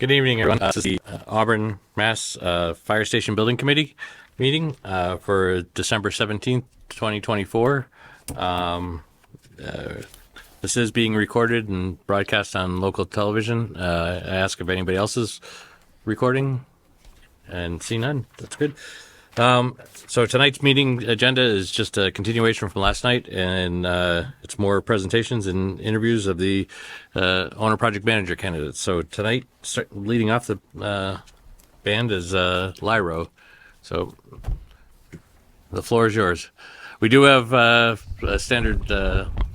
Good evening, everyone. This is the Auburn, Mass. Fire Station Building Committee meeting for December 17th, 2024. This is being recorded and broadcast on local television. I ask if anybody else is recording, and see none. That's good. So tonight's meeting agenda is just a continuation from last night, and it's more presentations and interviews of the owner project manager candidates. So tonight, leading off the band is Lyro. So the floor is yours. We do have a standard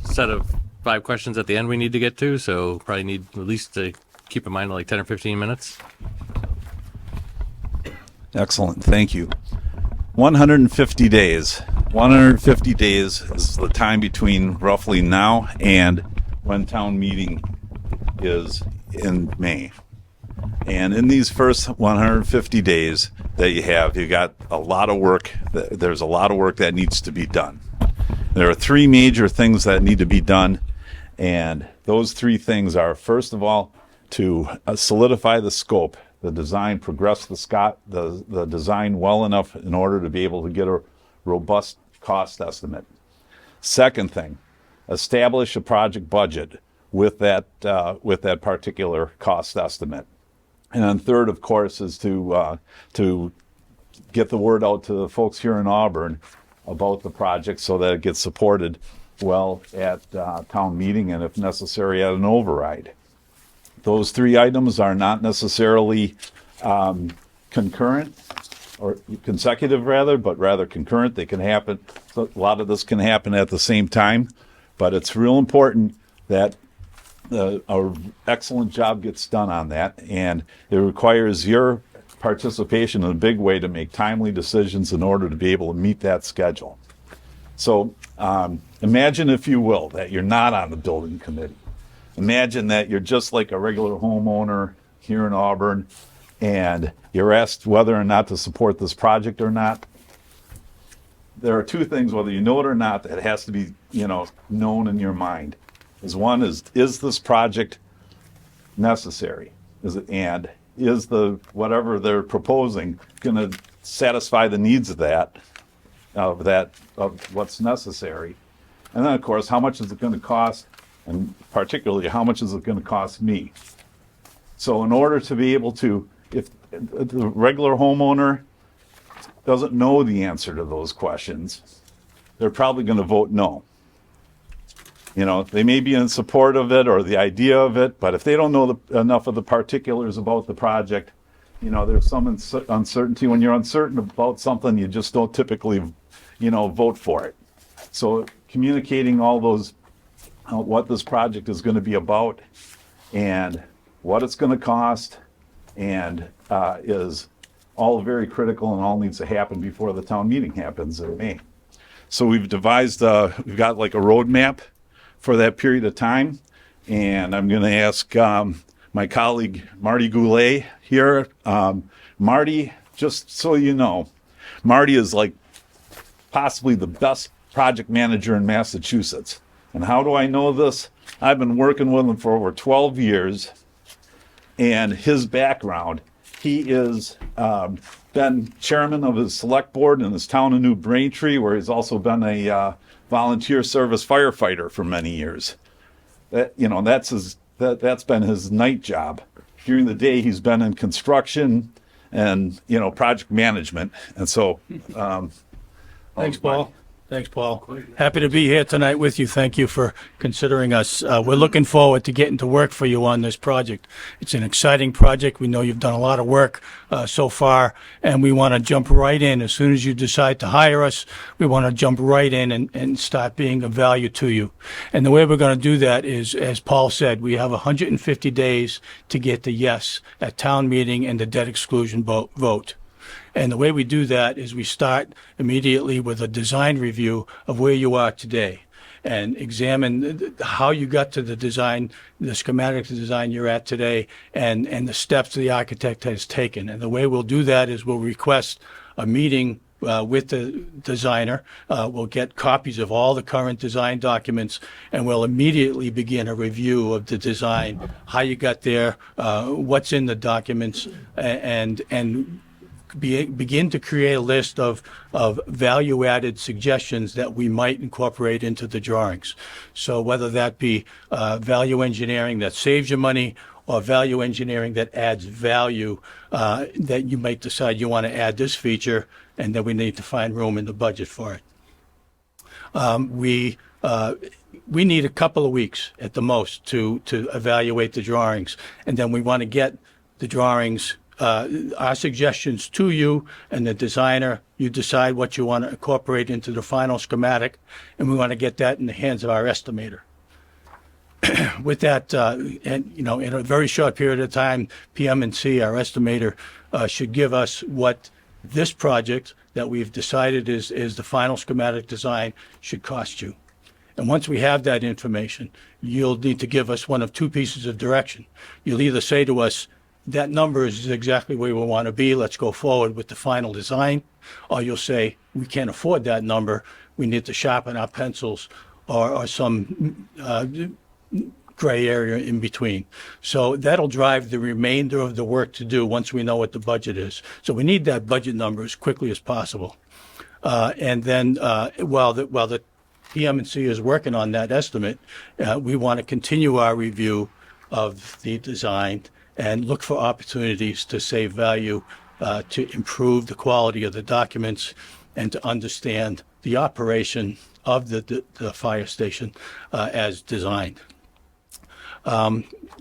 set of 5 questions at the end we need to get to, so probably need at least to keep in mind like 10 or 15 minutes. Excellent. Thank you. 150 days. 150 days is the time between roughly now and when town meeting is in May. And in these first 150 days that you got a lot of work. There's a lot of work that needs to be done. There are 3 major things that need to be done. And those 3 things are, first of all, to solidify the scope, the design, progress the design well enough in order to be able to get a robust cost estimate. Second thing, establish a project budget with that particular cost estimate. And then third, of course, is to get the word out to the folks here in Auburn about the project so that it gets supported well at town meeting and, if necessary, at an override. Those 3 items are not necessarily concurrent or consecutive, but rather concurrent. They can happen. A lot of this can happen at the same time, but it's real important that an excellent job gets done on that, and it requires your participation in a big way to make timely decisions in order to be able to meet that schedule. So imagine, if you will, that you're not on the building committee. Imagine that you're just like a regular homeowner here in Auburn, and you're asked whether or not to support this project or not. There are 2 things, whether you know it or not, that has to be, known in your mind. One is this project necessary? Is the whatever they're proposing going to satisfy the needs of what's necessary? And then, of course, how much is it going to cost? And particularly, how much is it going to cost me? So in order to be able to, if the regular homeowner doesn't know the answer to those questions, they're probably going to vote no. They may be in support of it or the idea of it, but if they don't know enough of the particulars about the project, there's some uncertainty. When you're uncertain about something, you just don't typically, vote for it. So communicating all those, what this project is going to be about and what it's going to cost, and is all very critical and all needs to happen before the town meeting happens in May. So we've devised, we've got like a roadmap for that period of time, and I'm going to ask my colleague Marty Goulet here. Marty, just so you know, Marty is like possibly the best project manager in Massachusetts. And how do I know this? I've been working with him for over 12 years, and his background, he is been chairman of his select board in his town of New Braintree, where he's also been a volunteer service firefighter for many years. That's been his night job. During the day, he's been in construction and project management. And so, Thanks, Paul. Happy to be here tonight with you. Thank you for considering us. We're looking forward to getting to work for you on this project. It's an exciting project. We know you've done a lot of work so far, and we want to jump right in. As soon as you decide to hire us, we want to jump right in and start being of value to you. And the way we're going to do that is, as Paul said, we have 150 days to get the yes at town meeting and the debt exclusion vote. And the way we do that is we start immediately with a design review of where you are today and examine how you got to the design, the schematic design you're at today, and the steps the architect has taken. And the way we'll do that is we'll request a meeting with the designer. We'll get copies of all the current design documents, and we'll immediately begin a review of the design, how you got there, what's in the documents, and begin to create a list of value-added suggestions that we might incorporate into the drawings. So whether that be value engineering that saves you money, or value engineering that adds value, that you might decide you want to add this feature, and then we need to find room in the budget for it. We need a couple of weeks at the most to evaluate the drawings, and then we want to get the drawings, our suggestions to you and the designer. You decide what you want to incorporate into the final schematic, and we want to get that in the hands of our estimator. With that, and in a very short period of time, PM&C, our estimator, should give us what this project that we've decided is the final schematic design should cost you. And once we have that information, you'll need to give us one of two pieces of direction. You'll either say to us, that number is exactly where we want to be, let's go forward with the final design, or you'll say, we can't afford that number, we need to sharpen our pencils, or some gray area in between. So that'll drive the remainder of the work to do once we know what the budget is. So we need that budget number as quickly as possible. And then while the PM&C is working on that estimate, we want to continue our review of the design and look for opportunities to save value, to improve the quality of the documents, and to understand the operation of the fire station as designed.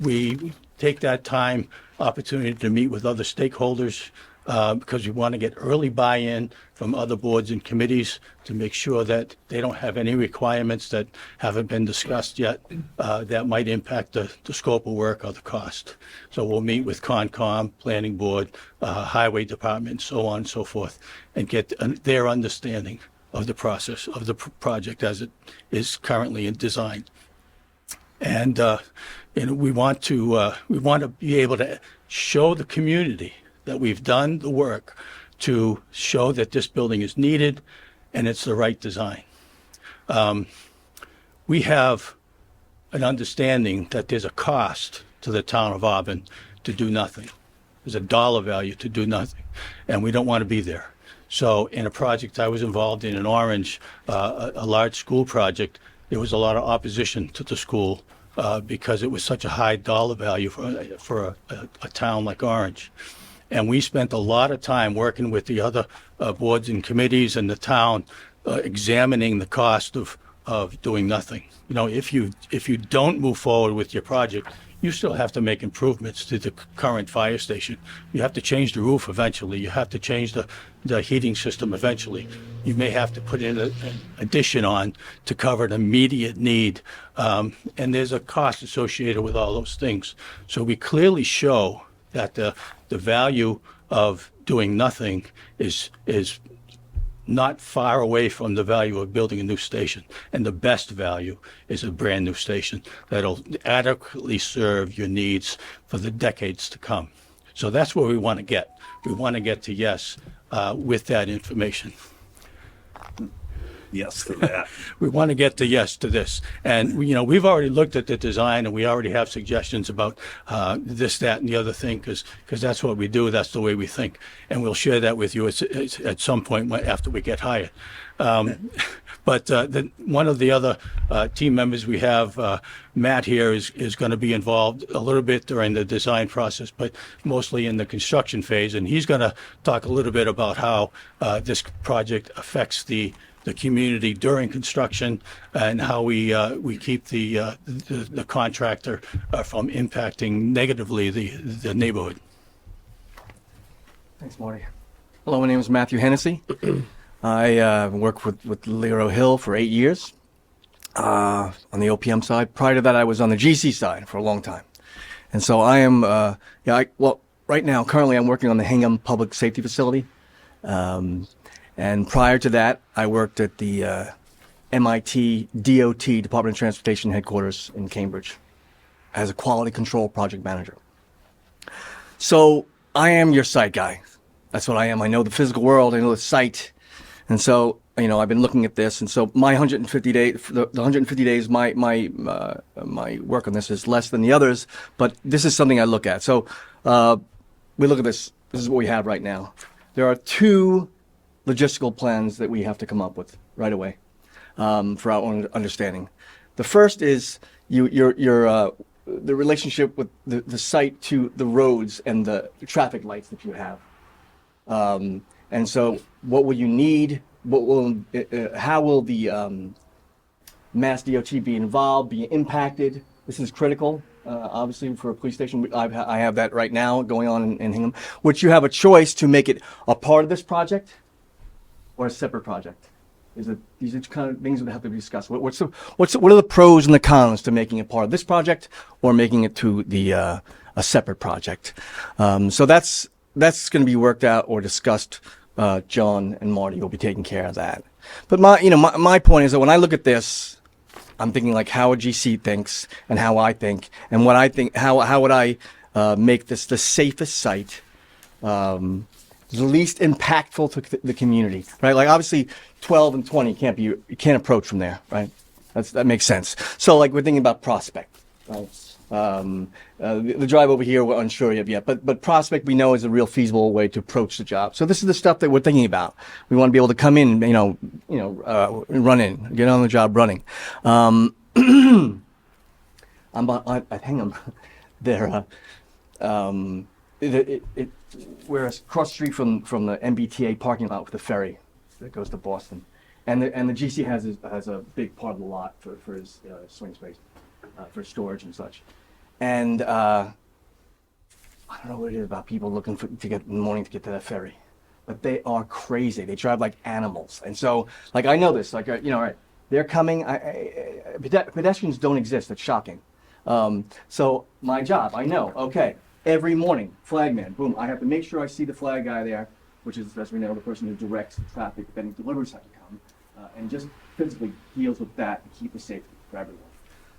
We take that time, opportunity to meet with other stakeholders, because we want to get early buy-in from other boards and committees to make sure that they don't have any requirements that haven't been discussed yet that might impact the scope of work or the cost. So we'll meet with Concom, Planning Board, Highway Department, so on and so forth, and get their understanding of the process of the project as it is currently in design. And we want to be able to show the community that we've done the work to show that this building is needed and it's the right design. We have an understanding that there's a cost to the town of Auburn to do nothing. There's a dollar value to do nothing, and we don't want to be there. So in a project I was involved in Orange, a large school project, there was a lot of opposition to the school because it was such a high dollar value for a town like Orange. And we spent a lot of time working with the other boards and committees and the town, examining the cost of doing nothing. If you don't move forward with your project, you still have to make improvements to the current fire station. You have to change the roof eventually. You have to change the heating system eventually. You may have to put in an addition on to cover an immediate need. And there's a cost associated with all those things. So we clearly show that the value of doing nothing is not far away from the value of building a new station. And the best value is a brand new station that'll adequately serve your needs for the decades to come. So that's where we want to get. We want to get to yes with that information. Yes to that. We want to get to yes to this. And, we've already looked at the design and we already have suggestions about this, that, and the other thing, because that's what we do. That's the way we think. And we'll share that with you at some point after we get hired. But one of the other team members we have, Matt here, is going to be involved a little bit during the design process, but mostly in the construction phase. And he's going to talk a little bit about how this project affects the community during construction and how we keep the contractor from impacting negatively the neighborhood. Thanks, Marty. Hello, my name is Matthew Hennessy. I worked with Lero Hill for 8 years on the OPM side. Prior to that, I was on the GC side for a long time. And so I am, right now, currently I'm working on the Hingham Public Safety Facility. And prior to that, I worked at the MIT DOT, Department of Transportation headquarters in Cambridge as a quality control project manager. So I am your site guy. That's what I am. I know the physical world. I know the site. And so, you know, I've been looking at this, and so my 150 the 150 days, my work on this is less than the others, but this is something I look at. So, we look at this. This is what we have right now. There are two logistical plans that we have to come up with right away, for our own understanding. The first is the relationship with the site to the roads and the traffic lights that you have. And so what will you need? How will the Mass DOT be involved, be impacted? This is critical, obviously, for a police station. I have that right now going on in Hingham, which you have a choice to make it a part of this project or a separate project. These are kind of things that have to be discussed. What are the pros and the cons to making it part of this project or making it to the a separate project? So that's going to be worked out or discussed. John and Marty will be taking care of that. But my point is that when I look at this, I'm thinking like how a GC thinks and how I think and what I think. How would I make this the safest site? The least impactful to the community, right? Like obviously 12 and 20 you can't approach from there, right? That makes sense. So like we're thinking about Prospect, right? The drive over here we're unsure of yet, but Prospect we know is a real feasible way to approach the job. So this is the stuff that we're thinking about. We want to be able to come in, run in, get on the job running. I'm at Hingham. We're across the street from the MBTA parking lot with the ferry that goes to Boston, and the GC has a big part of the lot for his swing space, for storage and such. And I don't know what it is about people looking to get in the morning to get to that ferry, but they are crazy. They drive like animals, and so like I know this. Like right, they're coming. Pedestrians don't exist. It's shocking. So my job, I know. Okay. Every morning, flagman, boom, I have to make sure I see the flag guy there, which is, as we know, the person who directs the traffic, then he delivers have to come, and just physically deals with that and keep the safety for everyone.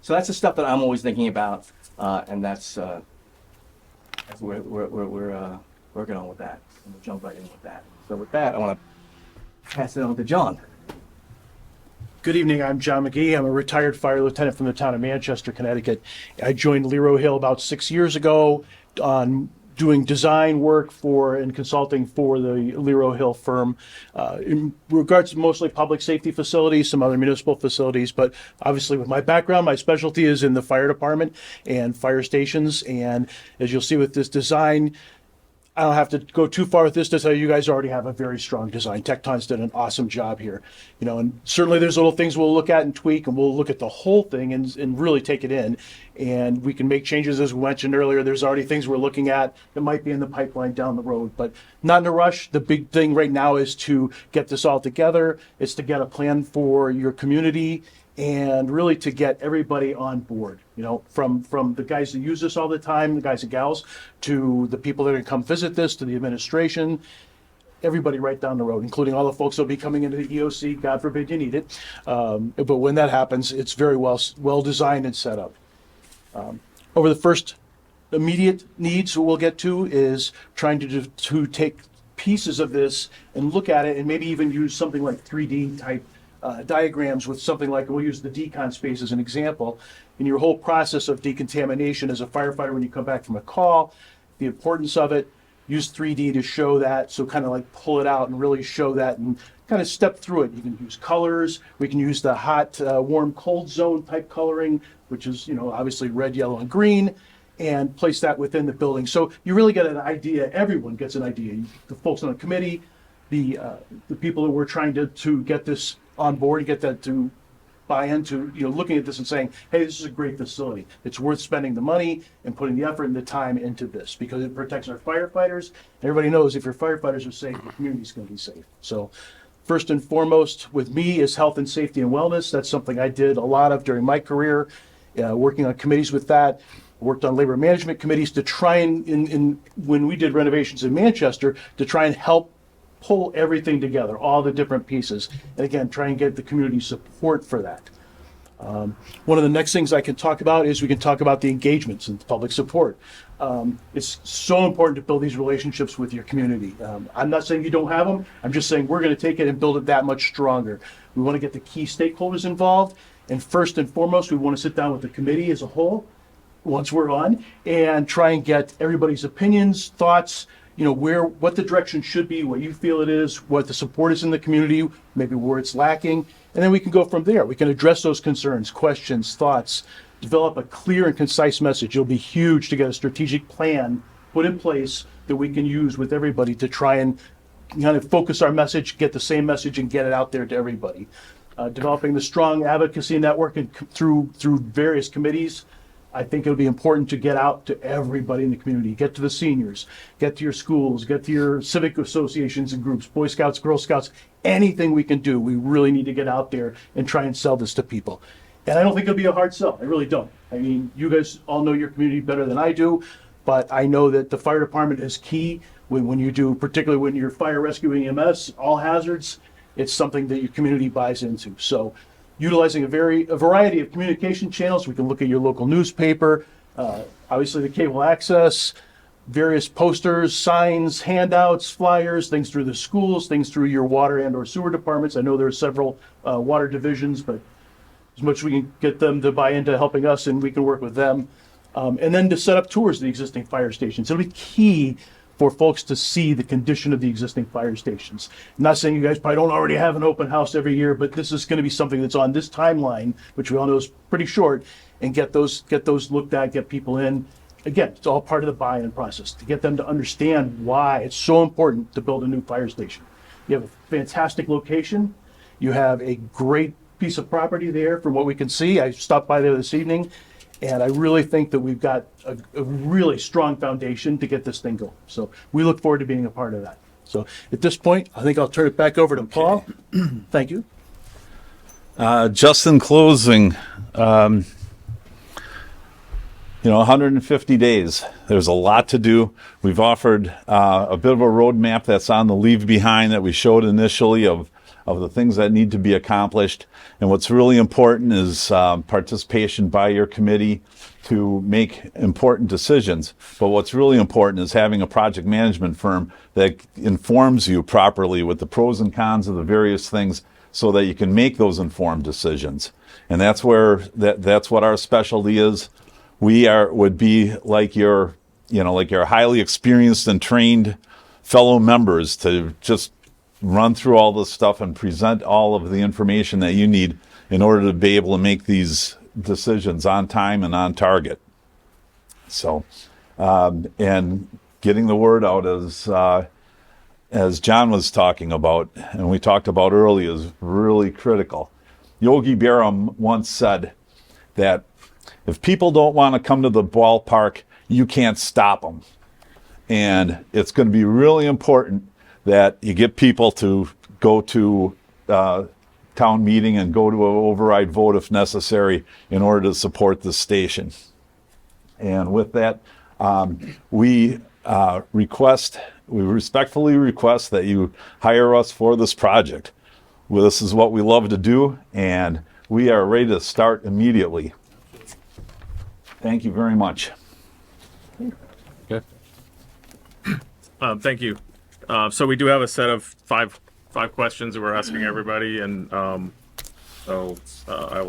So that's the stuff that I'm always thinking about, and that's what we're working on with that, and we'll jump right in with that. So with that, I want to pass it on to John. Good evening, I'm John McGee. I'm a retired fire lieutenant from the town of Manchester, Connecticut. I joined Lero Hill about 6 years ago on doing design work and consulting for the Lero Hill firm in regards to mostly public safety facilities, some other municipal facilities, but obviously with my background, my specialty is in the fire department and fire stations. And as you'll see with this design, I don't have to go too far with this to tell you guys already have a very strong design. Tecton's done an awesome job here, and certainly there's little things we'll look at and tweak, and we'll look at the whole thing and really take it in, and we can make changes. As we mentioned earlier, there's already things we're looking at that might be in the pipeline down the road, but not in a rush. The big thing right now is to get this all together. It's to get a plan for your community and really to get everybody on board, from the guys that use this all the time, the guys and gals, to the people that are going to come visit this, to the administration, everybody right down the road, including all the folks that will be coming into the EOC. God forbid you need it. But when that happens, it's very well designed and set up. Over the first immediate needs we'll get to is trying to take pieces of this and look at it and maybe even use something like 3D type diagrams with something like, we'll use the decon space as an example. In your whole process of decontamination as a firefighter, when you come back from a call, the importance of it, use 3D to show that. So kind of like pull it out and really show that and kind of step through it. You can use colors. We can use the hot, warm, cold zone type coloring, which is, obviously red, yellow, and green, and place that within the building. So you really get an idea. Everyone gets an idea. The folks on the committee, the people that we're trying to get this on board, get that to buy into, looking at this and saying, hey, this is a great facility. It's worth spending the money and putting the effort and the time into this because it protects our firefighters. Everybody knows if your firefighters are safe, the community's going to be safe. So first and foremost with me is health and safety and wellness. That's something I did a lot of during my career, working on committees with that. Worked on labor management committees to try and when we did renovations in Manchester, to try and help pull everything together, all the different pieces, and again, try and get the community support for that. One of the next things I can talk about is we can talk about the engagements and public support. It's so important to build these relationships with your community. I'm not saying you don't have them. I'm just saying we're going to take it and build it that much stronger. We want to get the key stakeholders involved. And first and foremost, we want to sit down with the committee as a whole once we're on and try and get everybody's opinions, thoughts, what the direction should be, what you feel it is, what the support is in the community, maybe where it's lacking. And then we can go from there. We can address those concerns, questions, thoughts, develop a clear and concise message. It'll be huge to get a strategic plan put in place that we can use with everybody to try and kind of focus our message, get the same message and get it out there to everybody. Developing the strong advocacy network and through various committees. I think it'll be important to get out to everybody in the community, get to the seniors, get to your schools, get to your civic associations and groups, Boy Scouts, Girl Scouts, anything we can do. We really need to get out there and try and sell this to people. And I don't think it'll be a hard sell. I really don't. I mean, you guys all know your community better than I do, but I know that the fire department is key when you do, particularly when you're fire rescuing EMS, all hazards, it's something that your community buys into. So utilizing a variety of communication channels, we can look at your local newspaper, obviously the cable access, various posters, signs, handouts, flyers, things through the schools, things through your water and or sewer departments. I know there are several water divisions, but as much as we can get them to buy into helping us and we can work with them. And then to set up tours of the existing fire stations. It'll be key for folks to see the condition of the existing fire stations. I'm not saying you guys probably don't already have an open house every year, but this is going to be something that's on this timeline, which we all know is pretty short, and get those looked at, get people in. Again, it's all part of the buy-in process to get them to understand why it's so important to build a new fire station. You have a fantastic location. You have a great piece of property there from what we can see. I stopped by there this evening, and I really think that we've got a really strong foundation to get this thing going. So we look forward to being a part of that. So at this point, I think I'll turn it back over to Paul. Thank you. Just in closing, 150 days. There's a lot to do. We've offered a bit of a roadmap that's on the leave behind that we showed initially of the things that need to be accomplished. And what's really important is participation by your committee to make important decisions. But what's really important is having a project management firm that informs you properly with the pros and cons of the various things so that you can make those informed decisions. And that's what our specialty is. We would be like your highly experienced and trained fellow members to just run through all this stuff and present all of the information that you need in order to be able to make these decisions on time and on target. So, and getting the word out as John was talking about, and we talked about earlier, is really critical. Yogi Berra once said that if people don't want to come to the ballpark, you can't stop them. And it's going to be really important that you get people to go to town meeting and go to an override vote if necessary in order to support the station. And with that, we respectfully request that you hire us for this project. Well, this is what we love to do, and we are ready to start immediately. Thank you very much. Okay. Thank you. So we do have a set of five questions that we're asking everybody, and I will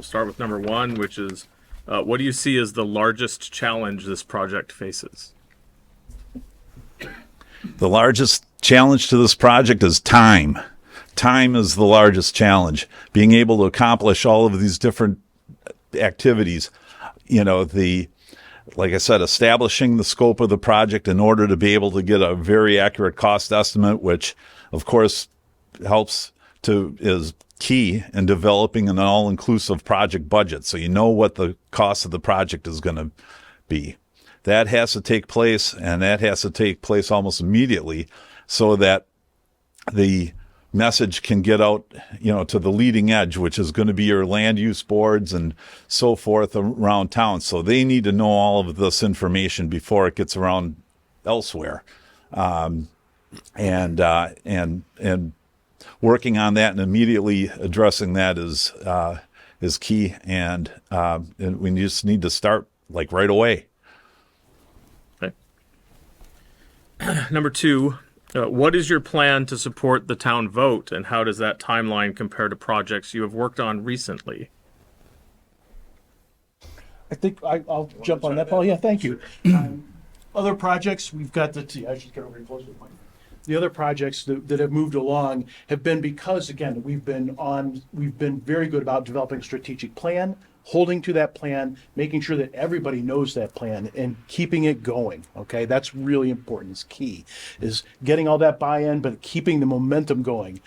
start with number one, which is, what do you see as the largest challenge this project faces? The largest challenge to this project is time. Time is the largest challenge. Being able to accomplish all of these different activities, like I said, establishing the scope of the project in order to be able to get a very accurate cost estimate, which of course is key in developing an all-inclusive project budget. So you know what the cost of the project is going to be. That has to take place, and that has to take place almost immediately so that the message can get out, to the leading edge, which is going to be your land use boards and so forth around town. So they need to know all of this information before it gets around elsewhere. And working on that and immediately addressing that is is key, and we just need to start like right away. Okay. Number two, what is your plan to support the town vote, and how does that timeline compare to projects you have worked on recently? I think I'll jump on that, Paul. Yeah, thank you. Other projects, we've got I should get over here closer to the mic. The other projects that have moved along have been because, again, we've been very good about developing a strategic plan, holding to that plan, making sure that everybody knows that plan and keeping it going. Okay, that's really important. It's key, is getting all that buy-in, but keeping the momentum going.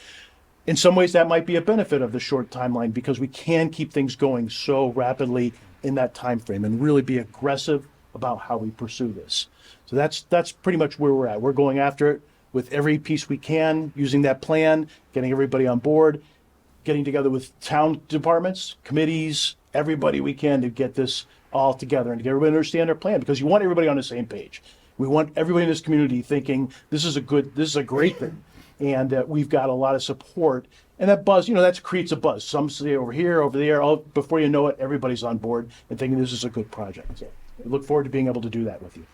In some ways, that might be a benefit of the short timeline because we can keep things going so rapidly in that time frame and really be aggressive about how we pursue this. So that's pretty much where we're at. We're going after it with every piece we can, using that plan, getting everybody on board, getting together with town departments, committees, everybody we can to get this all together and to get everybody to understand our plan, because you want everybody on the same page. We want everybody in this community thinking this is a great thing, and we've got a lot of support. And that buzz, that creates a buzz. Some say over here, over there. Before you know it, everybody's on board and thinking this is a good project. So we look forward to being able to do that with you.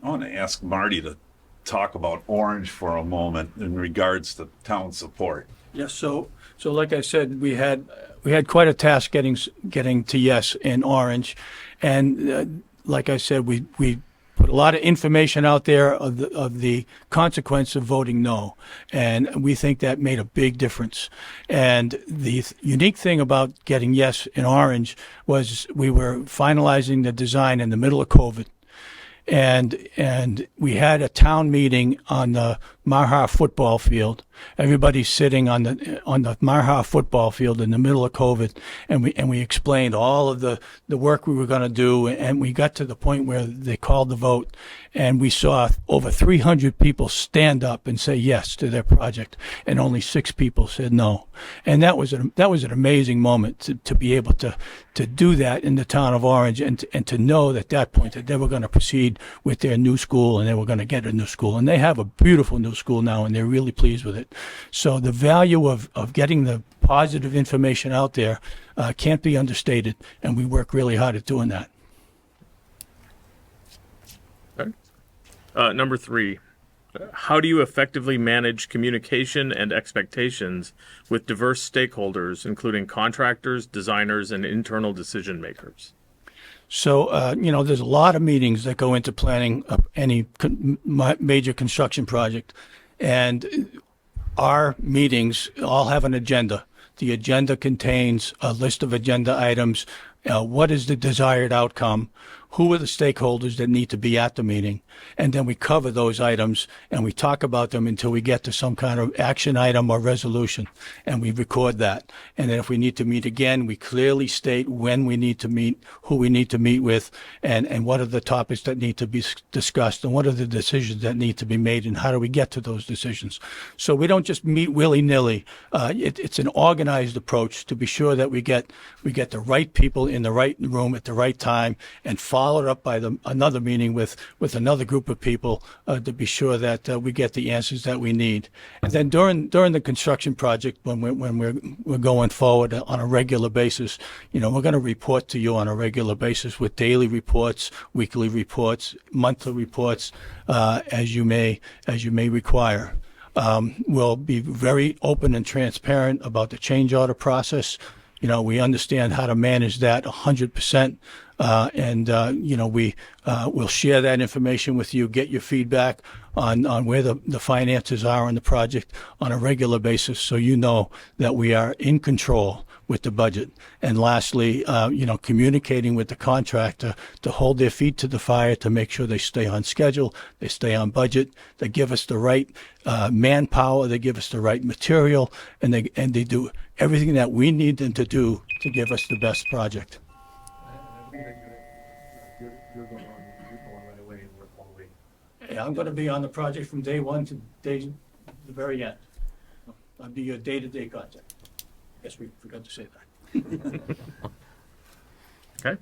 I want to ask Marty to talk about Orange for a moment in regards to town support. Yes, so like I said, we had quite a task getting to yes in Orange, and like I said, we put a lot of information out there of the consequence of voting no, and we think that made a big difference. And the unique thing about getting yes in Orange was we were finalizing the design in the middle of COVID. And we had a town meeting on the Marha football field. Everybody's sitting on the Marha football field in the middle of COVID, and we explained all of the work we were going to do, and we got to the point where they called the vote, and we saw over 300 people stand up and say yes to their project, and only 6 people said no. And that was an amazing moment to be able to do that in the town of Orange, and to know at that point that they were going to proceed with their new school, and they were going to get a new school, and they have a beautiful new school now, and they're really pleased with it. So the value of getting the positive information out there can't be understated, and we work really hard at doing that. Okay. Number 3, how do you effectively manage communication and expectations with diverse stakeholders, including contractors, designers, and internal decision makers? So, there's a lot of meetings that go into planning any major construction project, and our meetings all have an agenda. The agenda contains a list of agenda items. What is the desired outcome? Who are the stakeholders that need to be at the meeting? And then we cover those items and we talk about them until we get to some kind of action item or resolution, and we record that. And then if we need to meet again, we clearly state when we need to meet, who we need to meet with, and what are the topics that need to be discussed, and what are the decisions that need to be made, and how do we get to those decisions. So we don't just meet willy-nilly. It's an organized approach to be sure that we get the right people in the right room at the right time, and followed up by another meeting with another group of people to be sure that we get the answers that we need. And then during the construction project, when we're going forward on a regular basis, we're going to report to you on a regular basis with daily reports, weekly reports, monthly reports, as you may require. We'll be very open and transparent about the change order process. We understand how to manage that 100%. We'll share that information with you, get your feedback on where the finances are on the project on a regular basis, so you know that we are in control with the budget. And lastly, communicating with the contractor to hold their feet to the fire to make sure they stay on schedule, they stay on budget, they give us the right manpower, they give us the right material, and they do everything that we need them to do to give us the best project. You're going right away, and we're all waiting. Yeah, I'm going to be on the project from day one to the very end. I'll be your day-to-day contact. Guess we forgot to say that. Okay.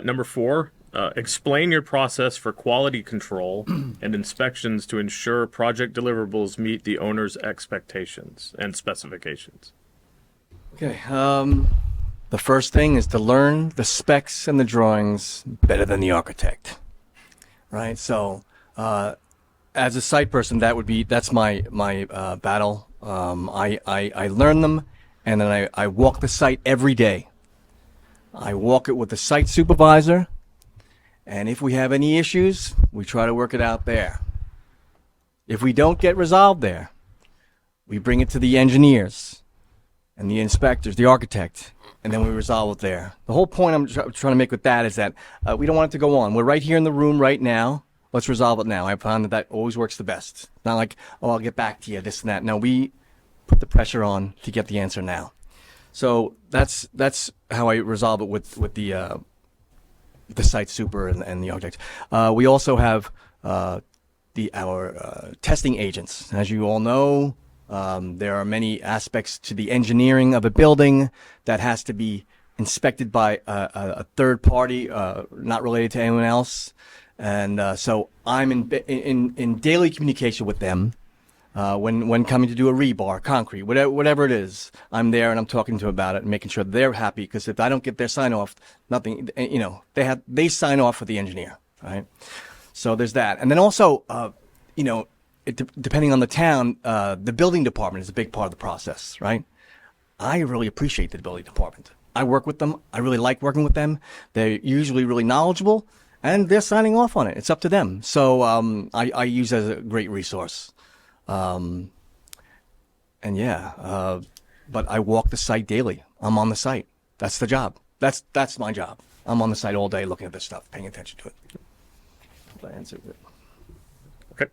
Number 4, explain your process for quality control and inspections to ensure project deliverables meet the owner's expectations and specifications. Okay. the first thing is to learn the specs and the drawings better than the architect, right? So, as a site person, that's my battle. I learn them, and then I walk the site every day. I walk it with the site supervisor, and if we have any issues, we try to work it out there. If we don't get resolved there, we bring it to the engineers and the inspectors, the architect, and then we resolve it there. The whole point I'm trying to make with that is that we don't want it to go on. We're right here in the room right now. Let's resolve it now. I found that always works the best. Not like, oh, I'll get back to you, this and that. No, we put the pressure on to get the answer now. So that's how I resolve it with the site super and the architect. We also have our testing agents. As you all know, there are many aspects to the engineering of a building that has to be inspected by a third party, not related to anyone else. And so I'm in daily communication with them. When coming to do a rebar, concrete, whatever it is, I'm there and I'm talking to them about it and making sure they're happy. Because if I don't get their sign off, nothing. They sign off for the engineer, right? So there's that. And then also, depending on the town, the building department is a big part of the process, right? I really appreciate the building department. I work with them. I really like working with them. They're usually really knowledgeable, and they're signing off on it. It's up to them. So I use it as a great resource. But I walk the site daily. I'm on the site. That's the job. That's my job. I'm on the site all day looking at this stuff, paying attention to it. I answered it. Okay.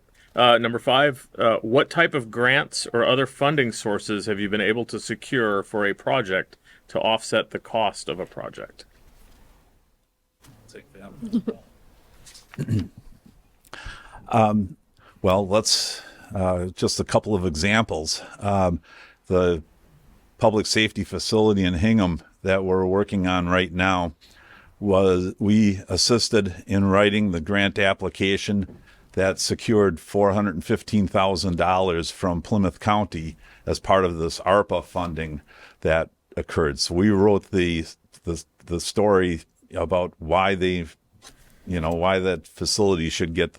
Number 5, what type of grants or other funding sources have you been able to secure for a project to offset the cost of a project? Well, let's just a couple of examples. The public safety facility in Hingham that we're working on right now we assisted in writing the grant application that secured $415,000 from Plymouth County as part of this ARPA funding that occurred. So we wrote the story about why why that facility should get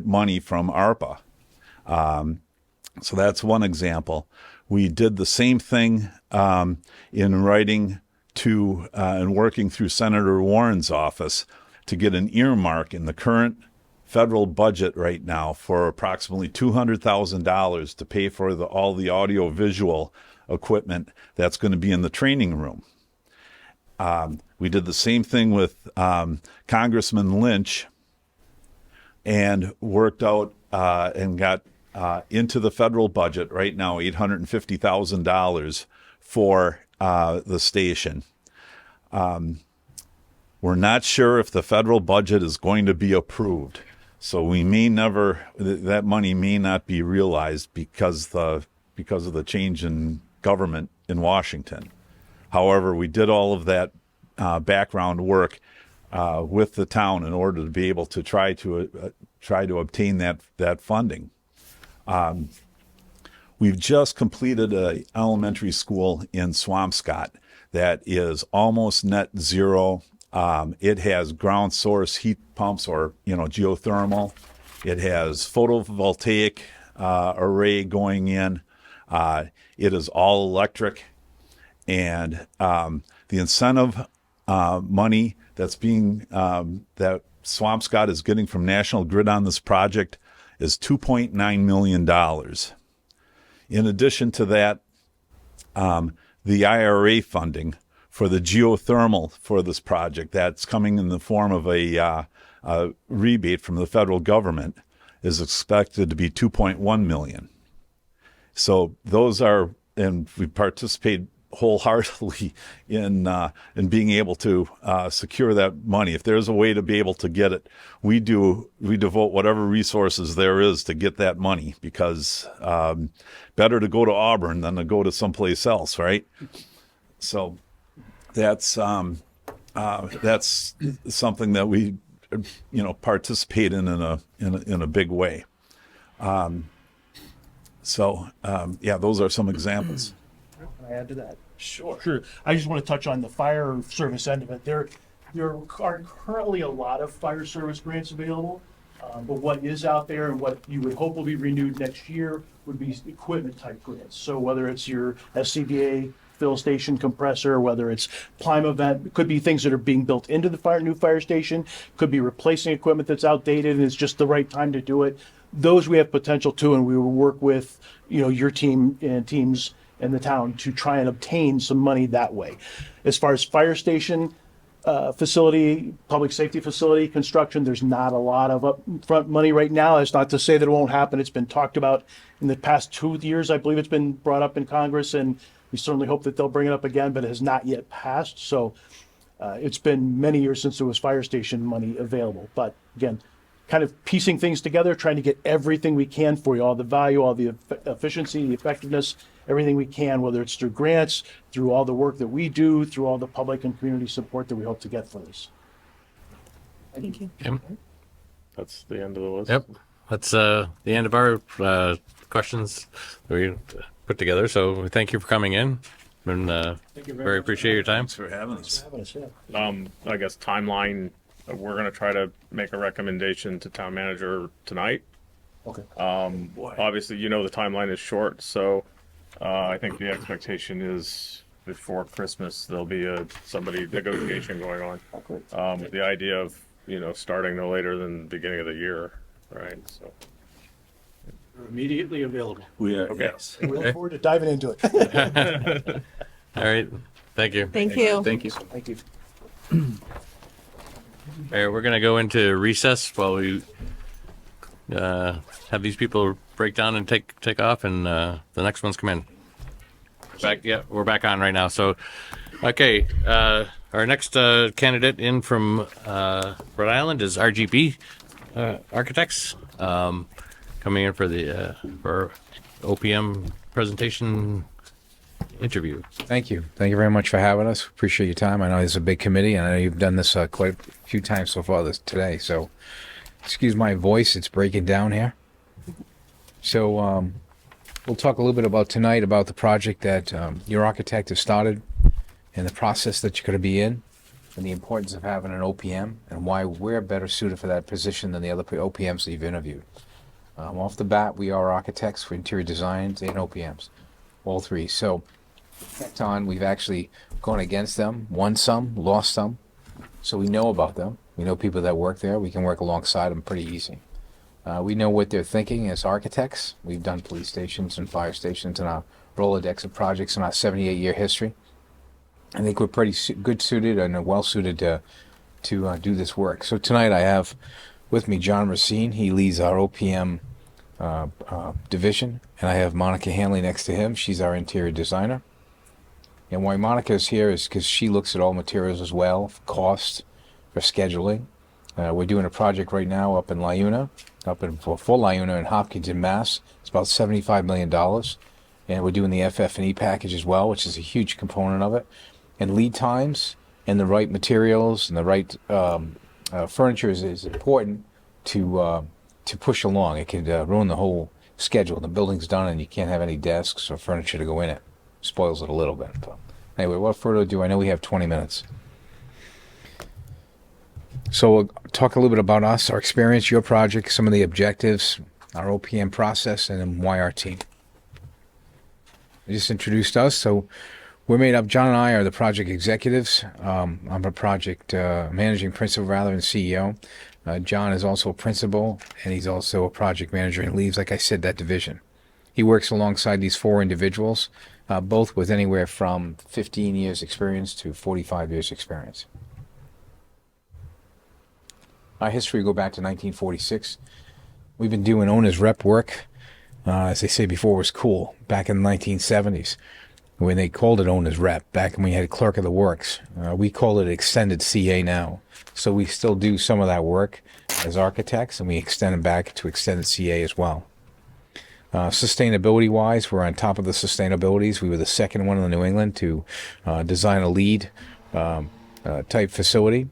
money from ARPA. So that's one example. We did the same thing in writing to and working through Senator Warren's office to get an earmark in the current federal budget right now for approximately $200,000 to pay for all the audio-visual equipment that's going to be in the training room. We did the same thing with Congressman Lynch and worked out and got into the federal budget right now, $850,000 for the station. We're not sure if the federal budget is going to be approved, so that money may not be realized because of the change in government in Washington. However, we did all of that background work with the town in order to be able to try to obtain that funding. We've just completed an elementary school in Swampscott that is almost net zero. It has ground source heat pumps or geothermal. It has photovoltaic array going in. It is all electric, and the incentive money that's that Swampscott is getting from National Grid on this project is $2.9 million. In addition to that, the IRA funding for the geothermal for this project that's coming in the form of a rebate from the federal government is expected to be $2.1 million. So those are, and we participate wholeheartedly in being able to secure that money. If there's a way to be able to get it, we devote whatever resources there is to get that money, because better to go to Auburn than to go to someplace else, right? So that's something that we participate in a big way. Those are some examples. Can I add to that? Sure. Sure. I just want to touch on the fire service end of it. There are currently a lot of fire service grants available, but what is out there and what you would hope will be renewed next year would be equipment type grants. So whether it's your SCBA fill station compressor, whether it's Plymavent, it could be things that are being built into the new fire station, could be replacing equipment that's outdated and it's just the right time to do it. Those we have potential to, and we will work with, your team and teams in the town to try and obtain some money that way. As far as fire station facility, public safety facility construction, there's not a lot of upfront money right now. That's not to say that it won't happen. It's been talked about in the past 2 years. I believe it's been brought up in Congress, and we certainly hope that they'll bring it up again, but it has not yet passed. So it's been many years since there was fire station money available. But again, kind of piecing things together, trying to get everything we can for you, all the value, all the efficiency, the effectiveness, everything we can, whether it's through grants, through all the work that we do, through all the public and community support that we hope to get for this. Thank you. Kim? That's the end of the list. Yep. That's the end of our questions that we put together. So thank you for coming in. And very appreciate your time. Thanks for having us. I guess timeline, we're going to try to make a recommendation to town manager tonight. Okay. Obviously, the timeline is short, so I think the expectation is before Christmas there'll be somebody negotiation going on. The idea of starting no later than the beginning of the year, right? So Immediately available. We are, Okay. yes. We look forward to diving into it. All right. Thank you. Thank you. Thank you. Thank you. All right, we're going to go into recess while we have these people break down and take off, and the next ones come in. We're back on right now. So, okay, our next candidate in from Rhode Island is RGB Architects, coming in for the for OPM presentation interview. Thank you. Thank you very much for having us. Appreciate your time. I know it's a big committee, and I know you've done this quite a few times so far today. So, excuse my voice; it's breaking down here. So, we'll talk a little bit about tonight about the project that your architect has started, and the process that you're going to be in, and the importance of having an OPM, and why we're better suited for that position than the other OPMs that you've interviewed. Off the bat, we are architects for interior designs and OPMs, all three. So, we've actually gone against them, won some, lost some. So we know about them. We know people that work there. We can work alongside them pretty easy. We know what they're thinking as architects. We've done police stations and fire stations in our Rolodex of projects in our 78-year history. I think we're pretty good suited and well suited to do this work. So tonight I have with me John Racine. He leads our OPM division, and I have Monica Hanley next to him. She's our interior designer. And why Monica is here is because she looks at all materials as well, for cost, for scheduling. We're doing a project right now up in LiUNA, for LiUNA in Hopkinton, Mass. It's about $75 million. And we're doing the FF&E package as well, which is a huge component of it. And lead times and the right materials and the right furniture is important to push along. It can ruin the whole schedule. The building's done and you can't have any desks or furniture to go in it. Spoils it a little bit. But anyway, without further ado, I know we have 20 minutes. So we'll talk a little bit about us, our experience, your project, some of the objectives, our OPM process, and then why our team. I just introduced us, so we're made up, John and I are the project executives. I'm a project managing principal rather than CEO. John is also a principal, and he's also a project manager and leads, like I said, that division. He works alongside these four individuals, both with anywhere from 15 years experience to 45 years experience. Our history go back to 1946. We've been doing owner's rep work, as they say before, was cool, back in the 1970s, when they called it owner's rep, back when we had clerk of the works. We call it extended CA now. So we still do some of that work as architects, and we extend it back to extended CA as well. Sustainability-wise, we're on top of the sustainabilities. We were the second one in New England to design a LEED type facility,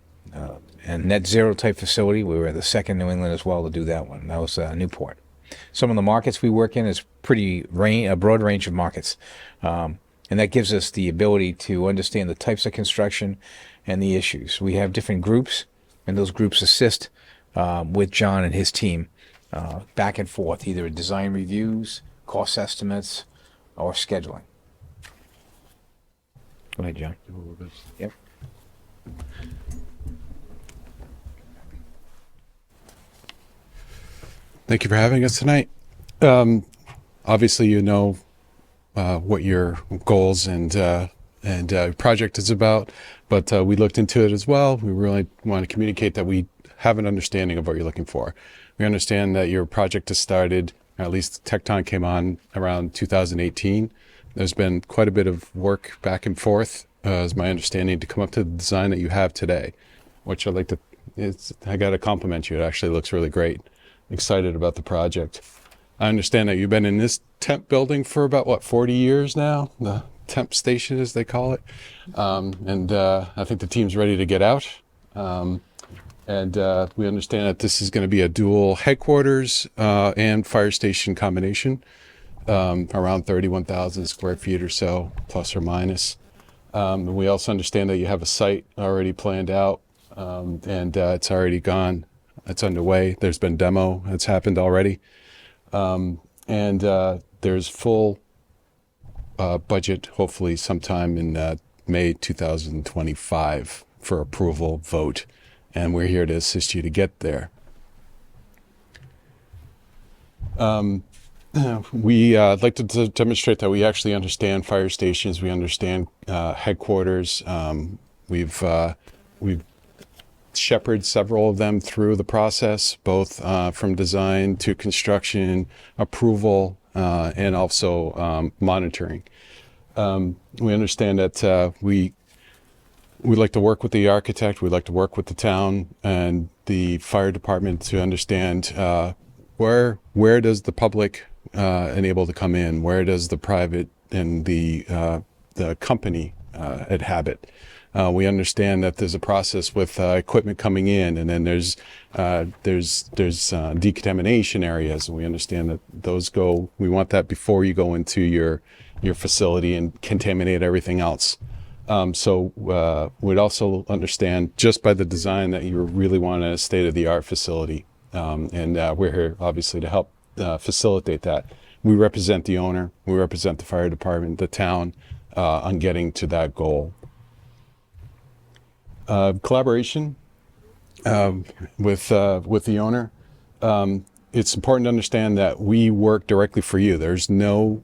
and net zero type facility. We were the second in New England as well to do that one. That was Newport. Some of the markets we work in is a broad range of markets. And and that gives us the ability to understand the types of construction and the issues. We have different groups, and those groups assist with John and his team back and forth, either in design reviews, cost estimates, or scheduling. Go ahead, John. Yep. Thank you for having us tonight. Obviously, you know what your goals and project is about, but we looked into it as well. We really want to communicate that we have an understanding of what you're looking for. We understand that your project has started, or at least Tecton came on around 2018. There's been quite a bit of work back and forth, is my understanding, to come up to the design that you have today, which I'd like to, I got to compliment you. It actually looks really great. Excited about the project. I understand that you've been in this temp building for about, 40 years now? The temp station, as they call it. I think the team's ready to get out. We understand that this is going to be a dual headquarters and fire station combination, around 31,000 square feet or so, plus or minus. We also understand that you have a site already planned out, it's already gone. It's underway. There's been demo that's happened already. There's full budget, hopefully sometime in May 2025 for approval vote. And we're here to assist you to get there. We like to demonstrate that we actually understand fire stations. We understand headquarters. We've shepherded several of them through the process, both from design to construction, approval, and also monitoring. We understand that we like to work with the architect. We like to work with the town and the fire department to understand where does the public enable to come in? Where does the private and the company inhabit? We understand that there's a process with equipment coming in, and then there's decontamination areas, and we understand that those go. We want that before you go into your facility and contaminate everything else. We'd also understand just by the design that you really want a state-of-the-art facility, and we're here obviously to help facilitate that. We represent the owner, we represent the fire department, the town, on getting to that goal. Collaboration with the owner. It's important to understand that we work directly for you. There's no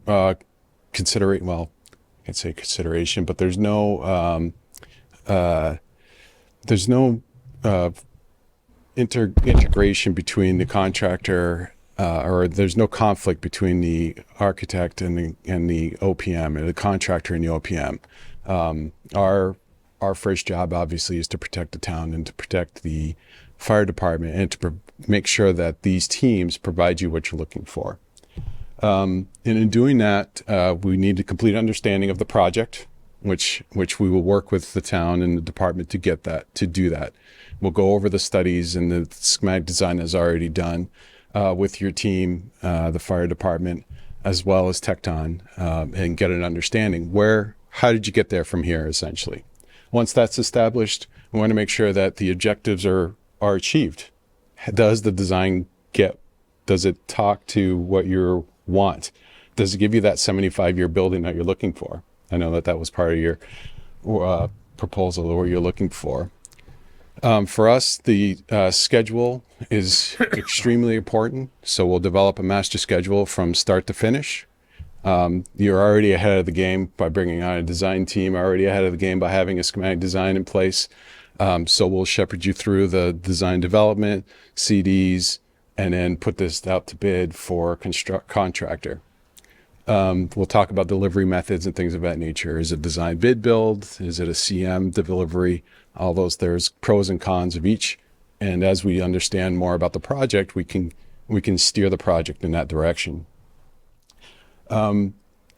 consideration. Well, I can't say consideration, but there's no integration between the contractor, or there's no conflict between the architect and the OPM, or the contractor and the OPM. Our first job, obviously, is to protect the town and to protect the fire department and to make sure that these teams provide you what you're looking for. And in doing that, we need a complete understanding of the project, which we will work with the town and the department to get that, to do that. We'll go over the studies and the schematic design is already done with your team, the fire department, as well as Tecton, and get an understanding how did you get there from here, essentially. Once that's established, we want to make sure that the objectives are achieved. Does the design does it talk to what you want? Does it give you that 75-year building that you're looking for? I know that was part of your proposal, or what you're looking for. For us, the schedule is extremely important. So we'll develop a master schedule from start to finish. You're already ahead of the game by bringing on a design team, already ahead of the game by having a schematic design in place. So we'll shepherd you through the design development, CDs, and then put this out to bid for contractor. We'll talk about delivery methods and things of that nature. Is it design bid build? Is it a CM delivery? All those, there's pros and cons of each. And as we understand more about the project, we can steer the project in that direction.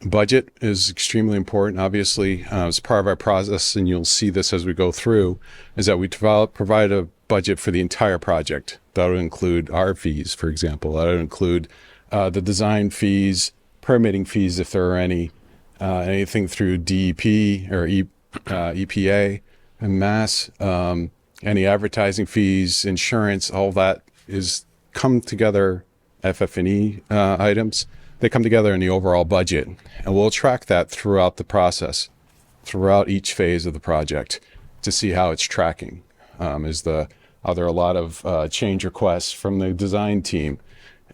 Budget is extremely important, obviously, as part of our process, and you'll see this as we go through, is that we provide a budget for the entire project. That would include our fees, for example. That would include the design fees, permitting fees, if there are any, anything through DEP or EPA and Mass, any advertising fees, insurance, all that is come together. FF&E items, they come together in the overall budget, and we'll track that throughout the process, throughout each phase of the project, to see how it's tracking. Are there a lot of change requests from the design team?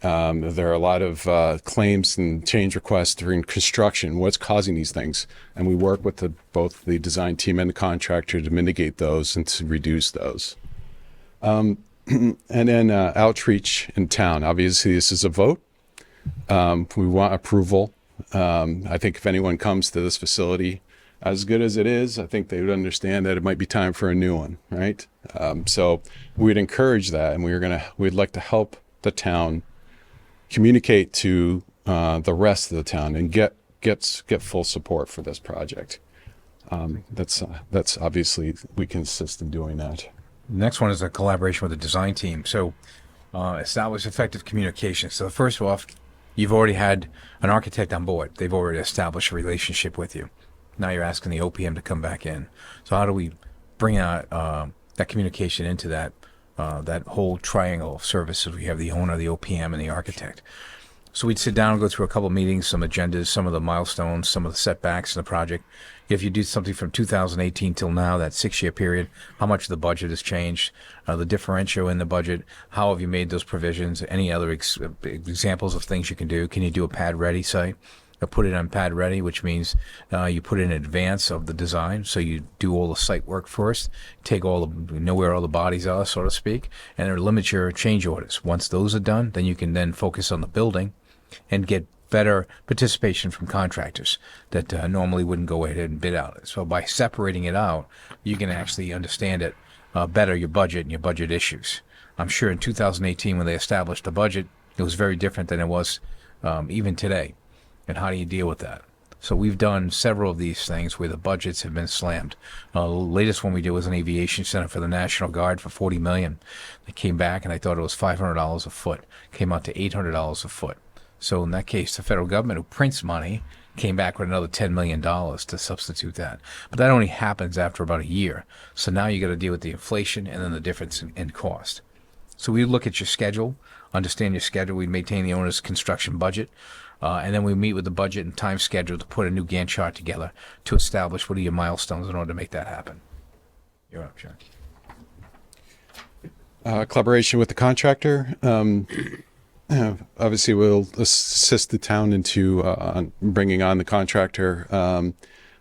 There are a lot of claims and change requests during construction. What's causing these things? And we work with both the design team and the contractor to mitigate those and to reduce those. And then outreach in town. Obviously, this is a vote. We want approval. I think if anyone comes to this facility, as good as it is, I think they would understand that it might be time for a new one, right? So we'd encourage that, and we'd like to help the town communicate to the rest of the town and get full support for this project. That's obviously, we can assist in doing that. Next one is a collaboration with the design team. So establish effective communication. So first off, you've already had an architect on board. They've already established a relationship with you. Now you're asking the OPM to come back in. So how do we bring out that communication into that whole triangle of services? We have the owner, the OPM, and the architect. So we'd sit down and go through a couple of meetings, some agendas, some of the milestones, some of the setbacks in the project. If you do something from 2018 till now, that 6-year period, how much of the budget has changed, the differential in the budget, how have you made those provisions, any other examples of things you can do? Can you do a pad ready site? Put it on pad ready, which means you put it in advance of the design. So you do all the site work first, know where all the bodies are, so to speak, and it limits your change orders. Once those are done, then you can then focus on the building and get better participation from contractors that normally wouldn't go ahead and bid out. So by separating it out, you can actually understand it better, your budget and your budget issues. I'm sure in 2018 when they established the budget, it was very different than it was even today. And how do you deal with that? So we've done several of these things where the budgets have been slammed. The latest one we did was an aviation center for the National Guard for $40 million. They came back and I thought it was $500 a foot. Came out to $800 a foot. So in that case, the federal government, who prints money, came back with another $10 million to substitute that. But that only happens after about a year. So now you got to deal with the inflation and then the difference in cost. So we look at your schedule, understand your schedule. We maintain the owner's construction budget. And then we meet with the budget and time schedule to put a new Gantt chart together to establish what are your milestones in order to make that happen. You're up, Sean. Collaboration with the contractor. Obviously, we'll assist the town into bringing on the contractor.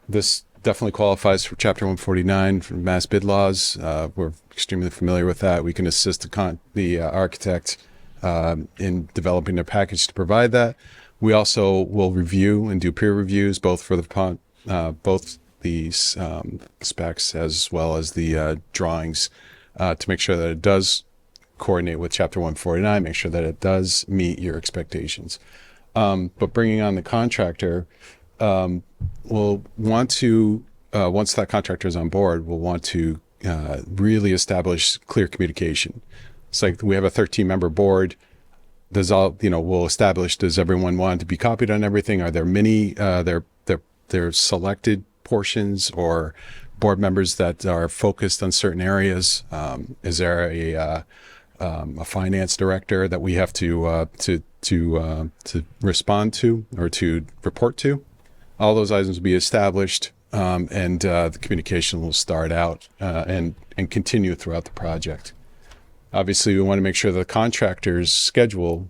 This definitely qualifies for Chapter 149 from Mass Bid Laws. We're extremely familiar with that. We can assist the architect in developing their package to provide that. We also will review and do peer reviews, both for both the specs as well as the drawings, to make sure that it does coordinate with Chapter 149, make sure that it does meet your expectations. But bringing on the contractor, we'll want to, once that contractor is on board, we'll want to really establish clear communication. It's like we have a 13-member board. We'll establish, does everyone want to be copied on everything? Are there many, their selected portions or board members that are focused on certain areas? Is there a finance director that we have to respond to or to report to? All those items will be established, and the communication will start out and continue throughout the project. Obviously, we want to make sure the contractor's schedule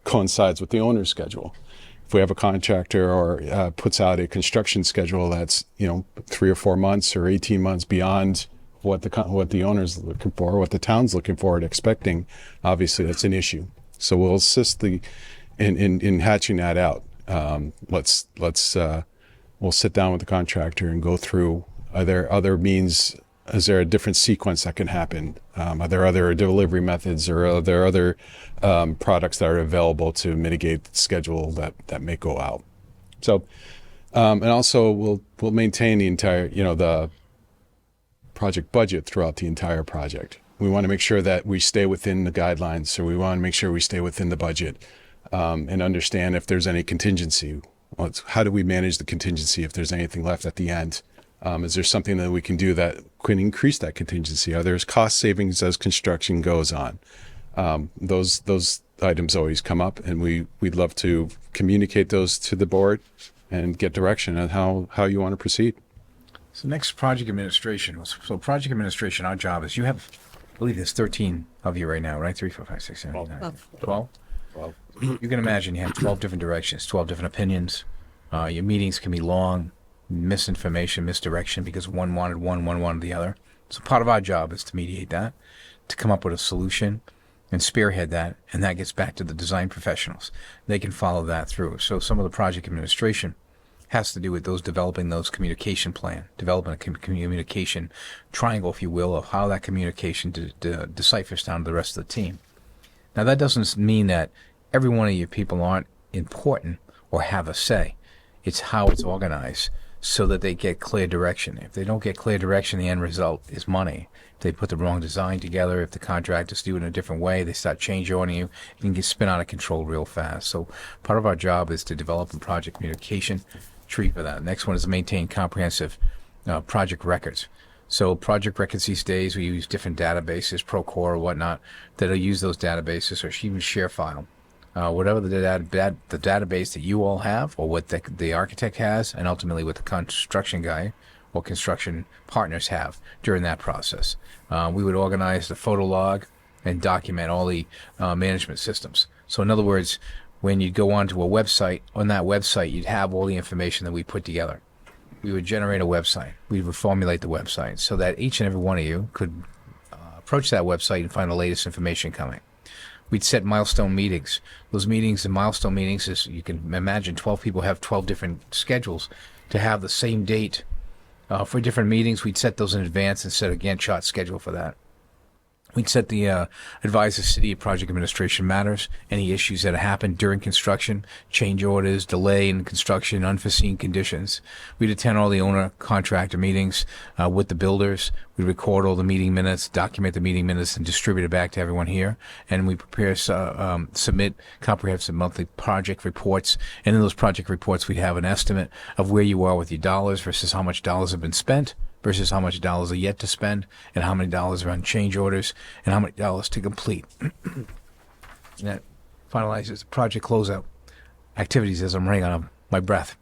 coincides with the owner's schedule. If we have a contractor or puts out a construction schedule that's 3 or 4 months or 18 months beyond what the owner's looking for, what the town's looking for and expecting, obviously that's an issue. So we'll assist in hatching that out. We'll sit down with the contractor and go through, are there other means? Is there a different sequence that can happen? Are there other delivery methods, or are there other products that are available to mitigate the schedule that may go out? So, and also we'll maintain the entire, the project budget throughout the entire project. We want to make sure that we stay within the guidelines, so we want to make sure we stay within the budget and understand if there's any contingency. How do we manage the contingency if there's anything left at the end? Is there something that we can do that can increase that contingency? Are there cost savings as construction goes on? Those items always come up, and we'd love to communicate those to the board and get direction on how you want to proceed. So next, project administration. So project administration, our job is, you have, I believe there's 13 of you right now, right? 3, 4, 5, 6, 7, 8, 9, 12? You can imagine you have 12 different directions, 12 different opinions. Your meetings can be long, misinformation, misdirection, because one wanted one wanted the other. So part of our job is to mediate that, to come up with a solution and spearhead that, and that gets back to the design professionals. They can follow that through. So some of the project administration has to do with those developing those communication plan, developing a communication triangle, if you will, of how that communication deciphers down to the rest of the team. Now, that doesn't mean that every one of you people aren't important or have a say. It's how it's organized so that they get clear direction. If they don't get clear direction, the end result is money. If they put the wrong design together, if the contractors do it in a different way, they start change ordering you, it can get spin out of control real fast. So part of our job is to develop a project communication tree for that. Next one is to maintain comprehensive project records. So project records these days, we use different databases, Procore or whatnot, that'll use those databases, or even ShareFile. Whatever the database that you all have, or what the architect has, and ultimately what the construction guy or construction partners have during that process. We would organize the photo log and document all the management systems. So in other words, when you go onto a website, on that website, you'd have all the information that we put together. We would generate a website. We would formulate the website so that each and every one of you could approach that website and find the latest information coming. We'd set milestone meetings. Those meetings and milestone meetings, is, you can imagine 12 people have 12 different schedules. To have the same date for different meetings, we'd set those in advance and set a Gantt chart schedule for that. We'd set the advise the city of project administration matters, any issues that happen during construction, change orders, delay in construction, unforeseen conditions. We'd attend all the owner contractor meetings with the builders. We'd record all the meeting minutes, document the meeting minutes, and distribute it back to everyone here. And we prepare, submit comprehensive monthly project reports. And in those project reports, we'd have an estimate of where you are with your dollars versus how much dollars have been spent, versus how much dollars are yet to spend, and how many dollars are on change orders, and how many dollars to complete. And that finalizes the project closeout activities as I'm running out of my breath.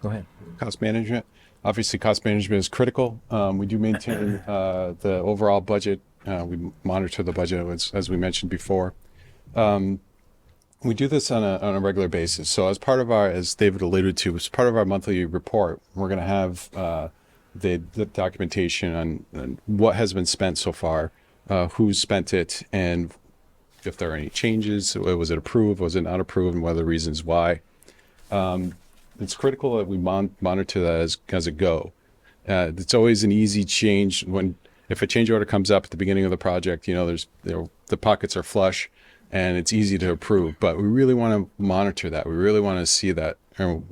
Go ahead. Cost management. Obviously, cost management is critical. We do maintain the overall budget. We monitor the budget, as we mentioned before. We do this on a regular basis. So as part of our, as David alluded to, as part of our monthly report, we're going to have the documentation on what has been spent so far, who's spent it, and if there are any changes. Was it approved? Was it not approved? And what are the reasons why? It's critical that we monitor that as a go. It's always an easy change if a change order comes up at the beginning of the project. The pockets are flush, and it's easy to approve. But we really want to monitor that. We really want to see that, and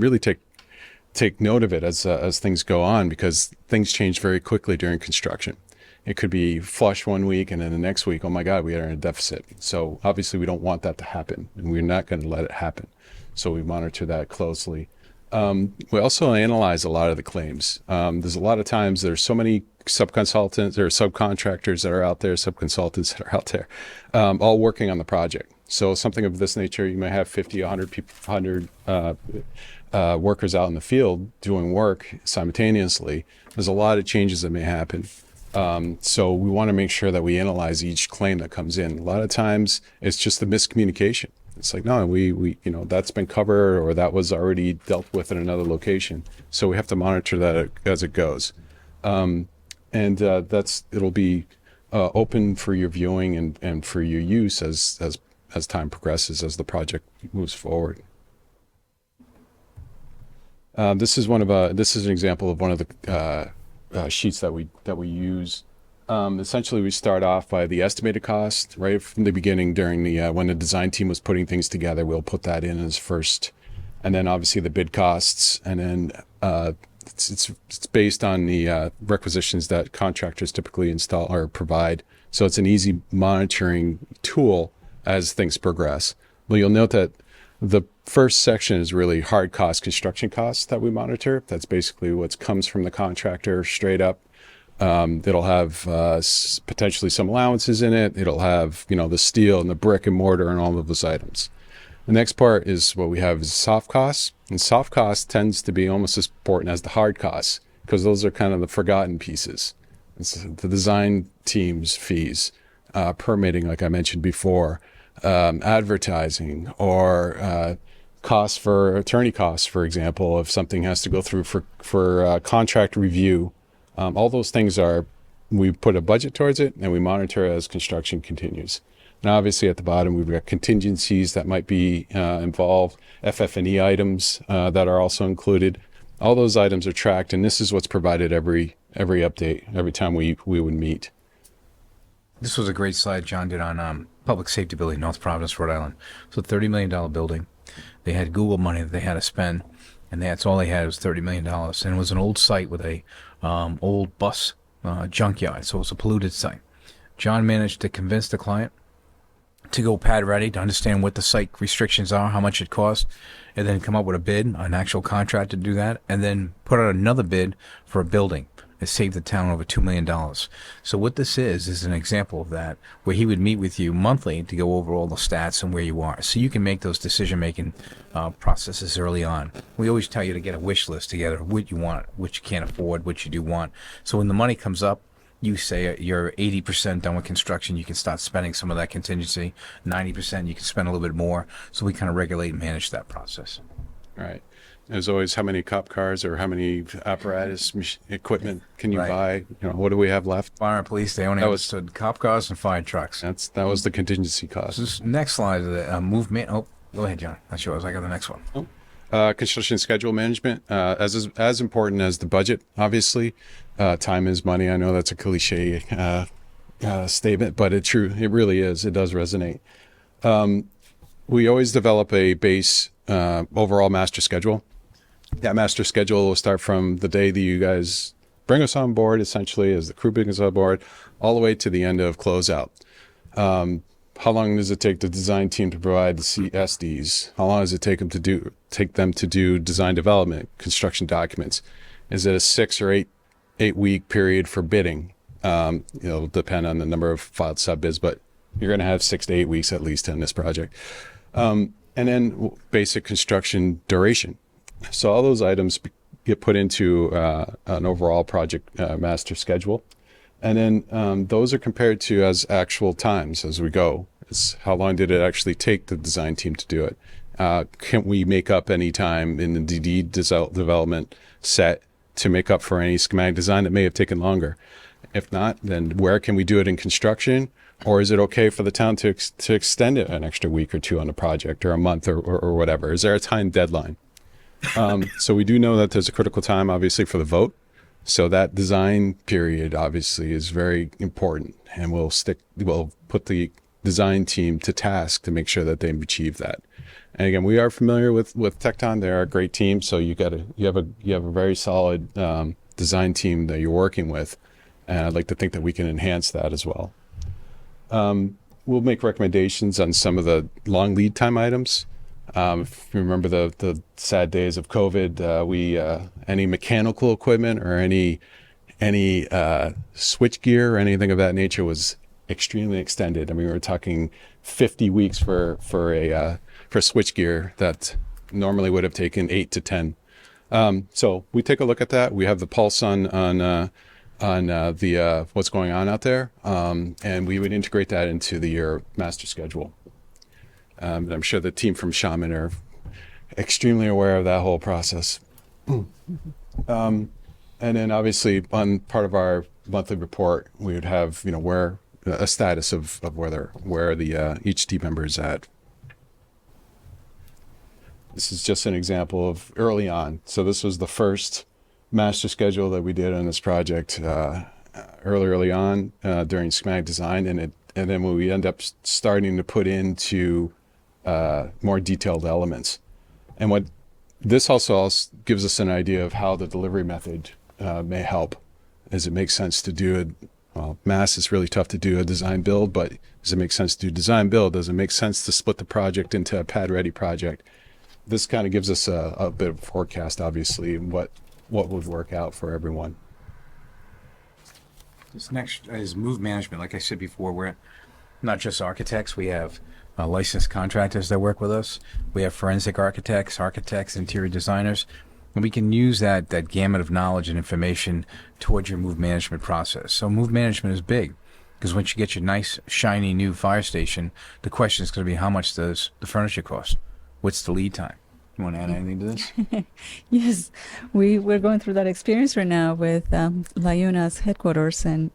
really take note of it as things go on, because things change very quickly during construction. It could be flush one week, and then the next week, oh my God, we are in a deficit. So obviously we don't want that to happen, and we're not going to let it happen. So we monitor that closely. We also analyze a lot of the claims. There's a lot of times there's so many subconsultants or subcontractors that are out there, subconsultants that are out there, all working on the project. So something of this nature, you may have 50, 100 people, 100 workers out in the field doing work simultaneously. There's a lot of changes that may happen. So we want to make sure that we analyze each claim that comes in. A lot of times it's just the miscommunication. It's like, no, we that's been covered, or that was already dealt with in another location. So we have to monitor that as it goes. It'll be open for your viewing and for your use as time progresses, as the project moves forward. This is an example of one of the sheets that we use. Essentially, we start off by the estimated cost right from the beginning. During the when the design team was putting things together, we'll put that in as first, and then obviously the bid costs, and then it's based on the requisitions that contractors typically install or provide. So it's an easy monitoring tool as things progress. But you'll note that the first section is really hard cost construction costs that we monitor. That's basically what comes from the contractor straight up. It'll have potentially some allowances in it. It'll have, the steel and the brick and mortar and all of those items. The next part is what we have is soft costs. And soft costs tends to be almost as important as the hard costs because those are kind of the forgotten pieces. It's the design team's fees, permitting, like I mentioned before, advertising, or costs for attorney costs, for example, if something has to go through for contract review. All those things we put a budget towards it and we monitor as construction continues. Now, obviously at the bottom, we've got contingencies that might be involved, FF&E items that are also included. All those items are tracked, and this is what's provided every update, every time we would meet. This was a great slide John did on public safety building, North Providence, Rhode Island. So $30 million building. They had Google money that they had to spend, and that's all they had was $30 million. And it was an old site with a old bus junkyard, so it was a polluted site. John managed to convince the client to go pad ready, to understand what the site restrictions are, how much it costs, and then come up with a bid, an actual contract to do that, and then put out another bid for a building. It saved the town over $2 million. So what this is an example of that, where he would meet with you monthly to go over all the stats and where you are. So you can make those decision-making processes early on. We always tell you to get a wish list together, what you want, what you can't afford, what you do want. So when the money comes up, you say you're 80% done with construction, you can start spending some of that contingency. 90%, you can spend a little bit more. So we kind of regulate and manage that process. Right. As always, how many cop cars or how many apparatus equipment can you buy? What do we have left? Fire and police, they only understood cop cars and fire trucks. That was the contingency cost. This next slide is the movement. Oh, go ahead, John. That's yours. I got the next one. Construction schedule management, as important as the budget, obviously. Time is money. I know that's a cliche statement, but it really is. It does resonate. We always develop a base overall master schedule. That master schedule will start from the day that you guys bring us on board, essentially, as the crew brings us on board, all the way to the end of closeout. How long does it take the design team to provide the CSDs? How long does it take them to do design development, construction documents? Is it a 6 or 8 week period for bidding? It'll depend on the number of filed sub bids, but you're going to have 6 to 8 weeks at least in this project. And then basic construction duration. So all those items get put into an overall project master schedule. And then those are compared to as actual times as we go. It's how long did it actually take the design team to do it? Can we make up any time in the DD development set to make up for any schematic design that may have taken longer? If not, then where can we do it in construction? Or is it okay for the town to extend it an extra week or two on a project, or a month, or whatever? Is there a time deadline? So we do know that there's a critical time, obviously, for the vote. So that design period obviously is very important, and we'll put the design team to task to make sure that they achieve that. And again, we are familiar with Tecton. They're a great team. So you have a very solid design team that you're working with, and I'd like to think that we can enhance that as well. We'll make recommendations on some of the long lead time items. If you remember the sad days of COVID, any mechanical equipment or any switch gear or anything of that nature was extremely extended. I mean, we were talking 50 weeks for switch gear that normally would have taken 8 to 10. So we take a look at that. We have the pulse on the what's going on out there, and we would integrate that into the year master schedule. And I'm sure the team from Shaman are extremely aware of that whole process. And then obviously on part of our monthly report, we would have, where a status of where the each team member is at. This is just an example of early on. So this was the first master schedule that we did on this project early on during schematic design, and then when we end up starting to put into more detailed elements. And what this also gives us an idea of how the delivery method may help, as it makes sense to do it. Well, mass is really tough to do a design build, but Does it make sense to do design build? Does it make sense to split the project into a pad ready project? This kind of gives us a bit of a forecast, obviously, and what would work out for everyone. This next is move management. Like I said before, we're not just architects. We have licensed contractors that work with us. We have forensic architects, interior designers. And we can use that gamut of knowledge and information towards your move management process. So move management is big because once you get your nice, shiny new fire station, the question is going to be how much does the furniture cost? What's the lead time? You want to add anything to this? Yes, we're going through that experience right now with LiUNA's headquarters and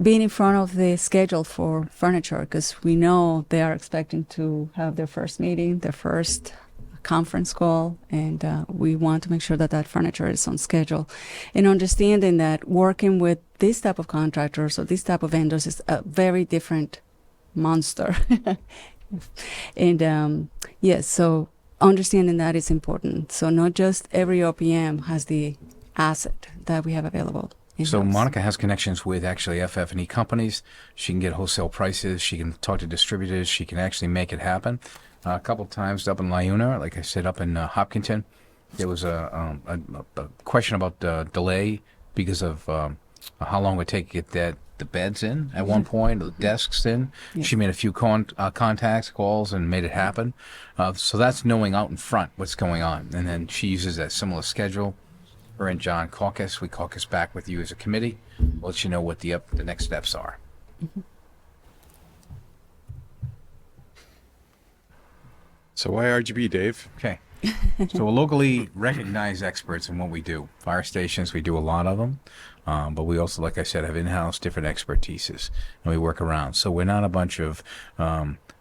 being in front of the schedule for furniture, because we know they are expecting to have their first meeting, their first conference call, and we want to make sure that that furniture is on schedule. And understanding that working with this type of contractors or this type of vendors is a very different monster. And yes, so understanding that is important. So not just every OPM has the asset that we have available. So in-house. Monica has connections with actually FF&E companies. She can get wholesale prices. She can talk to distributors. She can actually make it happen. A couple of times up in LiUNA, like I said, up in Hopkinton, there was a question about delay because of how long it would take to get the beds in at one point, the desks in. Yes. She made a few contacts, calls, and made it happen. So that's knowing out in front what's going on. And then she uses that similar schedule. Her and John caucus. We caucus back with you as a committee. We'll let you know what the next steps are. So why RGB, Dave? Okay. So we're locally recognized experts in what we do. Fire stations, we do a lot of them. But we also, like I said, have in-house different expertises, and we work around. So we're not a bunch of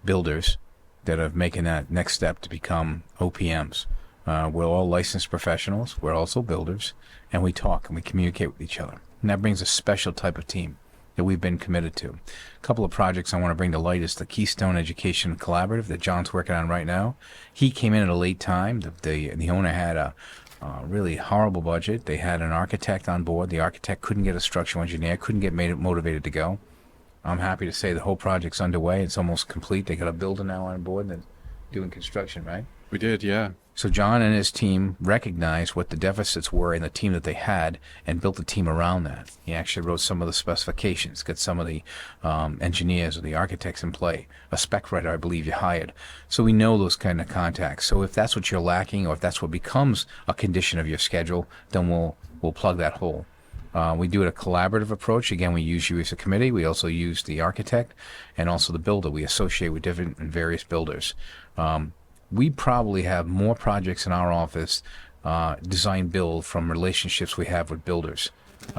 builders that are making that next step to become OPMs. We're all licensed professionals. We're also builders, and we talk and we communicate with each other. And that brings a special type of team that we've been committed to. A couple of projects I want to bring to light is the Keystone Education Collaborative that John's working on right now. He came in at a late time. The owner had a really horrible budget. They had an architect on board. The architect couldn't get a structural engineer, couldn't get motivated to go. I'm happy to say the whole project's underway. It's almost complete. They got a builder now on board and doing construction, right? We did, yeah. So John and his team recognized what the deficits were in the team that they had and built a team around that. He actually wrote some of the specifications, got some of the engineers or the architects in play, a spec writer I believe you hired. So we know those kind of contacts. So if that's what you're lacking or if that's what becomes a condition of your schedule, then we'll plug that hole. We do it a collaborative approach. Again, we use you as a committee. We also use the architect and also the builder. We associate with different and various builders. We probably have more projects in our office, design build, from relationships we have with builders.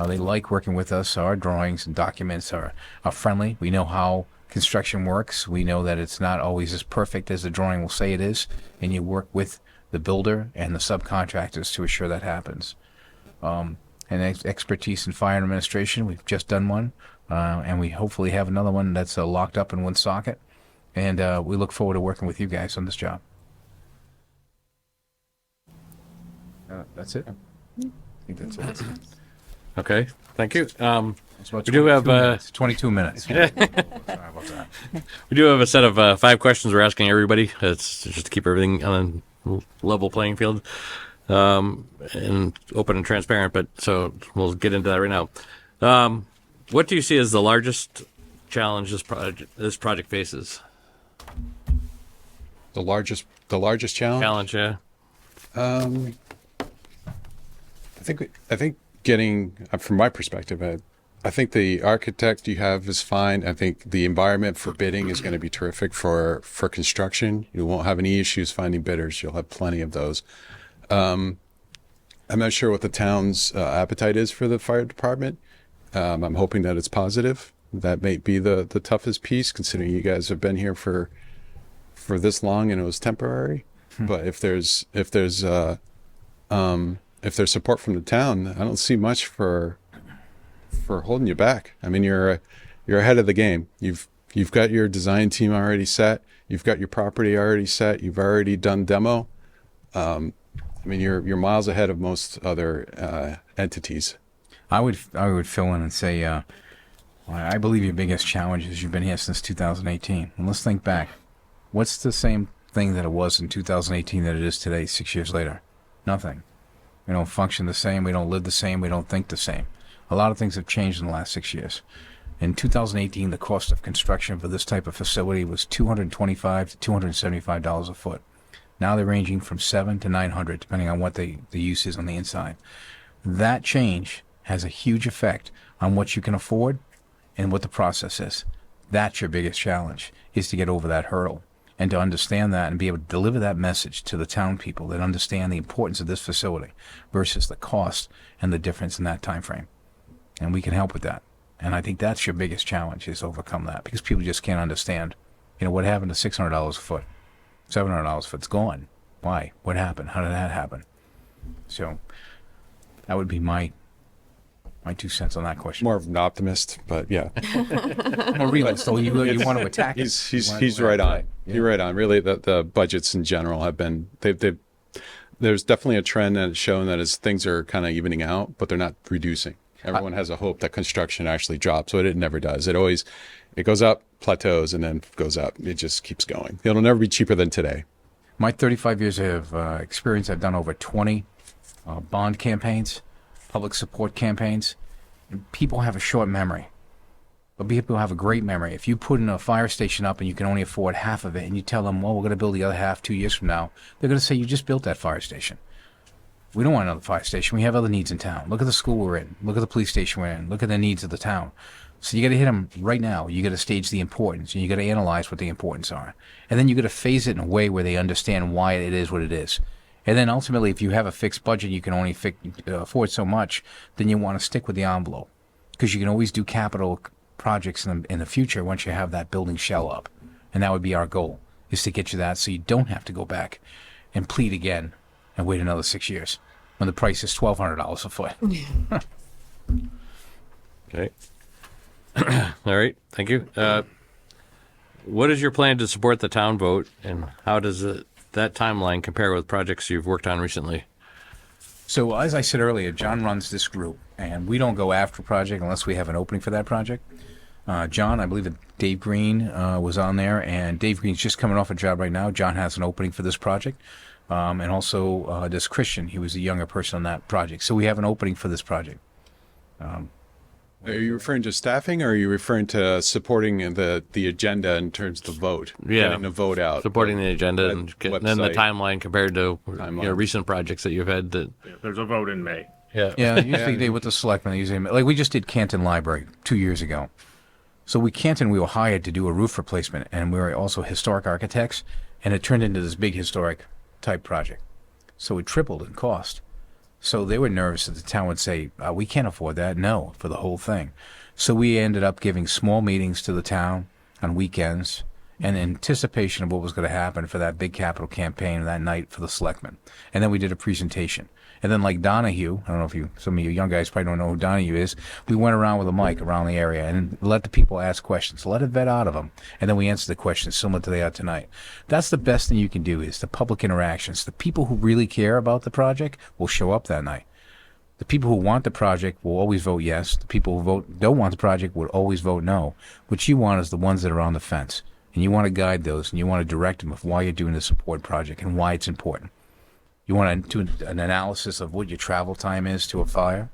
They like working with us. Our drawings and documents are friendly. We know how construction works. We know that it's not always as perfect as the drawing will say it is, and you work with the builder and the subcontractors to assure that happens. And expertise in fire administration, we've just done one, and we hopefully have another one that's locked up in one socket. And we look forward to working with you guys on this job. That's it. I think that's it. Okay, thank you. It's about We do have, 22 minutes. Sorry about that. We do have a set of 5 questions we're asking everybody. It's just to keep everything on a level playing field and open and transparent. But so we'll get into that right now. What do you see as the largest challenge this project faces? The largest challenge. Challenge, yeah. I think getting, from my perspective, I think the architect you have is fine. I think the environment for bidding is going to be terrific for construction. You won't have any issues finding bidders. You'll have plenty of those. I'm not sure what the town's appetite is for the fire department. I'm hoping that it's positive. That may be the toughest piece, considering you guys have been here for this long and it was temporary. But if there's support from the town, I don't see much for holding you back. I mean, you're ahead of the game. You've got your design team already set. You've got your property already set. You've already done demo. I mean, you're miles ahead of most other entities. I would fill in and say I believe your biggest challenge is you've been here since 2018. And let's think back. What's the same thing that it was in 2018 that it is today, 6 years later? Nothing. We don't function the same. We don't live the same. We don't think the same. A lot of things have changed in the last 6 years. In 2018, the cost of construction for this type of facility was $225 to $275 a foot. Now they're ranging from $700 to $900, depending on what the use is on the inside. That change has a huge effect on what you can afford and what the process is. That's your biggest challenge, is to get over that hurdle and to understand that and be able to deliver that message to the town people that understand the importance of this facility versus the cost and the difference in that time frame. And we can help with that. And I think that's your biggest challenge, is overcome that, because people just can't understand, what happened to $600 a foot, $700 a foot. It's gone. Why? What happened? How did that happen? So that would be my 2 cents on that question. More of an optimist, but yeah, More realist. So you want to attack it. he's right on. Yeah. You're right on. Really, the budgets in general have been there's definitely a trend that it's shown that as things are kind of evening out, but they're not reducing. Everyone has a hope that construction actually drops, but it never does. It goes up, plateaus, and then goes up. It just keeps going. It'll never be cheaper than today. My 35 years of experience, I've done over 20 bond campaigns, public support campaigns. And people have a short memory, but people have a great memory. If you put in a fire station up and you can only afford half of it, and you tell them, well, we're going to build the other half 2 years from now, they're going to say, you just built that fire station. We don't want another fire station. We have other needs in town. Look at the school we're in. Look at the police station we're in. Look at the needs of the town. So you got to hit them right now. You got to stage the importance, and you got to analyze what the importance are, and then you got to phase it in a way where they understand why it is what it is. And then ultimately, if you have a fixed budget, you can only afford so much. Then you want to stick with the envelope, because you can always do capital projects in the future once you have that building shell up, and that would be our goal, is to get you that, so you don't have to go back and plead again and wait another 6 years when the price is $1,200 a foot. Okay. All right. Thank you. What is your plan to support the town vote, and how does that timeline compare with projects you've worked on recently? So as I said earlier, John runs this group, and we don't go after a project unless we have an opening for that project. John, I believe that Dave Green was on there, and Dave Green's just coming off a job right now. John has an opening for this project. And also there's Christian. He was a younger person on that project. So we have an opening for this project. Are you referring to staffing, or are you referring to supporting the agenda in terms of the vote? Yeah. Getting the vote out. Supporting the agenda and then the website. timeline compared to Timeline. recent projects that you've had. That There's a vote in May. Yeah, usually they with the selectmen. Usually, like we just did Canton Library 2 years ago. So we were hired to do a roof replacement, and we were also historic architects, and it turned into this big historic type project. So it tripled in cost. So they were nervous that the town would say, we can't afford that, no, for the whole thing. So we ended up giving small meetings to the town on weekends in anticipation of what was going to happen for that big capital campaign that night for the selectmen. And then we did a presentation. And then like Donahue, I don't know if some of you young guys probably don't know who Donahue is, we went around with a mic around the area and let the people ask questions, let it vet out of them, and then we answer the questions similar to they are tonight. That's the best thing you can do, is the public interactions. The people who really care about the project will show up that night. The people who want the project will always vote yes. The people who don't want the project will always vote no. What you want is the ones that are on the fence, and you want to guide those, and you want to direct them of why you're doing this support project and why it's important. You want to do an analysis of what your travel time is to a fire,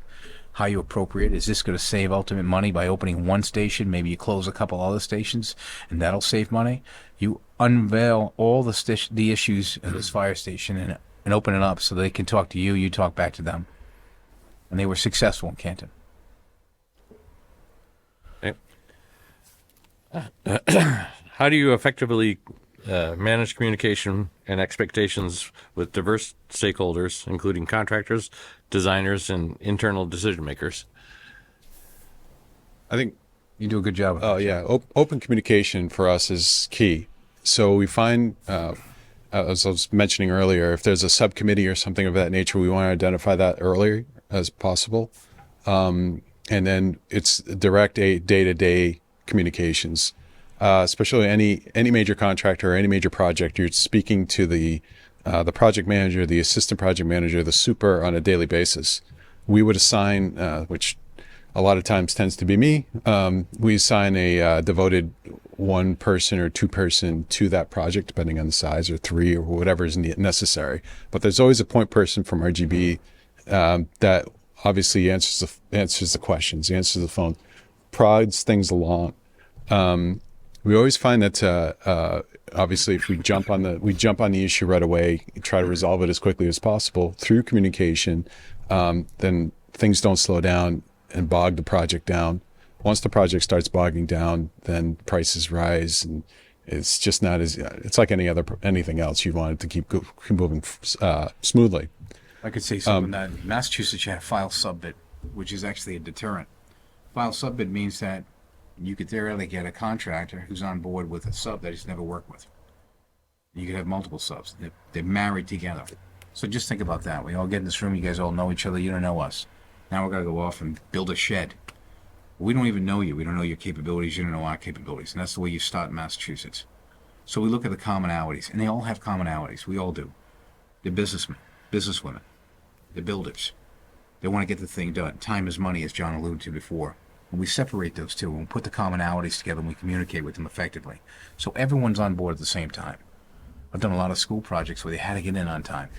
how you appropriate. Is this going to save ultimate money by opening one station? Maybe you close a couple other stations, and that'll save money. You unveil all the issues of this fire station and open it up so they can talk to you, you talk back to them. And they were successful in Canton. How do you effectively manage communication and expectations with diverse stakeholders, including contractors, designers, and internal decision makers? I think You do a good job of that. Oh yeah, open communication for us is key. So we find, as I was mentioning earlier, if there's a subcommittee or something of that nature, we want to identify that earlier as possible, and then it's direct day-to-day communications. Especially any major contractor or any major project, you're speaking to the project manager, the assistant project manager, the super on a daily basis. We would assign, which a lot of times tends to be me. We assign a devoted one person or two person to that project, depending on the size, or three, or whatever is necessary. But there's always a point person from RGB that obviously answers the questions, answers the phone, prods things along. We always find that obviously if we jump on the issue right away, try to resolve it as quickly as possible through communication, then things don't slow down and bog the project down. Once the project starts bogging down, then prices rise, and it's just not as, it's like anything else. You want it to keep moving smoothly. I could say something that in Massachusetts you have file subbid, which is actually a deterrent. File subbid means that you could theoretically get a contractor who's on board with a sub that he's never worked with. You could have multiple subs. They're married together. So just think about that. We all get in this room. You guys all know each other. You don't know us. Now we're going to go off and build a shed. We don't even know you. We don't know your capabilities. You don't know our capabilities. And that's the way you start in Massachusetts. So we look at the commonalities, and they all have commonalities. We all do. They're businessmen, businesswomen. They're builders. They want to get the thing done. Time is money, as John alluded to before. And we separate those two and put the commonalities together, and we communicate with them effectively. So everyone's on board at the same time. I've done a lot of school projects where they had to get in on time.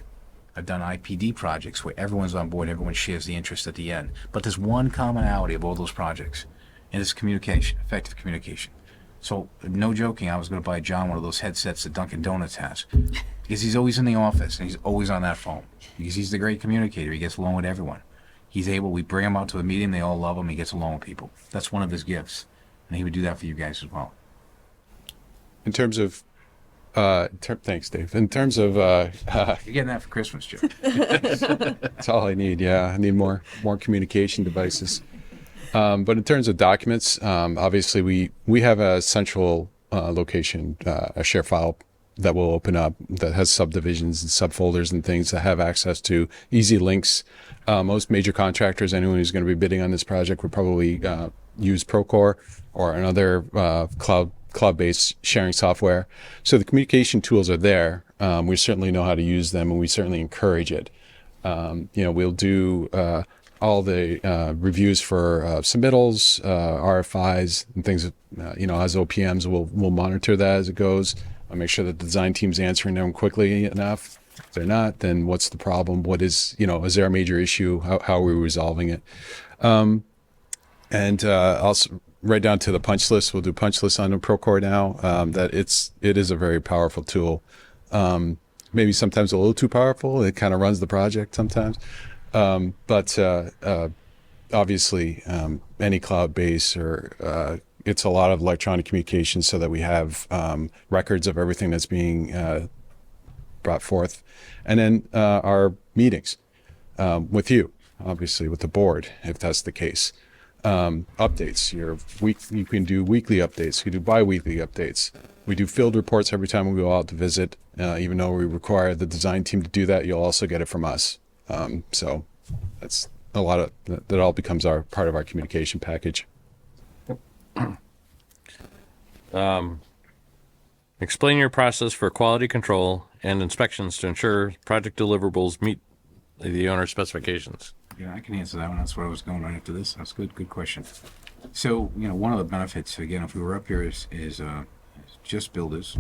I've done IPD projects where everyone's on board, everyone shares the interest at the end. But there's one commonality of all those projects, and it's communication, effective communication. So, no joking, I was going to buy John one of those headsets that Dunkin' Donuts has, because he's always in the office, and he's always on that phone, because he's the great communicator. He gets along with everyone. We bring him out to a meeting, they all love him, he gets along with people. That's one of his gifts, and he would do that for you guys as well. In terms of thanks, Dave. In terms of You're getting that for Christmas, Joe. that's all I need. Yeah, I need more communication devices. But in terms of documents, obviously we have a central location, a share file that will open up that has subdivisions and subfolders and things that have access to easy links. Most major contractors, anyone who's going to be bidding on this project, would probably use Procore or another cloud-based sharing software. So the communication tools are there. We certainly know how to use them, and we certainly encourage it. We'll do all the reviews for submittals, RFIs, and things. As OPMs, we'll monitor that as it goes. I'll make sure that the design team's answering them quickly enough. If they're not, then what's the problem? What is, is there a major issue? How are we resolving it? And also right down to the punch list. We'll do punch lists on the Procore now. It is a very powerful tool. Maybe sometimes a little too powerful. It kind of runs the project sometimes. But obviously, any cloud base or it's a lot of electronic communication so that we have records of everything that's being brought forth. And then our meetings with you, obviously, with the board, if that's the case. Updates. You can do weekly updates. You can do bi-weekly updates. We do field reports every time we go out to visit. Even though we require the design team to do that, you'll also get it from us. So that's a lot of that all becomes part of our communication package. Explain your process for quality control and inspections to ensure project deliverables meet the owner's specifications. Yeah, I can answer that one. That's where I was going right after this. That's good. Good question. So, one of the benefits, again, if we were up here is just builders.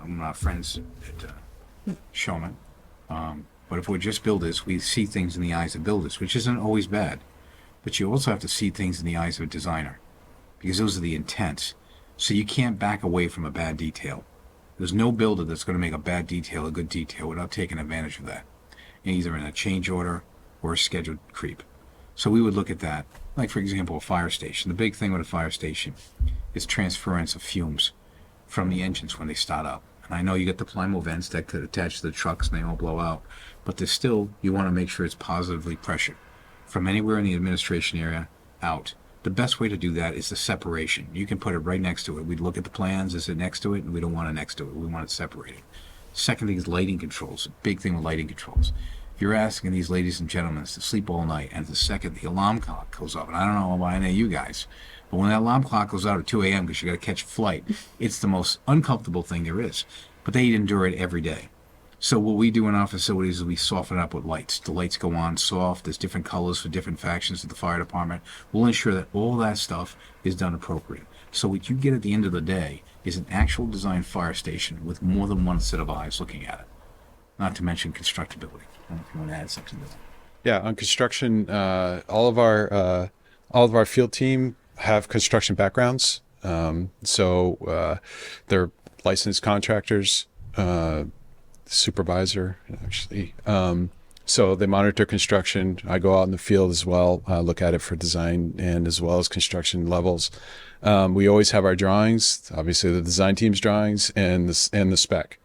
I'm not friends at Showman. But if we're just builders, we see things in the eyes of builders, which isn't always bad. But you also have to see things in the eyes of a designer, because those are the intents. So you can't back away from a bad detail. There's no builder that's going to make a bad detail a good detail without taking advantage of that, either in a change order or a scheduled creep. So we would look at that. Like, for example, a fire station. The big thing with a fire station is transference of fumes from the engines when they start up. And I know you get the Plimo vents that could attach to the trucks and they all blow out, but there's still, you want to make sure it's positively pressured from anywhere in the administration area out. The best way to do that is the separation. You can put it right next to it. We'd look at the plans, is it next to it? And we don't want it next to it. We want it separated. Second thing is lighting controls. Big thing with lighting controls. If you're asking these ladies and gentlemen to sleep all night, and the second the alarm clock goes off, and I don't know about any of you guys, but when that alarm clock goes out at 2 a.m. because you got to catch a flight, it's the most uncomfortable thing there is. But they endure it every day. So what we do in our facilities is we soften it up with lights. The lights go on soft. There's different colors for different factions of the fire department. We'll ensure that all that stuff is done appropriate. So what you get at the end of the day is an actual design fire station with more than one set of eyes looking at it. Not to mention constructability. I don't know if you want to add something to that. Yeah, on construction, all of our field team have construction backgrounds. So they're licensed contractors, supervisor actually. So they monitor construction. I go out in the field as well, look at it for design and as well as construction levels. We always have our drawings, obviously the design team's drawings and the spec.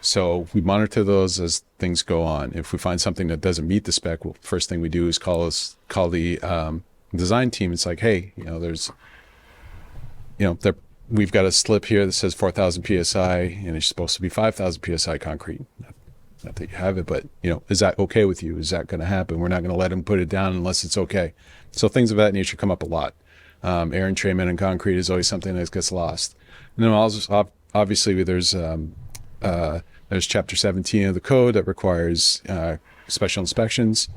So we monitor those as things go on. If we find something that doesn't meet the spec, well, first thing we do is call the design team. It's like, hey, we've got a slip here that says 4,000 psi, and it's supposed to be 5,000 psi concrete. Not that you have it, but is that okay with you? Is that going to happen? We're not going to let them put it down unless it's okay. So things of that nature come up a lot. Air entrainment and concrete is always something that gets lost. And then also, obviously, there's Chapter 17 of the code that requires special inspections.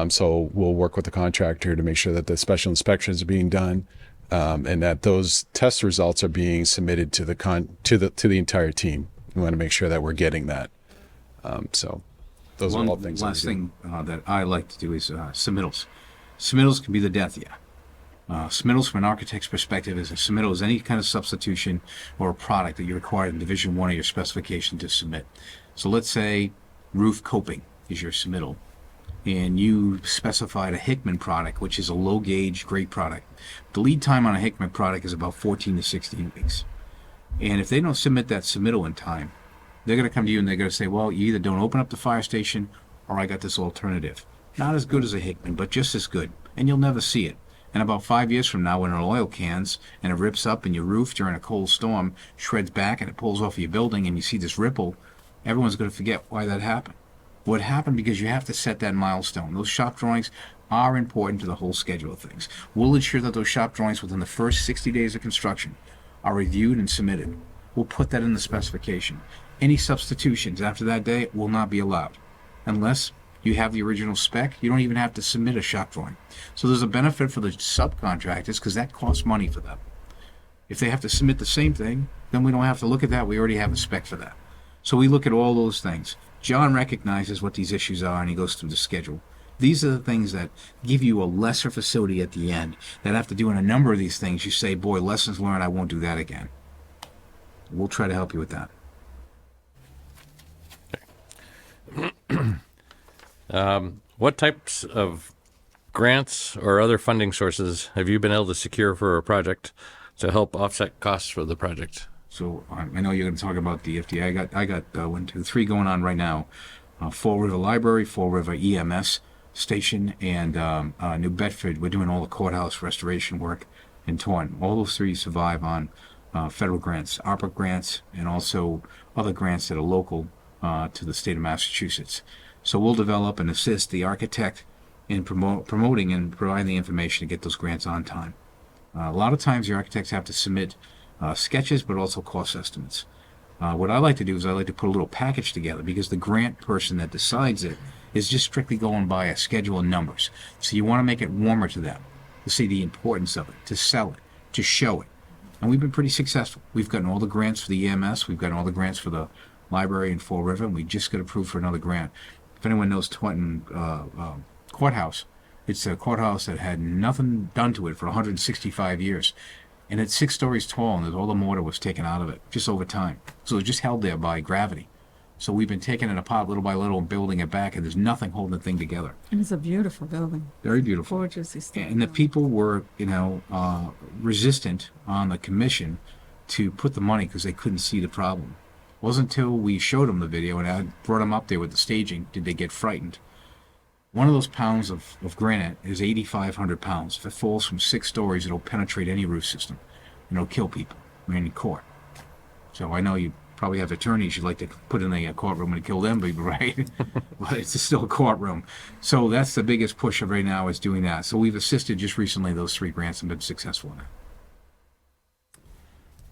So we'll work with the contractor to make sure that the special inspections are being done, and that those test results are being submitted to the entire team. We want to make sure that we're getting that. So those are all things. Last thing that I like to do is submittals. Submittals can be the death of you. Submittals from an architect's perspective is a submittal is any kind of substitution or a product that you require in Division 1 of your specification to submit. So let's say roof coping is your submittal, and you specified a Hickman product, which is a low gauge, great product. The lead time on a Hickman product is about 14 to 16 weeks. And if they don't submit that submittal in time, they're going to come to you and they're going to say, well, you either don't open up the fire station or I got this alternative. Not as good as a Hickman, but just as good. And you'll never see it. And about 5 years from now, when an oil cans and it rips up and your roof during a cold storm shreds back and it pulls off your building and you see this ripple, everyone's going to forget why that happened. What happened because you have to set that milestone. Those shop drawings are important to the whole schedule of things. We'll ensure that those shop drawings within the first 60 days of construction are reviewed and submitted. We'll put that in the specification. Any substitutions after that day will not be allowed unless you have the original spec. You don't even have to submit a shop drawing. So there's a benefit for the subcontractors because that costs money for them. If they have to submit the same thing, then we don't have to look at that. We already have a spec for that. So we look at all those things. John recognizes what these issues are and he goes through the schedule. These are the things that give you a lesser facility at the end. That after doing a number of these things, you say, boy, lessons learned, I won't do that again. We'll try to help you with that. What types of grants or other funding sources have you been able to secure for a project to help offset costs for the project? So I know you're going to talk about the FDA. I got 1, 2, 3 going on right now. Fall River Library, Fall River EMS Station, and New Bedford. We're doing all the courthouse restoration work in Taunton. All those 3 survive on federal grants, ARPA grants, and also other grants that are local to the state of Massachusetts. So we'll develop and assist the architect in promoting and providing the information to get those grants on time. A lot of times the architects have to submit sketches, but also cost estimates. What I like to do is I like to put a little package together because the grant person that decides it is just strictly going by a schedule of numbers. So you want to make it warmer to them, to see the importance of it, to sell it, to show it. And we've been pretty successful. We've gotten all the grants for the EMS, we've gotten all the grants for the library in Fall River, and we just got approved for another grant. If anyone knows Taunton Courthouse, it's a courthouse that had nothing done to it for 165 years. And it's 6 stories tall, and all the mortar was taken out of it just over time. So it was just held there by gravity. So we've been taking it apart little by little and building it back, and there's nothing holding the thing together. And it's a beautiful building. Very beautiful. Gorgeous. And the people were, resistant on the commission to put the money because they couldn't see the problem. It wasn't until we showed them the video and I brought them up there with the staging did they get frightened. One of those pounds of granite is 8,500 pounds. If it falls from 6 stories, it'll penetrate any roof system. And it'll kill people. We're in court. So I know you probably have attorneys you'd like to put in a courtroom and kill them, right? But it's still a courtroom. So that's the biggest push of right now is doing that. So we've assisted just recently those 3 grants and been successful in it.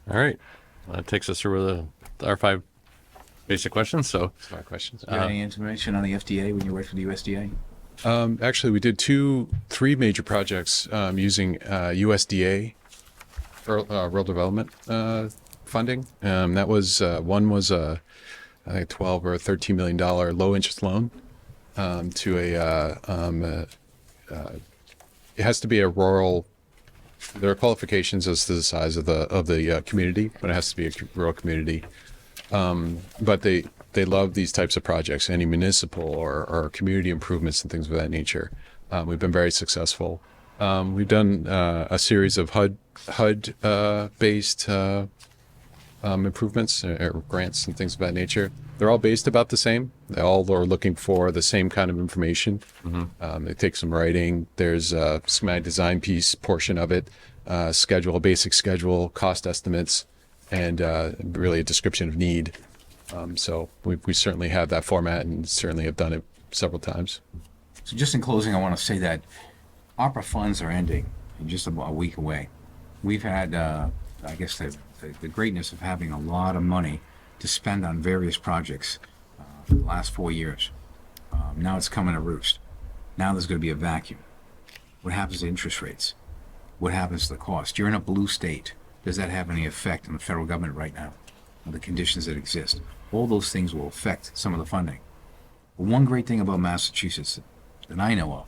All right. That takes us through our 5 basic questions. So My questions. Do you have any information on the FDA when you worked for the USDA? Actually, we did three major projects using USDA rural development funding. That was one was I think $12 or $13 million low interest loan to it has to be a rural. There are qualifications as to the size of the community, but it has to be a rural community. But they love these types of projects, any municipal or community improvements and things of that nature. We've been very successful. We've done a series of HUD based improvements or grants and things of that nature. They're all based about the same. They all are looking for the same kind of information. They take some writing. There's a schematic design piece portion of it, schedule, basic schedule, cost estimates, and really a description of need. So we certainly have that format and certainly have done it several times. So just in closing, I want to say that ARPA funds are ending in just about a week away. We've had, I guess, the greatness of having a lot of money to spend on various projects for the last 4 years. Now it's coming to roost. Now there's going to be a vacuum. What happens to interest rates? What happens to the cost? You're in a blue state. Does that have any effect on the federal government right now? On the conditions that exist? All those things will affect some of the funding. But one great thing about Massachusetts that I know of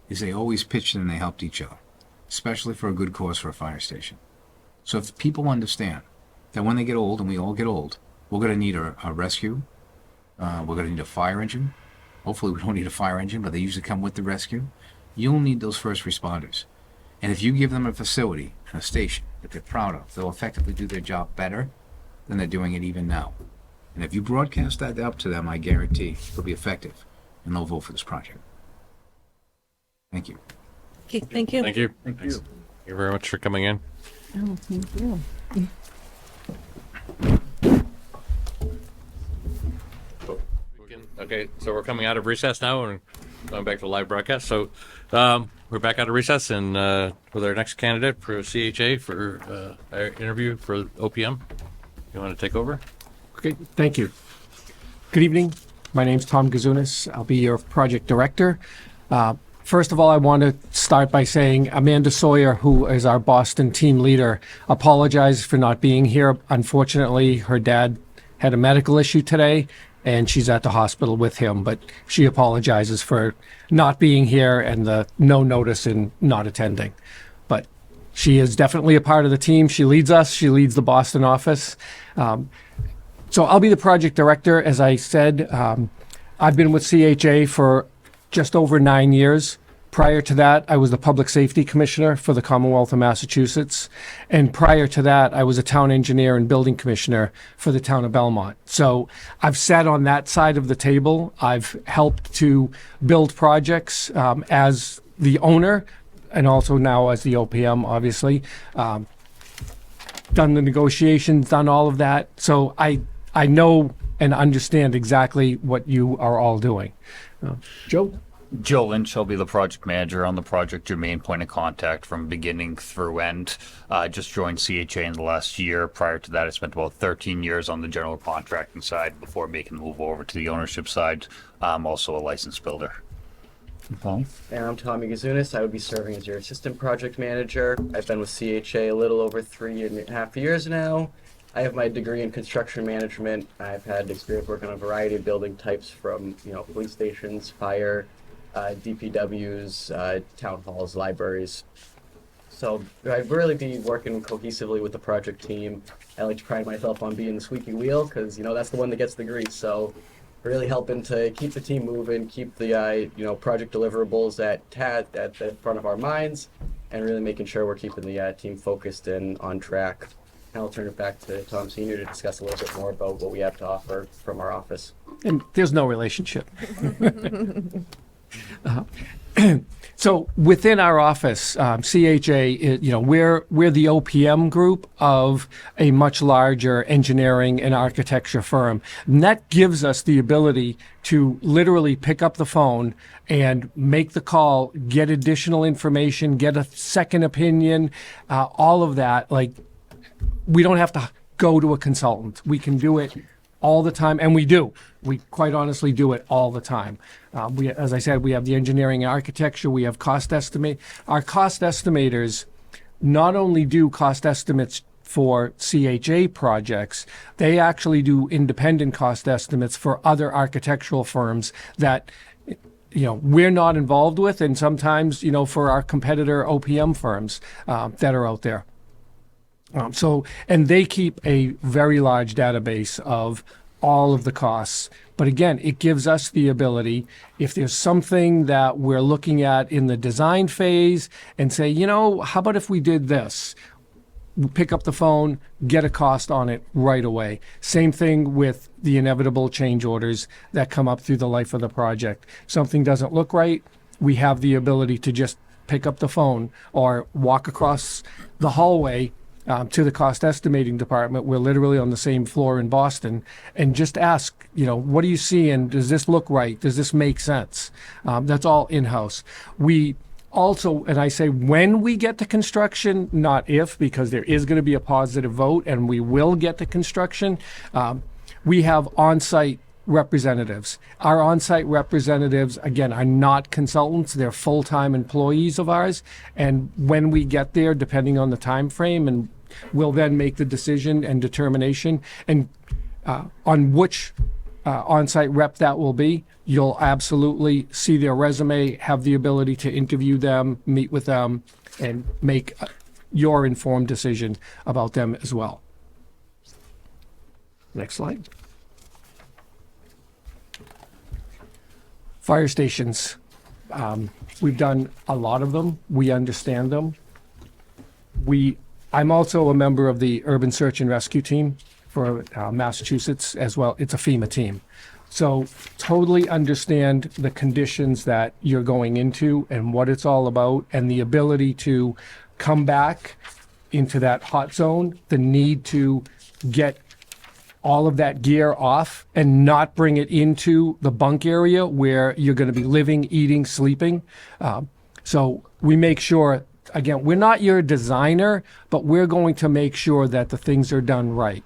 is they always pitched in and they helped each other, especially for a good cause for a fire station. So if people understand that when they get old, and we all get old, we're going to need a rescue, we're going to need a fire engine. Hopefully we don't need a fire engine, but they usually come with the rescue. You'll need those first responders. And if you give them a facility and a station that they're proud of, they'll effectively do their job better than they're doing it even now. And if you broadcast that up to them, I guarantee it'll be effective, and they'll vote for this project. Thank you. Okay, thank you. thank you. Thank you very much for coming in. Oh, thank you. Okay, so we're coming out of recess now and going back to live broadcast. So we're back out of recess and with our next candidate for CHA for our interview for OPM. You want to take over? Okay, thank you. Good evening. My name's Tom Gazunas. I'll be your project director. First of all, I want to start by saying Amanda Sawyer, who is our Boston team leader, apologizes for not being here. Unfortunately, her dad had a medical issue today, and she's at the hospital with him, but she apologizes for not being here and the no notice and not attending. But she is definitely a part of the team. She leads us. She leads the Boston office. So I'll be the project director. As I said, I've been with CHA for just over 9 years. Prior to that, I was the Public Safety Commissioner for the Commonwealth of Massachusetts. And prior to that, I was a town engineer and building commissioner for the town of Belmont. So I've sat on that side of the table. I've helped to build projects as the owner and also now as the OPM, obviously. Done the negotiations, done all of that. So I know and understand exactly what you are all doing. Joe? Joe Lynch, I'll be the project manager on the project, your main point of contact from beginning through end. Just joined CHA in the last year. Prior to that, I spent about 13 years on the general contracting side before making the move over to the ownership side. I'm also a licensed builder. And I'm Tommy Gazunas. I would be serving as your assistant project manager. I've been with CHA a little over 3.5 years now. I have my degree in construction management. I've had experience working on a variety of building types from, police stations, fire, DPWs, town halls, libraries. So I'd really be working cohesively with the project team. I like to pride myself on being the squeaky wheel because, that's the one that gets the grease. So really helping to keep the team moving, keep the, project deliverables at the front of our minds, and really making sure we're keeping the team focused and on track. And I'll turn it back to Tom Sr. to discuss a little bit more about what we have to offer from our office. And there's no relationship. So within our office, CHA, we're the OPM group of a much larger engineering and architecture firm. And that gives us the ability to literally pick up the phone and make the call, get additional information, get a second opinion, all of that. Like, we don't have to go to a consultant. We can do it all the time, and we do. We quite honestly do it all the time. As I said, we have the engineering and architecture, we have cost estimate. Our cost estimators not only do cost estimates for CHA projects, they actually do independent cost estimates for other architectural firms that we're not involved with, and sometimes for our competitor OPM firms that are out there. And they keep a very large database of all of the costs. But again, it gives us the ability, if there's something that we're looking at in the design phase and say, how about if we did this? Pick up the phone, get a cost on it right away. Same thing with the inevitable change orders that come up through the life of the project. Something doesn't look right, we have the ability to just pick up the phone or walk across the hallway to the cost estimating department. We're literally on the same floor in Boston, and just ask, what do you see, and does this look right? Does this make sense? That's all in-house. We also, and I say when we get to construction, not if, because there is going to be a positive vote and we will get to construction, we have on-site representatives. Our on-site representatives, again, are not consultants. They're full-time employees of ours. And when we get there, depending on the time frame, and we'll then make the decision and determination and on which on-site rep that will be. You'll absolutely see their resume, have the ability to interview them, meet with them, and make your informed decision about them as well. Next slide. Fire stations. We've done a lot of them. We understand them. I'm also a member of the Urban Search and Rescue Team for Massachusetts as well. It's a FEMA team. So totally understand the conditions that you're going into and what it's all about, and the ability to come back into that hot zone, the need to get all of that gear off and not bring it into the bunk area where you're going to be living, eating, sleeping. So we make sure, again, we're not your designer, but we're going to make sure that the things are done right.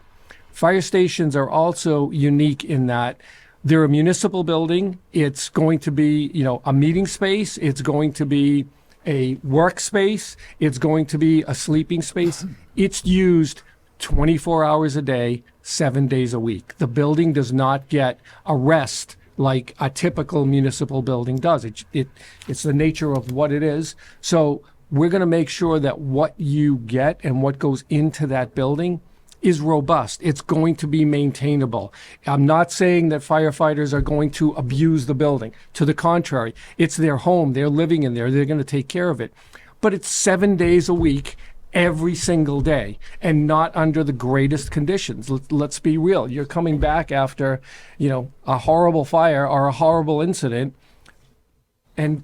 Fire stations are also unique in that they're a municipal building. It's going to be, a meeting space. It's going to be a workspace. It's going to be a sleeping space. It's used 24 hours a day, 7 days a week. The building does not get a rest like a typical municipal building does. It's the nature of what it is. So we're going to make sure that what you get and what goes into that building is robust. It's going to be maintainable. I'm not saying that firefighters are going to abuse the building. To the contrary, it's their home. They're living in there. They're going to take care of it. But it's 7 days a week, every single day, and not under the greatest conditions. Let's be real. You're coming back after, a horrible fire or a horrible incident, and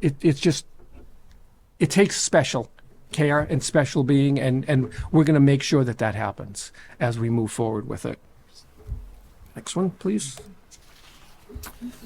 it takes special care and special being, and we're going to make sure that happens as we move forward with it. Next one, please.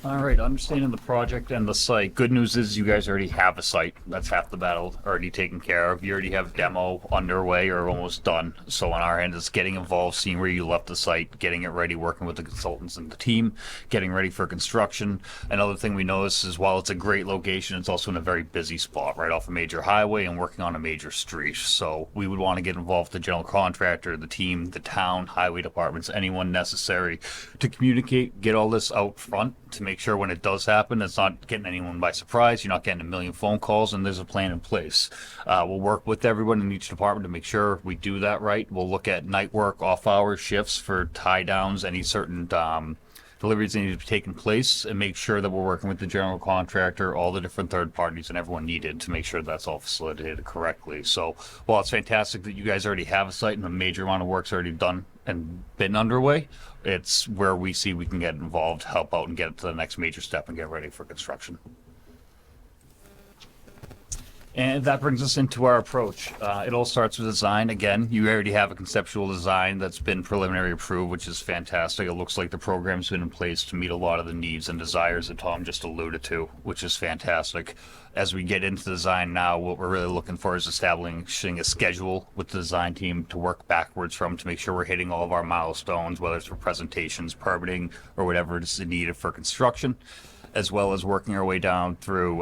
All right, understanding the project and the site. Good news is you guys already have a site. That's half the battle already taken care of. You already have demo underway or almost done. So on our end, it's getting involved, seeing where you left the site, getting it ready, working with the consultants and the team, getting ready for construction. Another thing we notice is while it's a great location, it's also in a very busy spot right off a major highway and working on a major street. So we would want to get involved with the general contractor, the team, the town, highway departments, anyone necessary to communicate, get all this out front to make sure when it does happen, it's not getting anyone by surprise. You're not getting a million phone calls, and there's a plan in place. We'll work with everyone in each department to make sure we do that right. We'll look at night work, off-hour shifts for tie downs, any certain deliveries that need to be taking place, and make sure that we're working with the general contractor, all the different third parties, and everyone needed to make sure that's all facilitated correctly. So while it's fantastic that you guys already have a site and a major amount of work's already done and been underway, it's where we see we can get involved, help out, and get it to the next major step and get ready for construction. And that brings us into our approach. It all starts with design. Again, you already have a conceptual design that's been preliminary approved, which is fantastic. It looks like the program's been in place to meet a lot of the needs and desires that Tom just alluded to, which is fantastic. As we get into design now, what we're really looking for is establishing a schedule with the design team to work backwards from to make sure we're hitting all of our milestones, whether it's for presentations, permitting, or whatever is needed for construction, as well as working our way down through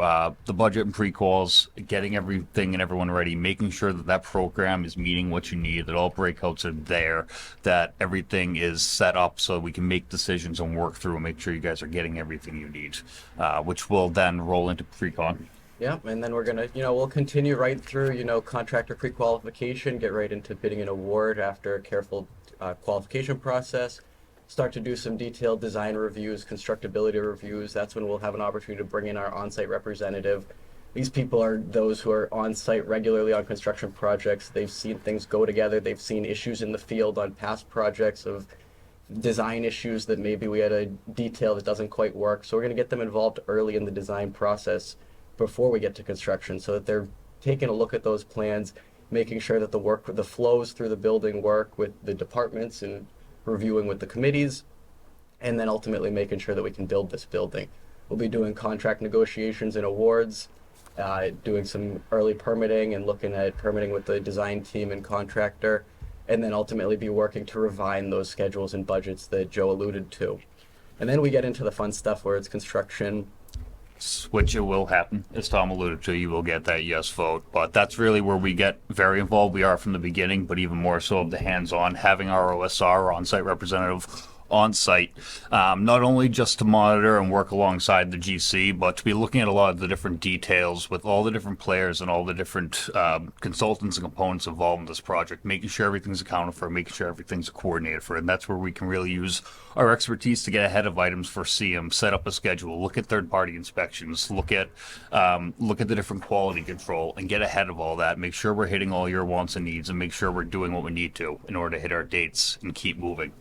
the budget and pre-quals, getting everything and everyone ready, making sure that that program is meeting what you need, that all breakouts are there, that everything is set up so we can make decisions and work through and make sure you guys are getting everything you need, which will then roll into pre-con. Yep, and then we're gonna, we'll continue right through, contractor pre-qualification, get right into bidding an award after a careful qualification process, start to do some detailed design reviews, constructability reviews. That's when we'll have an opportunity to bring in our on-site representative. These people are those who are on site regularly on construction projects. They've seen things go together. They've seen issues in the field on past projects of design issues that maybe we had a detail that doesn't quite work. So we're going to get them involved early in the design process before we get to construction so that they're taking a look at those plans, making sure that the flows through the building work with the departments and reviewing with the committees, and then ultimately making sure that we can build this building. We'll be doing contract negotiations and awards, doing some early permitting and looking at permitting with the design team and contractor, and then ultimately be working to refine those schedules and budgets that Joe alluded to. And then we get into the fun stuff where it's construction. Which it will happen, as Tom alluded to. You will get that yes vote, but that's really where we get very involved. We are from the beginning, but even more so of the hands-on, having our OSR, on-site representative, on site, not only just to monitor and work alongside the GC, but to be looking at a lot of the different details with all the different players and all the different consultants and components involved in this project, making sure everything's accounted for, making sure everything's coordinated for, and that's where we can really use our expertise to get ahead of items, foresee them, set up a schedule, look at third-party inspections, look at the different quality control, and get ahead of all that, make sure we're hitting all your wants and needs, and make sure we're doing what we need to in order to hit our dates and keep moving.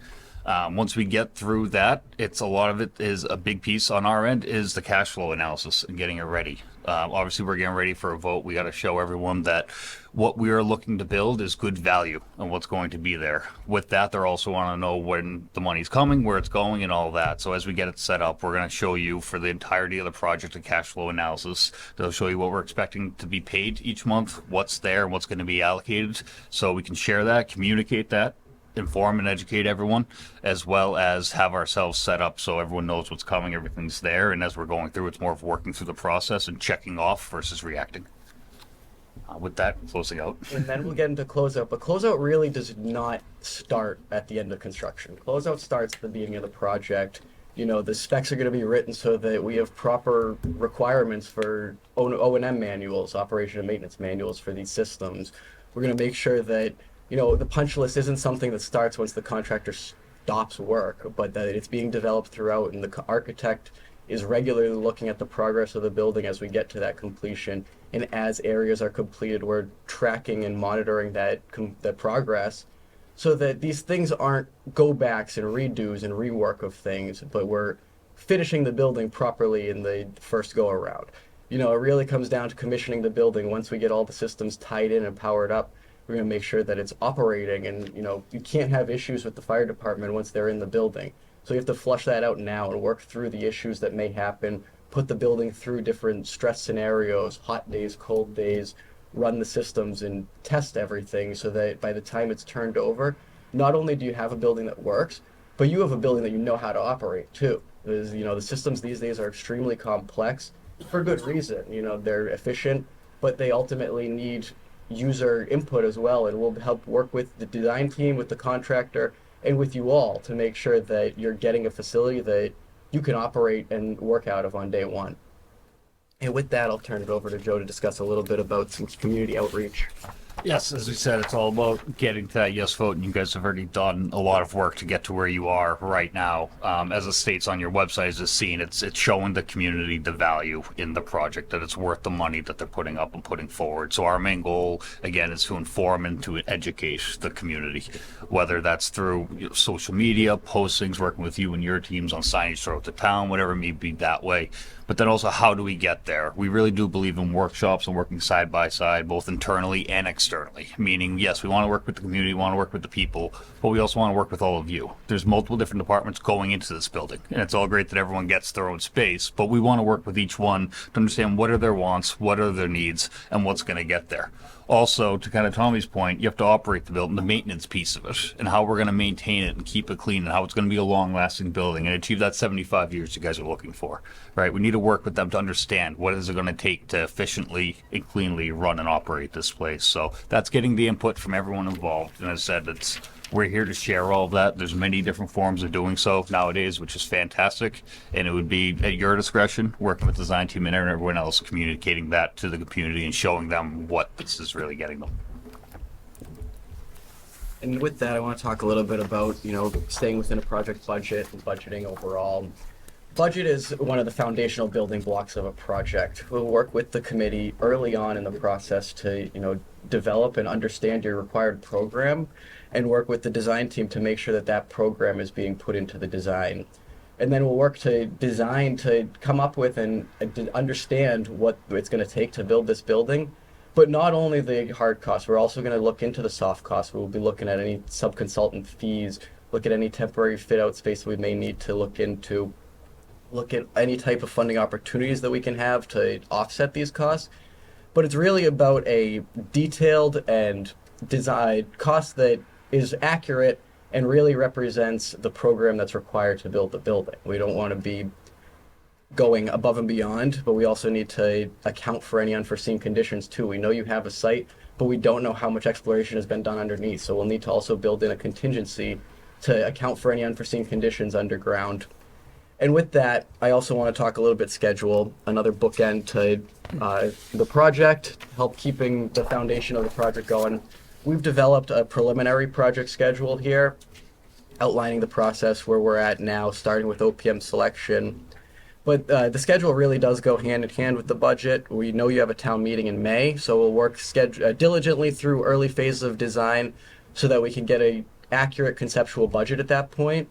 Once we get through that, a lot of it is a big piece on our end is the cash flow analysis and getting it ready. Obviously, we're getting ready for a vote. We got to show everyone that what we are looking to build is good value and what's going to be there. With that, they also want to know when the money's coming, where it's going, and all that. So as we get it set up, we're going to show you for the entirety of the project a cash flow analysis. They'll show you what we're expecting to be paid each month, what's there, and what's going to be allocated, so we can share that, communicate that, inform and educate everyone, as well as have ourselves set up so everyone knows what's coming, everything's there, and as we're going through, it's more of working through the process and checking off versus reacting. With that, closing out. And then we'll get into closeout, but closeout really does not start at the end of construction. Closeout starts at the beginning of the project. The specs are going to be written so that we have proper requirements for O&M manuals, operation and maintenance manuals for these systems. We're going to make sure that the punch list isn't something that starts once the contractor stops work, but that it's being developed throughout, and the architect is regularly looking at the progress of the building as we get to that completion. And as areas are completed, we're tracking and monitoring that progress so that these things aren't go-backs and redos and rework of things, but we're finishing the building properly in the first go-around. It really comes down to commissioning the building. Once we get all the systems tied in and powered up, we're going to make sure that it's operating, and you can't have issues with the fire department once they're in the building. So you have to flush that out now and work through the issues that may happen, put the building through different stress scenarios, hot days, cold days, run the systems and test everything so that by the time it's turned over, not only do you have a building that works, but you have a building that you know how to operate too. Because, the systems these days are extremely complex for good reason. They're efficient, but they ultimately need user input as well, and we'll help work with the design team, with the contractor, and with you all to make sure that you're getting a facility that you can operate and work out of on day one. And with that, I'll turn it over to Joe to discuss a little bit about some community outreach. Yes, as we said, it's all about getting to that yes vote, and you guys have already done a lot of work to get to where you are right now. As it states on your website, as it's seen, it's showing the community the value in the project, that it's worth the money that they're putting up and putting forward. So our main goal, again, is to inform and to educate the community, whether that's through social media, postings, working with you and your teams on signage throughout the town, whatever it may be that way. But then also, how do we get there? We really do believe in workshops and working side by side, both internally and externally. Meaning, yes, we want to work with the community, we want to work with the people, but we also want to work with all of you. There's multiple different departments going into this building, and it's all great that everyone gets their own space, but we want to work with each one to understand what are their wants, what are their needs, and what's going to get there. Also, to kind of Tommy's point, you have to operate the building, the maintenance piece of it, and how we're going to maintain it and keep it clean, and how it's going to be a long-lasting building and achieve that 75 years you guys are looking for, right? We need to work with them to understand what is it going to take to efficiently and cleanly run and operate this place. So that's getting the input from everyone involved. And as I said, we're here to share all of that. There's many different forms of doing so nowadays, which is fantastic. And it would be at your discretion, working with the design team and everyone else, communicating that to the community and showing them what this is really getting them. And with that, I want to talk a little bit about, staying within a project budget and budgeting overall. Budget is one of the foundational building blocks of a project. We'll work with the committee early on in the process to, develop and understand your required program, and work with the design team to make sure that that program is being put into the design. And then we'll work to design to come up with and understand what it's going to take to build this building. But not only the hard costs, we're also going to look into the soft costs. We'll be looking at any sub-consultant fees, look at any temporary fit-out space we may need to look into, look at any type of funding opportunities that we can have to offset these costs. But it's really about a detailed and designed cost that is accurate and really represents the program that's required to build the building. We don't want to be going above and beyond, but we also need to account for any unforeseen conditions too. We know you have a site, but we don't know how much exploration has been done underneath, so we'll need to also build in a contingency to account for any unforeseen conditions underground. And with that, I also want to talk a little bit schedule, another bookend to the project, help keeping the foundation of the project going. We've developed a preliminary project schedule here, outlining the process where we're at now, starting with OPM selection. But the schedule really does go hand in hand with the budget. We know you have a town meeting in May, so we'll work diligently through early phases of design so that we can get a accurate conceptual budget at that point.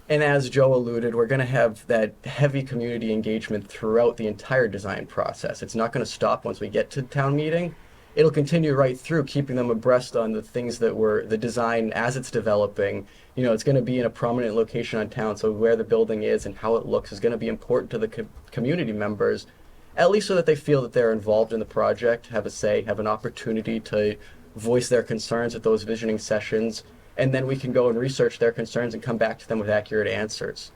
And as Joe alluded, we're going to have that heavy community engagement throughout the entire design process. It's not going to stop once we get to town meeting. It'll continue right through, keeping them abreast on the things that were the design as it's developing. It's going to be in a prominent location on town, so where the building is and how it looks is going to be important to the community members, at least so that they feel that they're involved in the project, have a say, have an opportunity to voice their concerns at those visioning sessions, and then we can go and research their concerns and come back to them with accurate answers.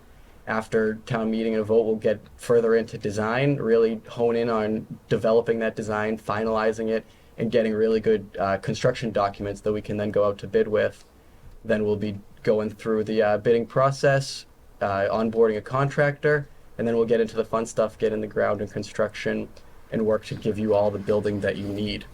After town meeting and a vote, we'll get further into design, really hone in on developing that design, finalizing it, and getting really good construction documents that we can then go out to bid with. Then we'll be going through the bidding process, onboarding a contractor, and then we'll get into the fun stuff, get in the ground and construction, and work to give you all the building that you need.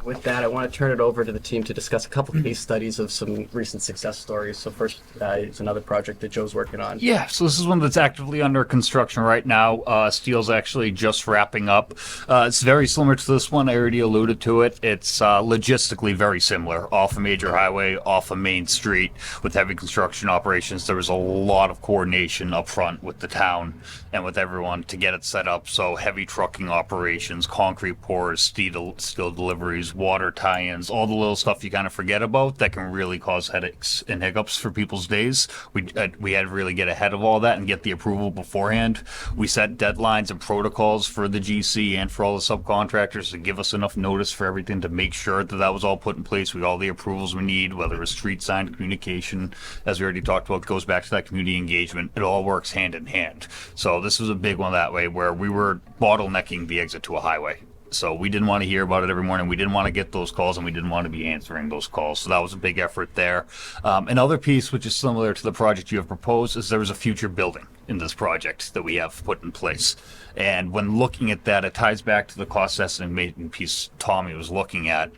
With that, I want to turn it over to the team to discuss a couple case studies of some recent success stories. So first, it's another project that Joe's working on. Yeah, so this is one that's actively under construction right now. Steel's actually just wrapping up. It's very similar to this one. I already alluded to it. It's logistically very similar. Off a major highway, off a main street with heavy construction operations. There was a lot of coordination up front with the town and with everyone to get it set up. So heavy trucking operations, concrete pours, steel deliveries, water tie-ins, all the little stuff you kind of forget about that can really cause headaches and hiccups for people's days. We had to really get ahead of all that and get the approval beforehand. We set deadlines and protocols for the GC and for all the subcontractors to give us enough notice for everything to make sure that that was all put in place. We got all the approvals we need, whether it's street sign, communication, as we already talked about, goes back to that community engagement. It all works hand in hand. So this was a big one that way, where we were bottlenecking the exit to a highway. So we didn't want to hear about it every morning. We didn't want to get those calls, and we didn't want to be answering those calls. So that was a big effort there. Another piece, which is similar to the project you have proposed, is there was a future building in this project that we have put in place. And when looking at that, it ties back to the cost estimation piece Tommy was looking at.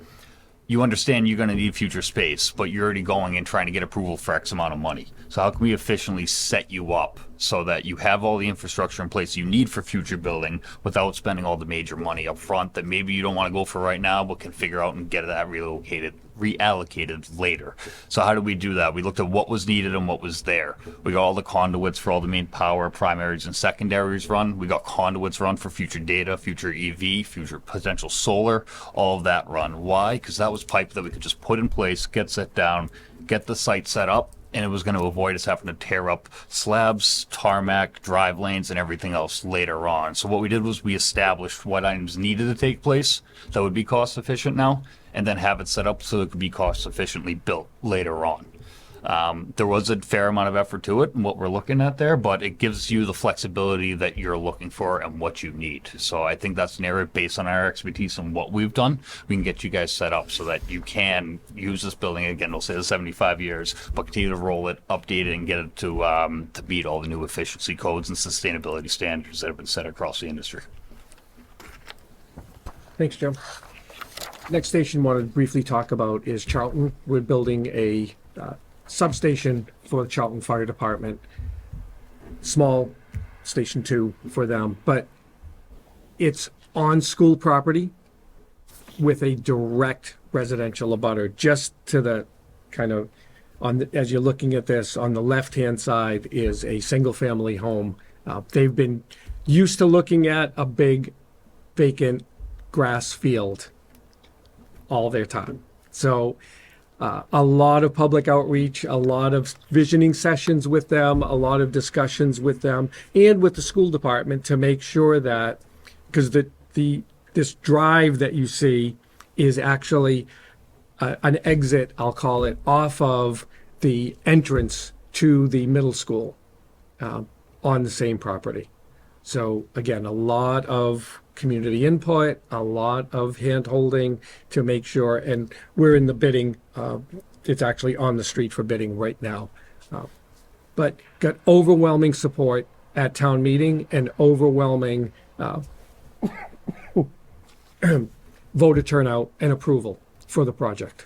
You understand you're going to need future space, but you're already going and trying to get approval for X amount of money. So how can we efficiently set you up so that you have all the infrastructure in place you need for future building without spending all the major money up front that maybe you don't want to go for right now, but can figure out and get that reallocated later. So how do we do that? We looked at what was needed and what was there. We got all the conduits for all the main power, primaries, and secondaries run. We got conduits run for future data, future EV, future potential solar, all of that run. Why? Because that was pipe that we could just put in place, get set down, get the site set up, and it was going to avoid us having to tear up slabs, tarmac, drive lanes, and everything else later on. So what we did was we established what items needed to take place that would be cost efficient now, and then have it set up so it could be cost efficiently built later on. There was a fair amount of effort to it and what we're looking at there, but it gives you the flexibility that you're looking for and what you need. So I think that's an area based on our expertise and what we've done. We can get you guys set up so that you can use this building again. We'll say the 75 years, but continue to roll it, update it, and get it to meet all the new efficiency codes and sustainability standards that have been set across the industry. Thanks, Jim. Next station I want to briefly talk about is Charlton. We're building a substation for the Charlton Fire Department. Small station 2 for them, but it's on school property with a direct residential abutter. Just to the kind of as you're looking at this, on the left-hand side is a single-family home. They've been used to looking at a big vacant grass field all their time. So a lot of public outreach, a lot of visioning sessions with them, a lot of discussions with them and with the school department to make sure that, because this drive that you see is actually an exit, I'll call it, off of the entrance to the middle school on the same property. So again, a lot of community input, a lot of hand-holding to make sure, and we're in the bidding, it's actually on the street for bidding right now. But got overwhelming support at town meeting and overwhelming voter turnout and approval for the project.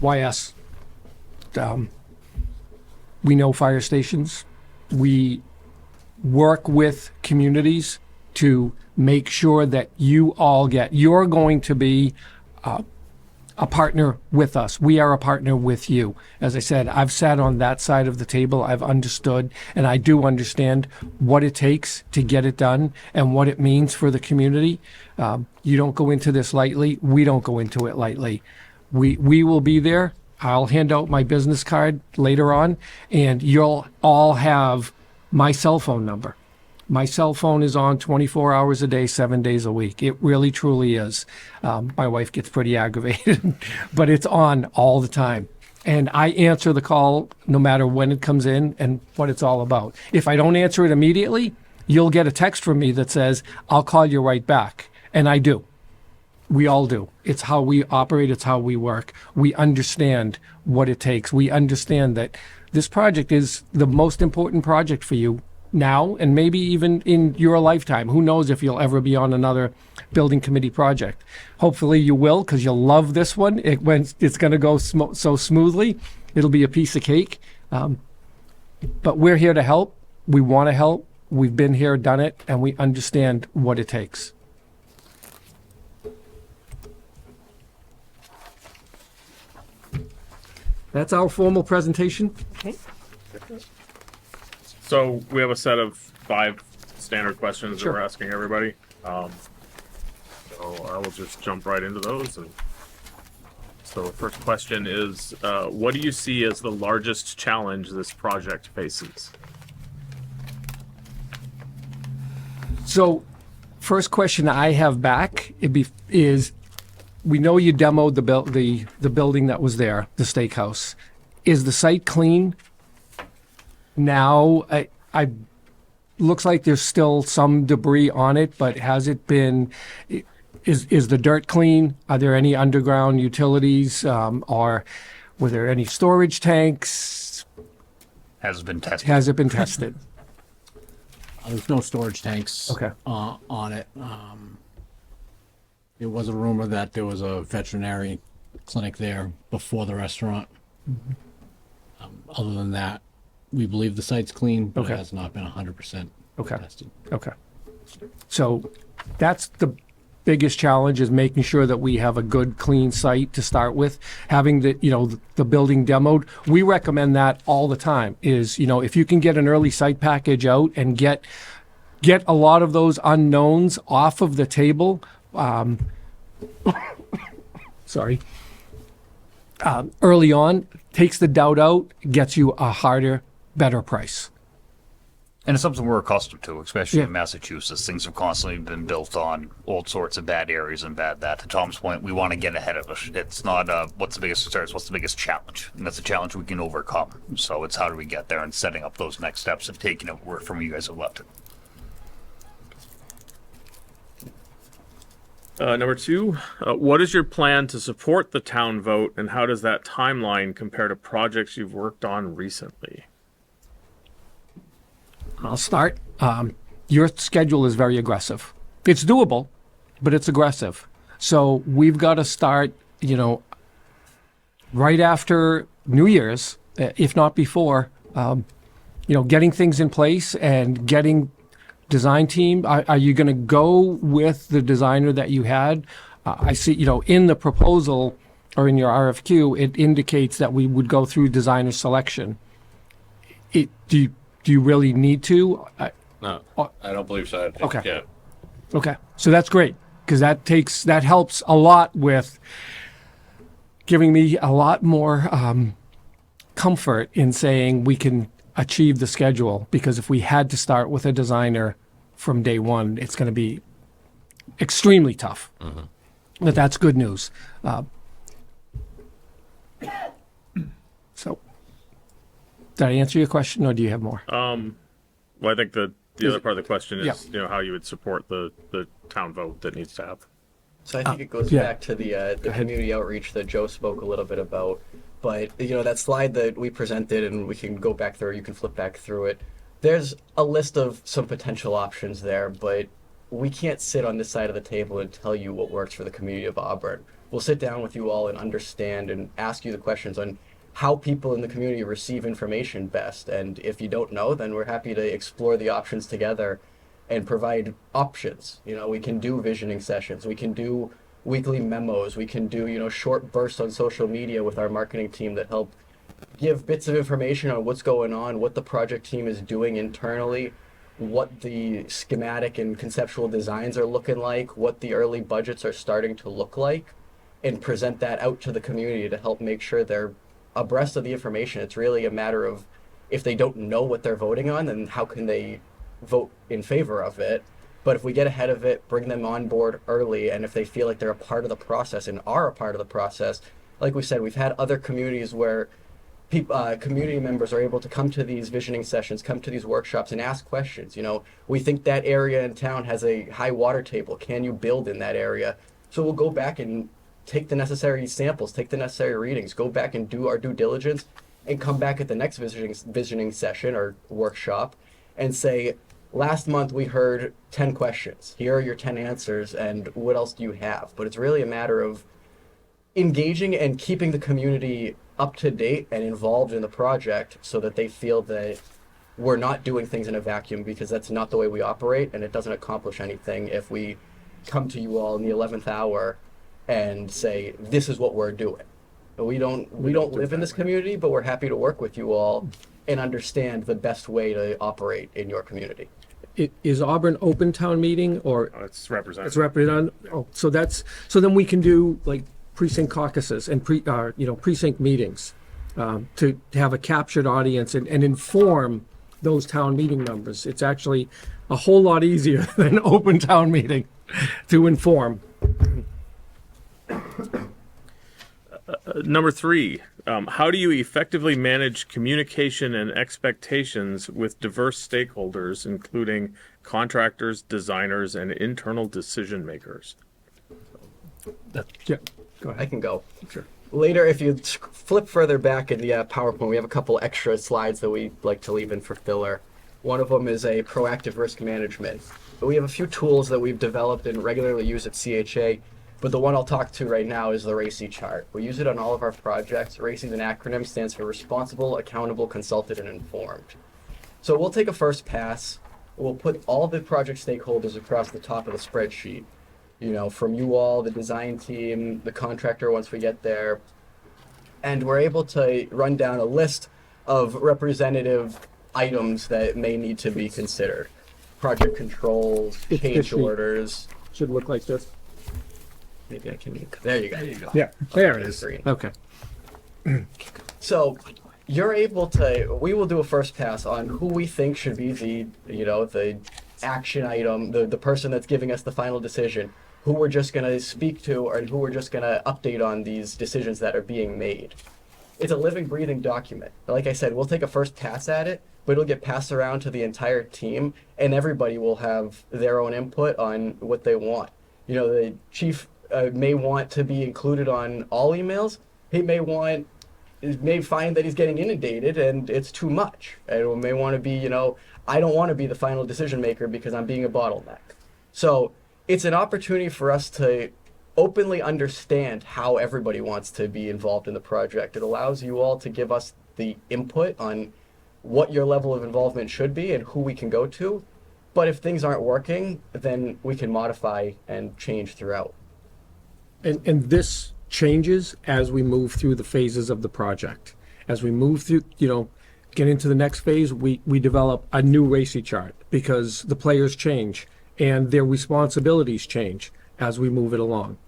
Why us? We know fire stations. We work with communities to make sure that you're going to be a partner with us. We are a partner with you. As I said, I've sat on that side of the table. I've understood, and I do understand what it takes to get it done and what it means for the community. You don't go into this lightly. We don't go into it lightly. We will be there. I'll hand out my business card later on, and you'll all have my cell phone number. My cell phone is on 24 hours a day, 7 days a week. It really, truly is. My wife gets pretty aggravated, but it's on all the time. And I answer the call no matter when it comes in and what it's all about. If I don't answer it immediately, you'll get a text from me that says, I'll call you right back. And I do. We all do. It's how we operate. It's how we work. We understand what it takes. We understand that this project is the most important project for you now and maybe even in your lifetime. Who knows if you'll ever be on another building committee project. Hopefully you will, because you'll love this one. It's going to go so smoothly. It'll be a piece of cake. But we're here to help. We want to help. We've been here, done it, and we understand what it takes. That's our formal presentation. Okay. So we have a set of 5 standard questions Sure. that we're asking everybody. So I will just jump right into those. And so the first question is, what do you see as the largest challenge this project faces? So, first question I have back is, we know you demoed the building that was there, the steakhouse. Is the site clean now? looks like there's still some debris on it, but has it been, is the dirt clean? Are there any underground utilities, or were there any storage tanks? Has been tested. Has it been tested? There's no storage tanks Okay. on it. There was a rumor that there was a veterinary clinic there before the restaurant. Other than that, we believe the site's clean, but Okay. it has not been 100% Okay. tested. Okay. So that's the biggest challenge, is making sure that we have a good, clean site to start with. Having the building demoed. We recommend that all the time, is, if you can get an early site package out and get a lot of those unknowns off of the table. Sorry. Early on, takes the doubt out, gets you a harder, better price. And it's something we're accustomed to, especially Yeah. in Massachusetts. Things have constantly been built on all sorts of bad areas and bad that. To Tom's point, we want to get ahead of it. It's not what's the biggest concern, it's what's the biggest challenge. And that's a challenge we can overcome. So it's how do we get there and setting up those next steps and taking it where from where you guys have left it. Number two, what is your plan to support the town vote, and how does that timeline compare to projects you've worked on recently? I'll start. Your schedule is very aggressive. It's doable, but it's aggressive. So we've got to start, right after New Year's, if not before, getting things in place and getting design team. Are you going to go with the designer that you had? I see, in the proposal or in your RFQ, it indicates that we would go through designer selection. Do you really need to? No, I don't believe so. I think, Okay. Yeah. Okay, so that's great, because that helps a lot with giving me a lot more comfort in saying we can achieve the schedule, because if we had to start with a designer from day one, it's going to be extremely tough. But that's good news. So, did I answer your question, or do you have more? Well, I think the other part of the question is, Yeah. how you would support the town vote that needs to happen. So I think it goes yeah. back to the community outreach that Joe spoke a little bit about. But that slide that we presented, and we can go back through, you can flip back through it. There's a list of some potential options there, but we can't sit on this side of the table and tell you what works for the community of Auburn. We'll sit down with you all and understand and ask you the questions on how people in the community receive information best. And if you don't know, then we're happy to explore the options together and provide options. We can do visioning sessions. We can do weekly memos. We can do, short bursts on social media with our marketing team that help give bits of information on what's going on, what the project team is doing internally, what the schematic and conceptual designs are looking like, what the early budgets are starting to look like, and present that out to the community to help make sure they're abreast of the information. It's really a matter of, if they don't know what they're voting on, then how can they vote in favor of it? But if we get ahead of it, bring them on board early, and if they feel like they're a part of the process and are a part of the process, like we said, we've had other communities where community members are able to come to these visioning sessions, come to these workshops and ask questions. We think that area in town has a high water table. Can you build in that area? So we'll go back and take the necessary samples, take the necessary readings, go back and do our due diligence, and come back at the next visioning session or workshop and say, last month we heard 10 questions. Here are your 10 answers, and what else do you have? But it's really a matter of engaging and keeping the community up to date and involved in the project so that they feel that we're not doing things in a vacuum, because that's not the way we operate, and it doesn't accomplish anything if we come to you all in the 11th hour and say, this is what we're doing. We don't live in this community, but we're happy to work with you all and understand the best way to operate in your community. Is Auburn open town meeting, or It's represented. it's represented? Oh, so then we can do like precinct caucuses and precinct meetings to have a captured audience and inform those town meeting members. It's actually a whole lot easier than open town meeting to inform. Number 3, how do you effectively manage communication and expectations with diverse stakeholders, including contractors, designers, and internal decision makers? Yeah, go ahead. I can go. Sure. Later, if you flip further back in the PowerPoint, we have a couple extra slides that we like to leave in for filler. One of them is a proactive risk management. But we have a few tools that we've developed and regularly use at CHA, but the one I'll talk to right now is the RACI chart. We use it on all of our projects. RACI is an acronym, stands for Responsible, Accountable, Consulted, and Informed. So we'll take a first pass. We'll put all the project stakeholders across the top of the spreadsheet. You know, from you all, the design team, the contractor once we get there. And we're able to run down a list of representative items that may need to be considered. Project controls, change orders. Should look like this. Maybe I can, there you go. Yeah, there it is. Green. Okay. So you're able to, we will do a first pass on who we think should be the action item, the person that's giving us the final decision, who we're just going to speak to, or who we're just going to update on these decisions that are being made. It's a living, breathing document. Like I said, we'll take a first pass at it, but it'll get passed around to the entire team, and everybody will have their own input on what they want. You know, the chief may want to be included on all emails. He may find that he's getting inundated and it's too much. And may want to be, I don't want to be the final decision maker because I'm being a bottleneck. So it's an opportunity for us to openly understand how everybody wants to be involved in the project. It allows you all to give us the input on what your level of involvement should be and who we can go to. But if things aren't working, then we can modify and change throughout. And this changes as we move through the phases of the project. As we move through, get into the next phase, we develop a new RACI chart because the players change and their responsibilities change as we move it along.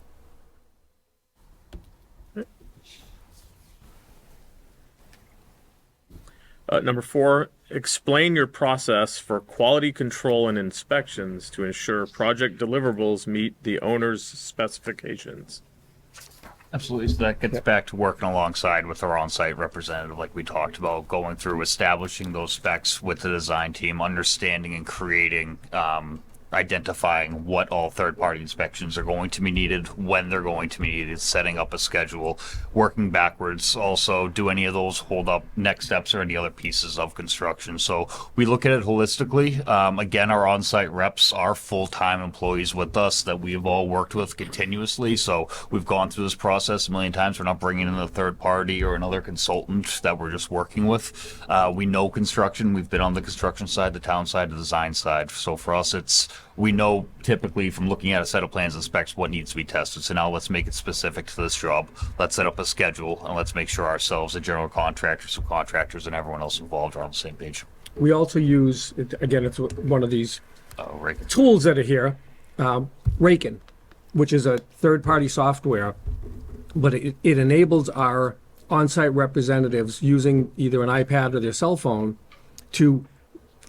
Number 4, explain your process for quality control and inspections to ensure project deliverables meet the owner's specifications. Absolutely. So that gets back to working alongside with our on-site representative, like we talked about, going through establishing those specs with the design team, understanding and creating, identifying what all third-party inspections are going to be needed, when they're going to be needed, setting up a schedule, working backwards. Also, do any of those hold up next steps or any other pieces of construction? So we look at it holistically. Again, our on-site reps are full-time employees with us that we've all worked with continuously. So we've gone through this process a million times. We're not bringing in a third party or another consultant that we're just working with. We know construction. We've been on the construction side, the town side, the design side. So for us, we know typically from looking at a set of plans and specs what needs to be tested. So now let's make it specific to this job. Let's set up a schedule and let's make sure ourselves, the general contractors, subcontractors, and everyone else involved are on the same page. We also use, again, it's one of these Right. tools that are here, Raken, which is a third-party software, but it enables our on-site representatives using either an iPad or their cell phone to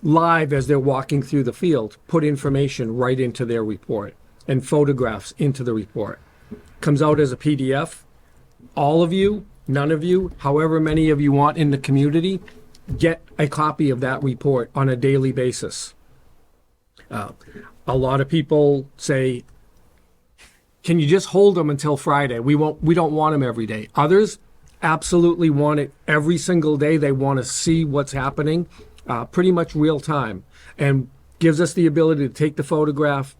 live as they're walking through the field, put information right into their report and photographs into the report. Comes out as a PDF. All of you, none of you, however many of you want in the community, get a copy of that report on a daily basis. A lot of people say, can you just hold them until Friday? We don't want them every day. Others absolutely want it every single day. They want to see what's happening. Pretty much real time, and gives us the ability to take the photograph,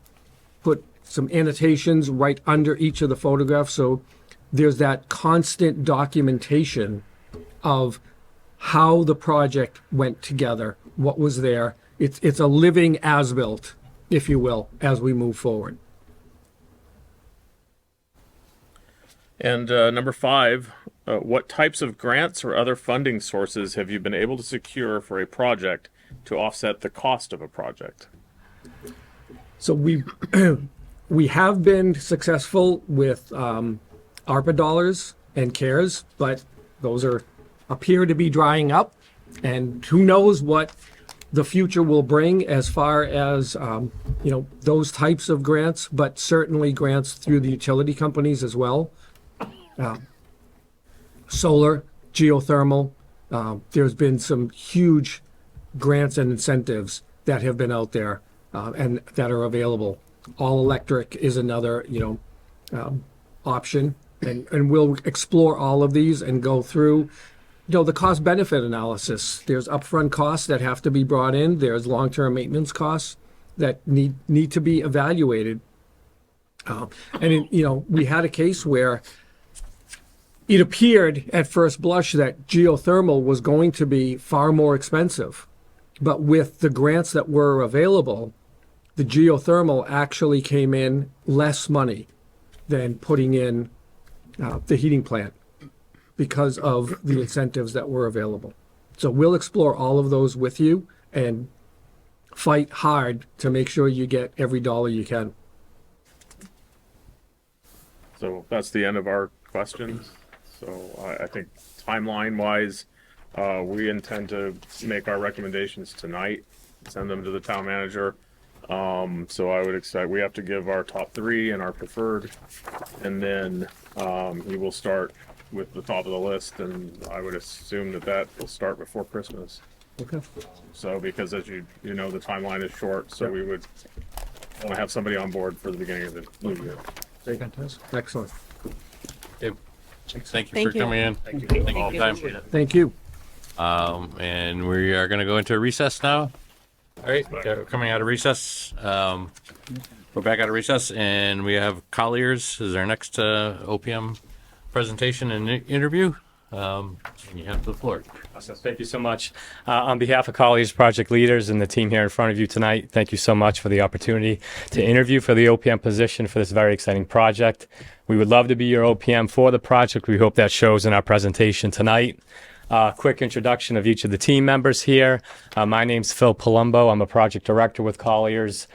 put some annotations right under each of the photographs, so there's that constant documentation of how the project went together, what was there. It's a living as-built, if you will, as we move forward. And number 5, what types of grants or other funding sources have you been able to secure for a project to offset the cost of a project? So we have been successful with ARPA dollars and CARES, but those appear to be drying up, and who knows what the future will bring as far as those types of grants, but certainly grants through the utility companies as well. solar, geothermal. There's been some huge grants and incentives that have been out there and that are available. All electric is another, option, and we'll explore all of these and go through, the cost benefit analysis. There's upfront costs that have to be brought in. There's long-term maintenance costs that need to be evaluated. We had a case where it appeared at first blush that geothermal was going to be far more expensive. But with the grants that were available, the geothermal actually came in less money than putting in the heating plant because of the incentives that were available. So we'll explore all of those with you and fight hard to make sure you get every dollar you can. So that's the end of our questions. So I think timeline-wise, we intend to make our recommendations tonight, send them to the town manager. So I would expect we have to give our top 3 and our preferred, and then he will start with the top of the list, and I would assume that will start before Christmas. Okay. So because as you know, the timeline is short, so we would want to have somebody on board for the beginning of the new year. Fantastic. Excellent. Thank you for coming in. Thank you. All the time. Thank you. And we are going to go into recess now. All right, we're coming out of recess. We're back out of recess, and we have Colliers is our next OPM presentation and interview. And you have the floor. Awesome. Thank you so much. On behalf of Colliers project leaders and the team here in front of you tonight, thank you so much for the opportunity to interview for the OPM position for this very exciting project. We would love to be your OPM for the project. We hope that shows in our presentation tonight. Quick introduction of each of the team members here. My name's Phil Palumbo. I'm a project director with Colliers.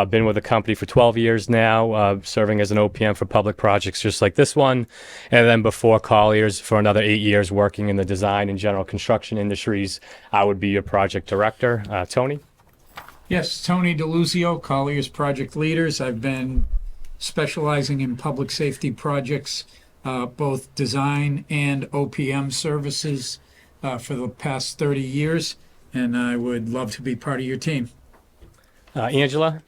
Been with the company for 12 years now, serving as an OPM for public projects just like this one. And then before Colliers, for another 8 years working in the design and general construction industries, I would be your project director. Tony? Yes, Tony DeLuzio, Colliers Project Leaders. I've been specializing in public safety projects, both design and OPM services for the past 30 years, and I would love to be part of your team. Angela?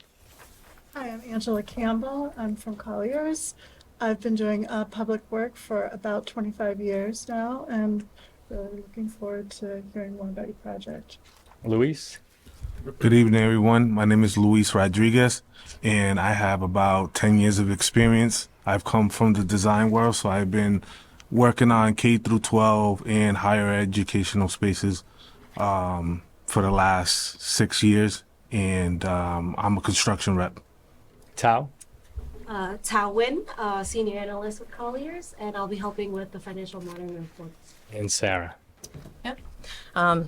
Hi, I'm Angela Campbell. I'm from Colliers. I've been doing public work for about 25 years now, and really looking forward to hearing more about your project. Luis? Good evening, everyone. My name is Luis Rodriguez, and I have about 10 years of experience. I've come from the design world, so I've been working on K through 12 and higher educational spaces for the last 6 years, and I'm a construction rep. Tao? Tao Nguyen, Senior Analyst with Colliers, and I'll be helping with the financial monitoring reports. And Sarah?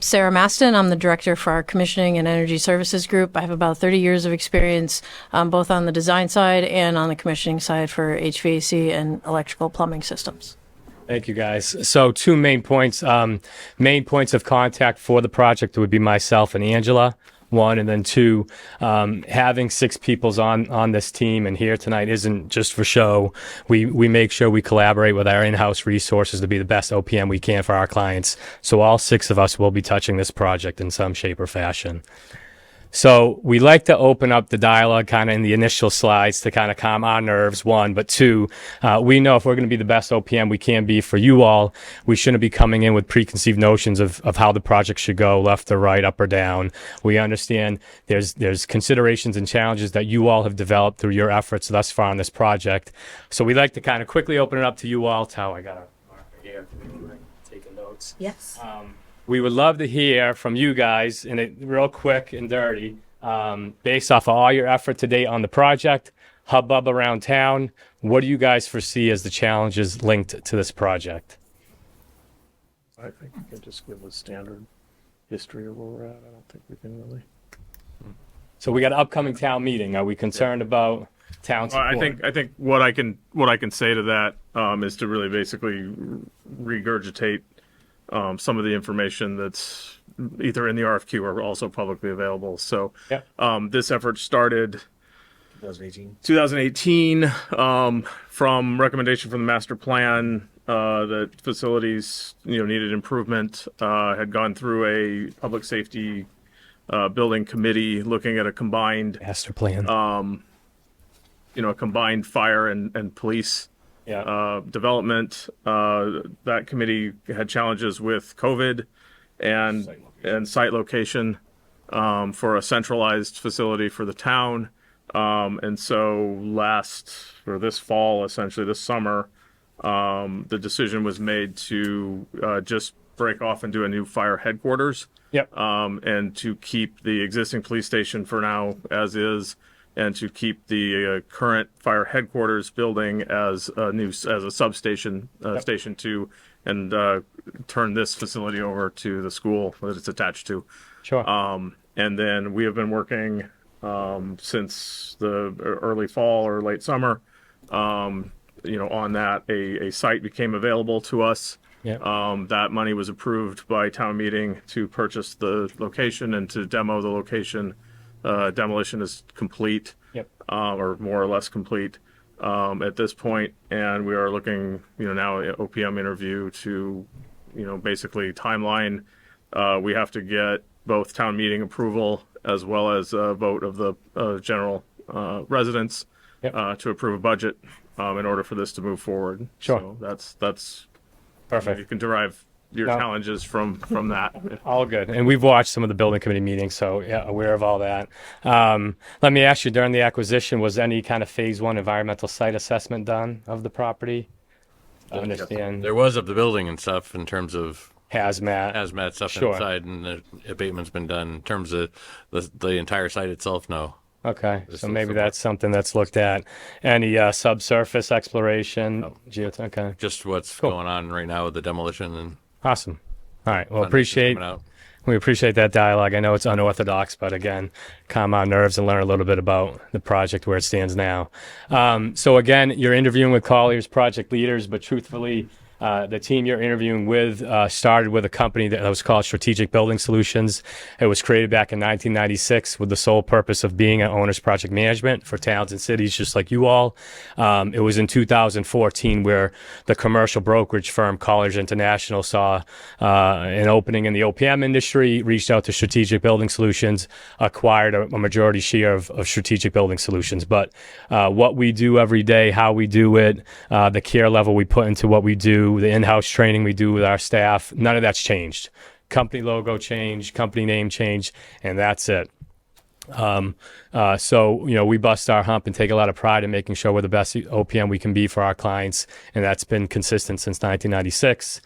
Sarah Maston. I'm the director for our commissioning and energy services group. I have about 30 years of experience both on the design side and on the commissioning side for HVAC and electrical plumbing systems. Thank you, guys. So 2 main points. Main points of contact for the project would be myself and Angela, 1, and then 2, having 6 people on this team and here tonight isn't just for show. We make sure we collaborate with our in-house resources to be the best OPM we can for our clients. So all 6 of us will be touching this project in some shape or fashion. So we like to open up the dialogue kind of in the initial slides to kind of calm our nerves, 1, but 2, we know if we're going to be the best OPM we can be for you all, we shouldn't be coming in with preconceived notions of how the project should go, left or right, up or down. We understand there's considerations and challenges that you all have developed through your efforts thus far on this project. So we like to kind of quickly open it up to you all. Tao, I got a marker here. Taking notes. Yes. We would love to hear from you guys, and it real quick and dirty, based off of all your effort to date on the project, hubbub around town, what do you guys foresee as the challenges linked to this project? I think we can just give a standard history of where we're at. I don't think we can really. So we got an upcoming town meeting. Are we concerned about town support? I think what I can say to that is to really basically regurgitate some of the information that's either in the RFQ or also publicly available. So this effort started 2018 from recommendation from the master plan that facilities, needed improvement, had gone through a public safety building committee looking at a combined master plan. A combined fire and police development. That committee had challenges with COVID and site location for a centralized facility for the town. And so this fall, essentially this summer, the decision was made to just break off and do a new fire headquarters. Yep. And to keep the existing police station for now as is, and to keep the current fire headquarters building as a substation, Station 2, and turn this facility over to the school that it's attached to. Sure. And then we have been working since the early fall or late summer, on that. A site became available to us. Yep. That money was approved by town meeting to purchase the location and to demo the location. Demolition is complete, or more or less complete at this point, and we are looking, now at OPM interview to, basically timeline. We have to get both town meeting approval as well as a vote of the general residents to approve a budget in order for this to move forward. Sure. So that's perfect. You can derive your challenges from that. All good. And we've watched some of the building committee meetings, so aware of all that. Let me ask you, during the acquisition, was any kind of phase 1 environmental site assessment done of the property? I understand. There was of the building and stuff in terms of hazmat stuff Sure. inside, and the abatement's been done. In terms of the entire site itself, no. Okay, This so is maybe the- that's something that's looked at. Any subsurface exploration? Okay. Just what's Cool. going on right now with the demolition and Awesome. All right. Well, funding appreciate coming out. we appreciate that dialogue. I know it's unorthodox, but again, calm our nerves and learn a little bit about the project where it stands now. So again, you're interviewing with Colliers project leaders, but truthfully, the team you're interviewing with started with a company that was called Strategic Building Solutions. It was created back in 1996 with the sole purpose of being an owner's project management for towns and cities just like you all. It was in 2014 where the commercial brokerage firm Colliers International saw an opening in the OPM industry, reached out to Strategic Building Solutions, acquired a majority share of Strategic Building Solutions. But what we do every day, how we do it, the care level we put into what we do, the in-house training we do with our staff, none of that's changed. Company logo changed, company name changed, and that's it. So, we bust our hump and take a lot of pride in making sure we're the best OPM we can be for our clients, and that's been consistent since 1996.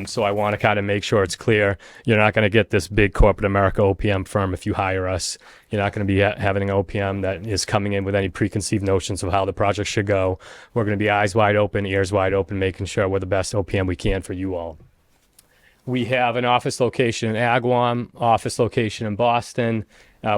So I want to kind of make sure it's clear. You're not going to get this big corporate America OPM firm if you hire us. You're not going to be having an OPM that is coming in with any preconceived notions of how the project should go. We're going to be eyes wide open, ears wide open, making sure we're the best OPM we can for you all. We have an office location in Agawam, office location in Boston.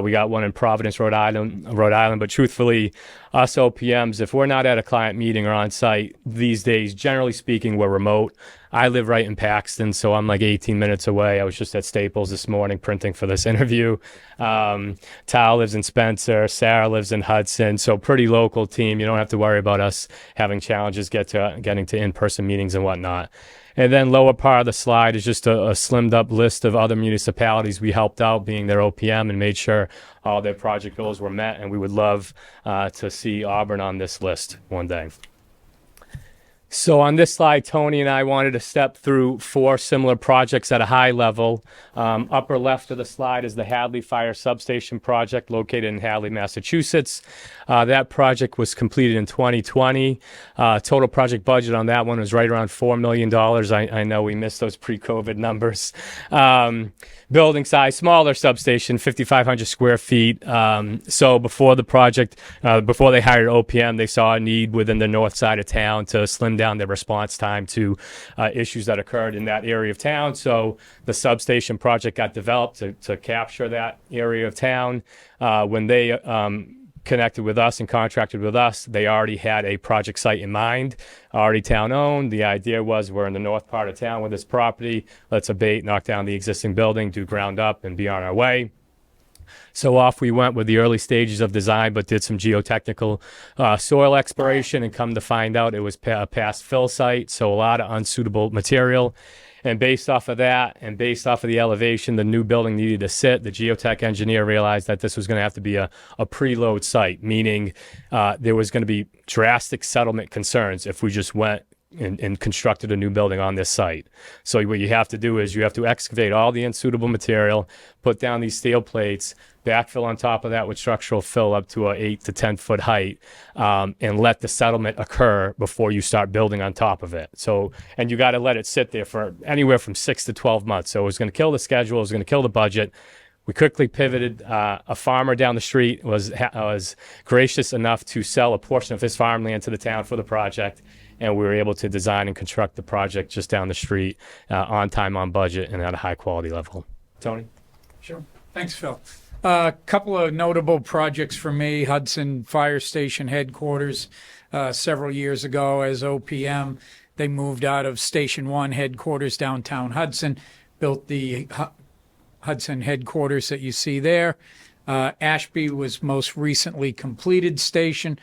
We got one in Providence, Rhode Island. But truthfully, us OPMs, if we're not at a client meeting or on site these days, generally speaking, we're remote. I live right in Paxton, so I'm like 18 minutes away. I was just at Staples this morning printing for this interview. Tal lives in Spencer. Sarah lives in Hudson. So pretty local team. You don't have to worry about us having challenges getting to in-person meetings and whatnot. And then lower part of the slide is just a slimmed up list of other municipalities we helped out being their OPM and made sure all their project goals were met. And we would love to see Auburn on this list one day. So on this slide, Tony and I wanted to step through 4 similar projects at a high level. Upper left of the slide is the Hadley Fire Substation project located in Hadley, Massachusetts. That project was completed in 2020. Total project budget on that one was right around $4 million. I know we missed those pre-COVID numbers. Building size, smaller substation, 5,500 square feet. So before the project, before they hired OPM, they saw a need within the north side of town to slim down their response time to issues that occurred in that area of town. So the substation project got developed to capture that area of town. When they connected with us and contracted with us, they already had a project site in mind, already town owned. The idea was we're in the north part of town with this property. Let's abate, knock down the existing building, do ground up, and be on our way. So off we went with the early stages of design, but did some geotechnical soil exploration, and come to find out it was a past fill site, so a lot of unsuitable material. And based off of that, and based off of the elevation the new building needed to sit, the geotech engineer realized that this was going to have to be a preload site, meaning there was going to be drastic settlement concerns if we just went and constructed a new building on this site. So what you have to do is you have to excavate all the unsuitable material, put down these steel plates, backfill on top of that with structural fill up to a 8 to 10 foot height, and let the settlement occur before you start building on top of it. So, and you got to let it sit there for anywhere from 6 to 12 months. So it was going to kill the schedule, it was going to kill the budget. We quickly pivoted. A farmer down the street was gracious enough to sell a portion of his farmland to the town for the project, and we were able to design and construct the project just down the street, on time, on budget, and at a high quality level. Tony? Sure. Thanks, Phil. A couple of notable projects for me. Hudson Fire Station headquarters, several years ago as OPM. They moved out of Station 1 headquarters downtown Hudson, built the Hudson headquarters that you see there. Ashby was most recently completed station.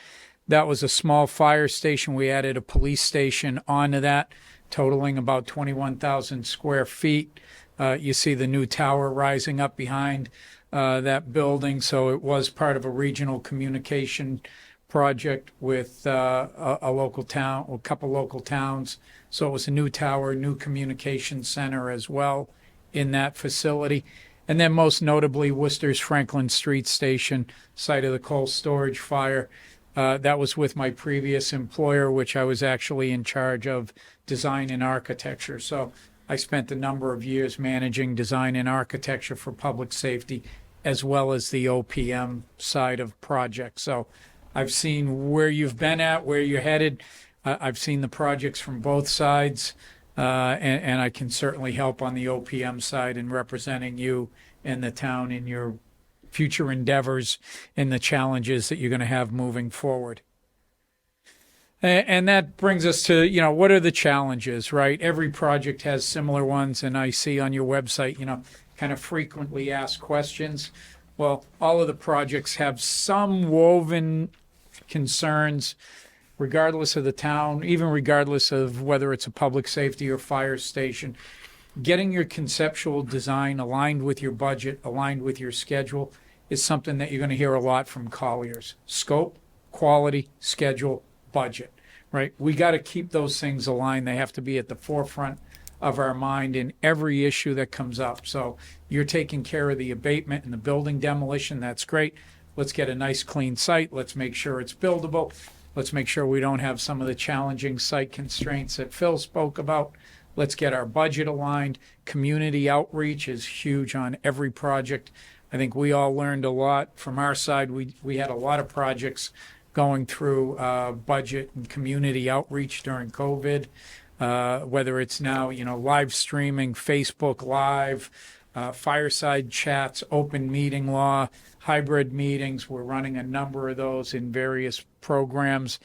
That was a small fire station. We added a police station onto that, totaling about 21,000 square feet. You see the new tower rising up behind that building. So it was part of a regional communication project with a local town, or a couple local towns. So it was a new tower, new communication center as well in that facility. And then most notably, Worcester's Franklin Street Station, site of the coal storage fire. That was with my previous employer, which I was actually in charge of design and architecture. So I spent a number of years managing design and architecture for public safety, as well as the OPM side of projects. So I've seen where you've been at, where you're headed. I've seen the projects from both sides, and I can certainly help on the OPM side in representing you and the town in your future endeavors and the challenges that you're going to have moving forward. And that brings us to, what are the challenges, right? Every project has similar ones, and I see on your website, kind of frequently asked questions. Well, all of the projects have some woven concerns, regardless of the town, even regardless of whether it's a public safety or fire station. Getting your conceptual design aligned with your budget, aligned with your schedule, is something that you're going to hear a lot from Colliers. Scope, quality, schedule, budget, right? We got to keep those things aligned. They have to be at the forefront of our mind in every issue that comes up. So you're taking care of the abatement and the building demolition. That's great. Let's get a nice clean site. Let's make sure it's buildable. Let's make sure we don't have some of the challenging site constraints that Phil spoke about. Let's get our budget aligned. Community outreach is huge on every project. I think we all learned a lot from our side. We had a lot of projects going through budget and community outreach during COVID, whether it's now, live streaming, Facebook Live, fireside chats, open meeting law, hybrid meetings. We're running a number of those in various programs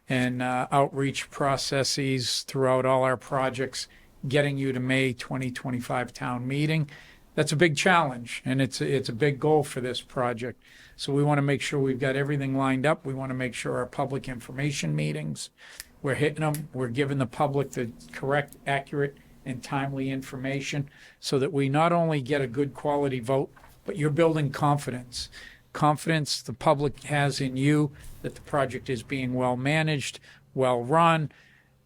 and outreach processes throughout all our projects, getting you to May 2025 town meeting. That's a big challenge, and it's a big goal for this project. So we want to make sure we've got everything lined up. We want to make sure our public information meetings, we're hitting them. We're giving the public the correct, accurate, and timely information so that we not only get a good quality vote, but you're building confidence. Confidence the public has in you that the project is being well managed, well run,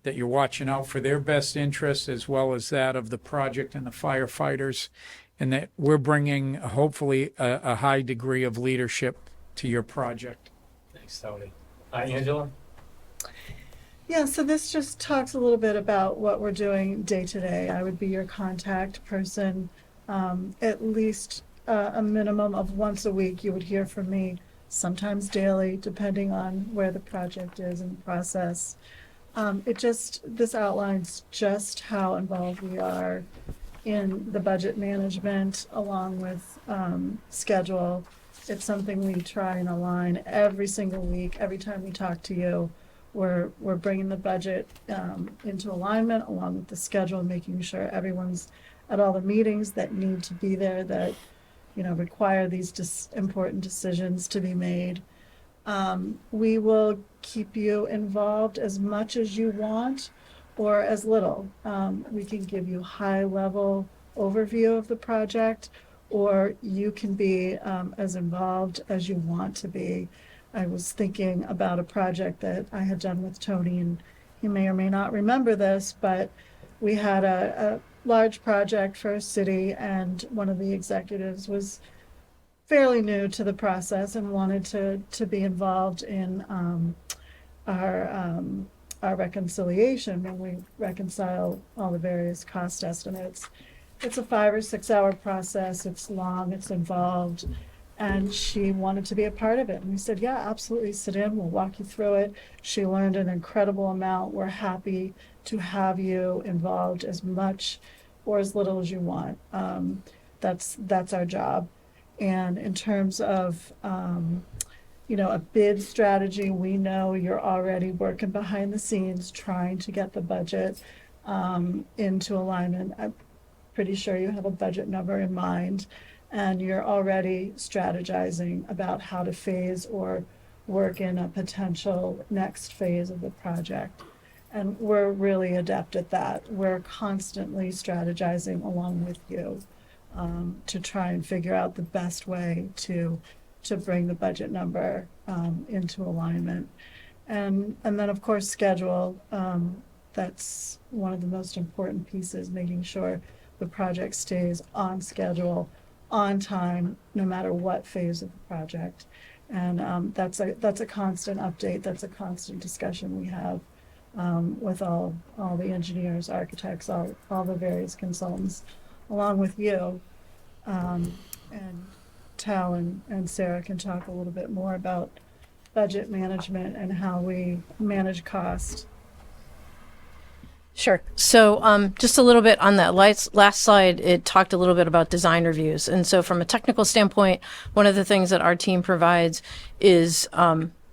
that you're watching out for their best interests as well as that of the project and the firefighters, and that we're bringing, hopefully, a high degree of leadership to your project. Thanks, Tony. Angela? Yeah, so this just talks a little bit about what we're doing day to day. I would be your contact person. At least a minimum of once a week you would hear from me, sometimes daily, depending on where the project is in the process. This outlines just how involved we are in the budget management along with schedule. It's something we try and align every single week. Every time we talk to you, we're bringing the budget into alignment along with the schedule, making sure everyone's at all the meetings that need to be there, that require these important decisions to be made. We will keep you involved as much as you want or as little. We can give you high-level overview of the project, or you can be as involved as you want to be. I was thinking about a project that I had done with Tony, and he may or may not remember this, but we had a large project for a city, and one of the executives was fairly new to the process and wanted to be involved in our reconciliation when we reconcile all the various cost estimates. It's a 5 or 6 hour process. It's long, it's involved, and she wanted to be a part of it. And we said, yeah, absolutely, sit in, we'll walk you through it. She learned an incredible amount. We're happy to have you involved as much or as little as you want. That's our job. And in terms of, a bid strategy, we know you're already working behind the scenes trying to get the budget into alignment. I'm pretty sure you have a budget number in mind, and you're already strategizing about how to phase or work in a potential next phase of the project. And we're really adept at that. We're constantly strategizing along with you to try and figure out the best way to bring the budget number into alignment. And then, of course, schedule. That's one of the most important pieces, making sure the project stays on schedule, on time, no matter what phase of the project. And that's a constant update. That's a constant discussion we have with all the engineers, architects, all the various consultants, along with you. And Tal and Sarah can talk a little bit more about budget management and how we manage cost. Sure. So just a little bit on that last slide, it talked a little bit about design reviews. And so from a technical standpoint, one of the things that our team provides is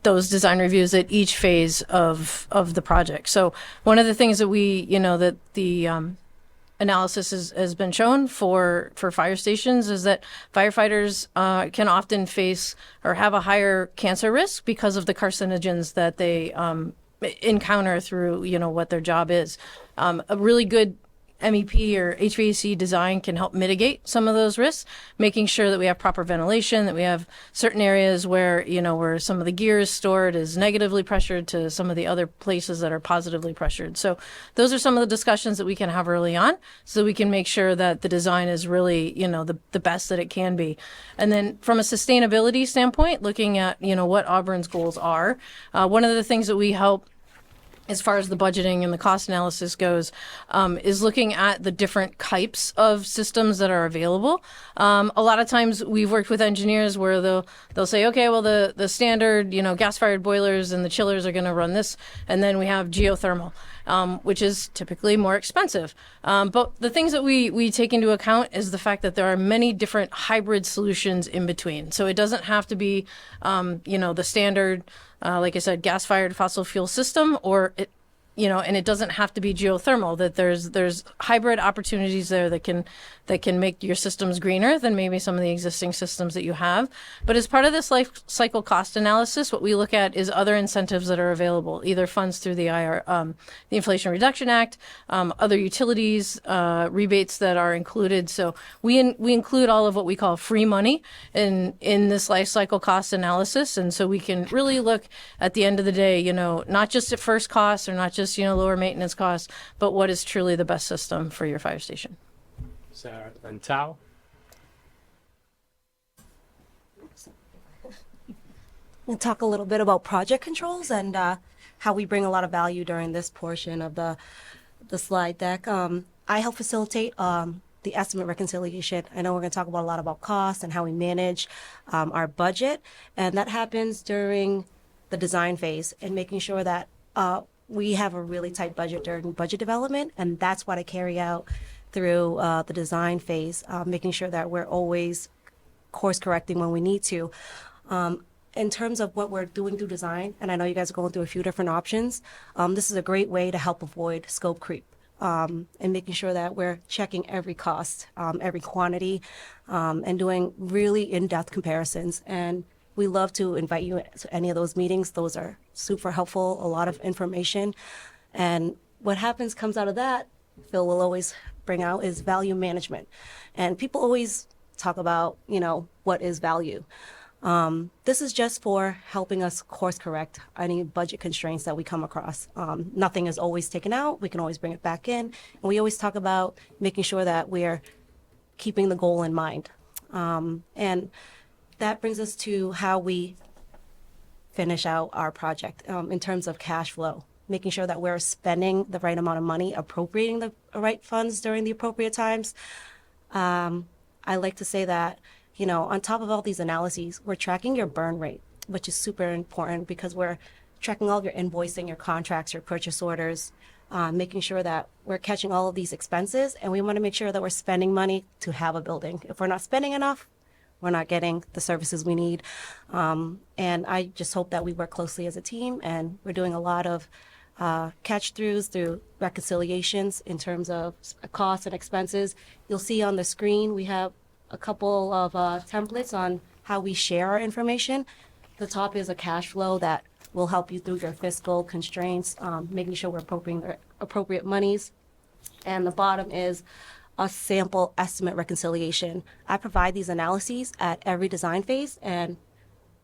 those design reviews at each phase of the project. So one of the things that that the analysis has been shown for fire stations is that firefighters can often face or have a higher cancer risk because of the carcinogens that they encounter through what their job is. A really good MEP or HVAC design can help mitigate some of those risks, making sure that we have proper ventilation, that we have certain areas where where some of the gear is stored is negatively pressured to some of the other places that are positively pressured. So those are some of the discussions that we can have early on, so we can make sure that the design is really the best that it can be. And then from a sustainability standpoint, looking at what Auburn's goals are, one of the things that we help as far as the budgeting and the cost analysis goes, is looking at the different types of systems that are available. A lot of times we've worked with engineers where they'll say, okay, well, the standard, gas-fired boilers and the chillers are going to run this, and then we have geothermal, which is typically more expensive. But the things that we take into account is the fact that there are many different hybrid solutions in between. So it doesn't have to be, the standard, like I said, gas-fired fossil fuel system, or and it doesn't have to be geothermal. That there's hybrid opportunities there that can make your systems greener than maybe some of the existing systems that you have. But as part of this life cycle cost analysis, what we look at is other incentives that are available, either funds through the the Inflation Reduction Act, other utilities, rebates that are included. So we include all of what we call free money in this life cycle cost analysis, and so we can really look at the end of the day, not just at first costs or not just lower maintenance costs, but what is truly the best system for your fire station. Sarah and Tao. We'll talk a little bit about project controls and how we bring a lot of value during this portion of the slide deck. I help facilitate the estimate reconciliation. I know we're going to talk about a lot about costs and how we manage our budget, and that happens during the design phase and making sure that we have a really tight budget during budget development, and that's what I carry out through the design phase, making sure that we're always course correcting when we need to. In terms of what we're doing through design, and I know you guys are going through a few different options, this is a great way to help avoid scope creep. and making sure that we're checking every cost, every quantity, and doing really in-depth comparisons. And we love to invite you to any of those meetings. Those are super helpful, a lot of information. And what happens comes out of that, Phil will always bring out, is value management. And people always talk about, what is value. This is just for helping us course correct any budget constraints that we come across. Nothing is always taken out. We can always bring it back in. And we always talk about making sure that we're keeping the goal in mind. And that brings us to how we finish out our project in terms of cash flow, making sure that we're spending the right amount of money, appropriating the right funds during the appropriate times. I like to say that, on top of all these analyses, we're tracking your burn rate, which is super important because we're tracking all of your invoicing, your contracts, your purchase orders, making sure that we're catching all of these expenses. And we want to make sure that we're spending money to have a building. If we're not spending enough, we're not getting the services we need. And I just hope that we work closely as a team, and we're doing a lot of catch-throughs through reconciliations in terms of costs and expenses. You'll see on the screen we have a couple of templates on how we share our information. The top is a cash flow that will help you through your fiscal constraints, making sure we're appropriating appropriate monies. And the bottom is a sample estimate reconciliation. I provide these analyses at every design phase, and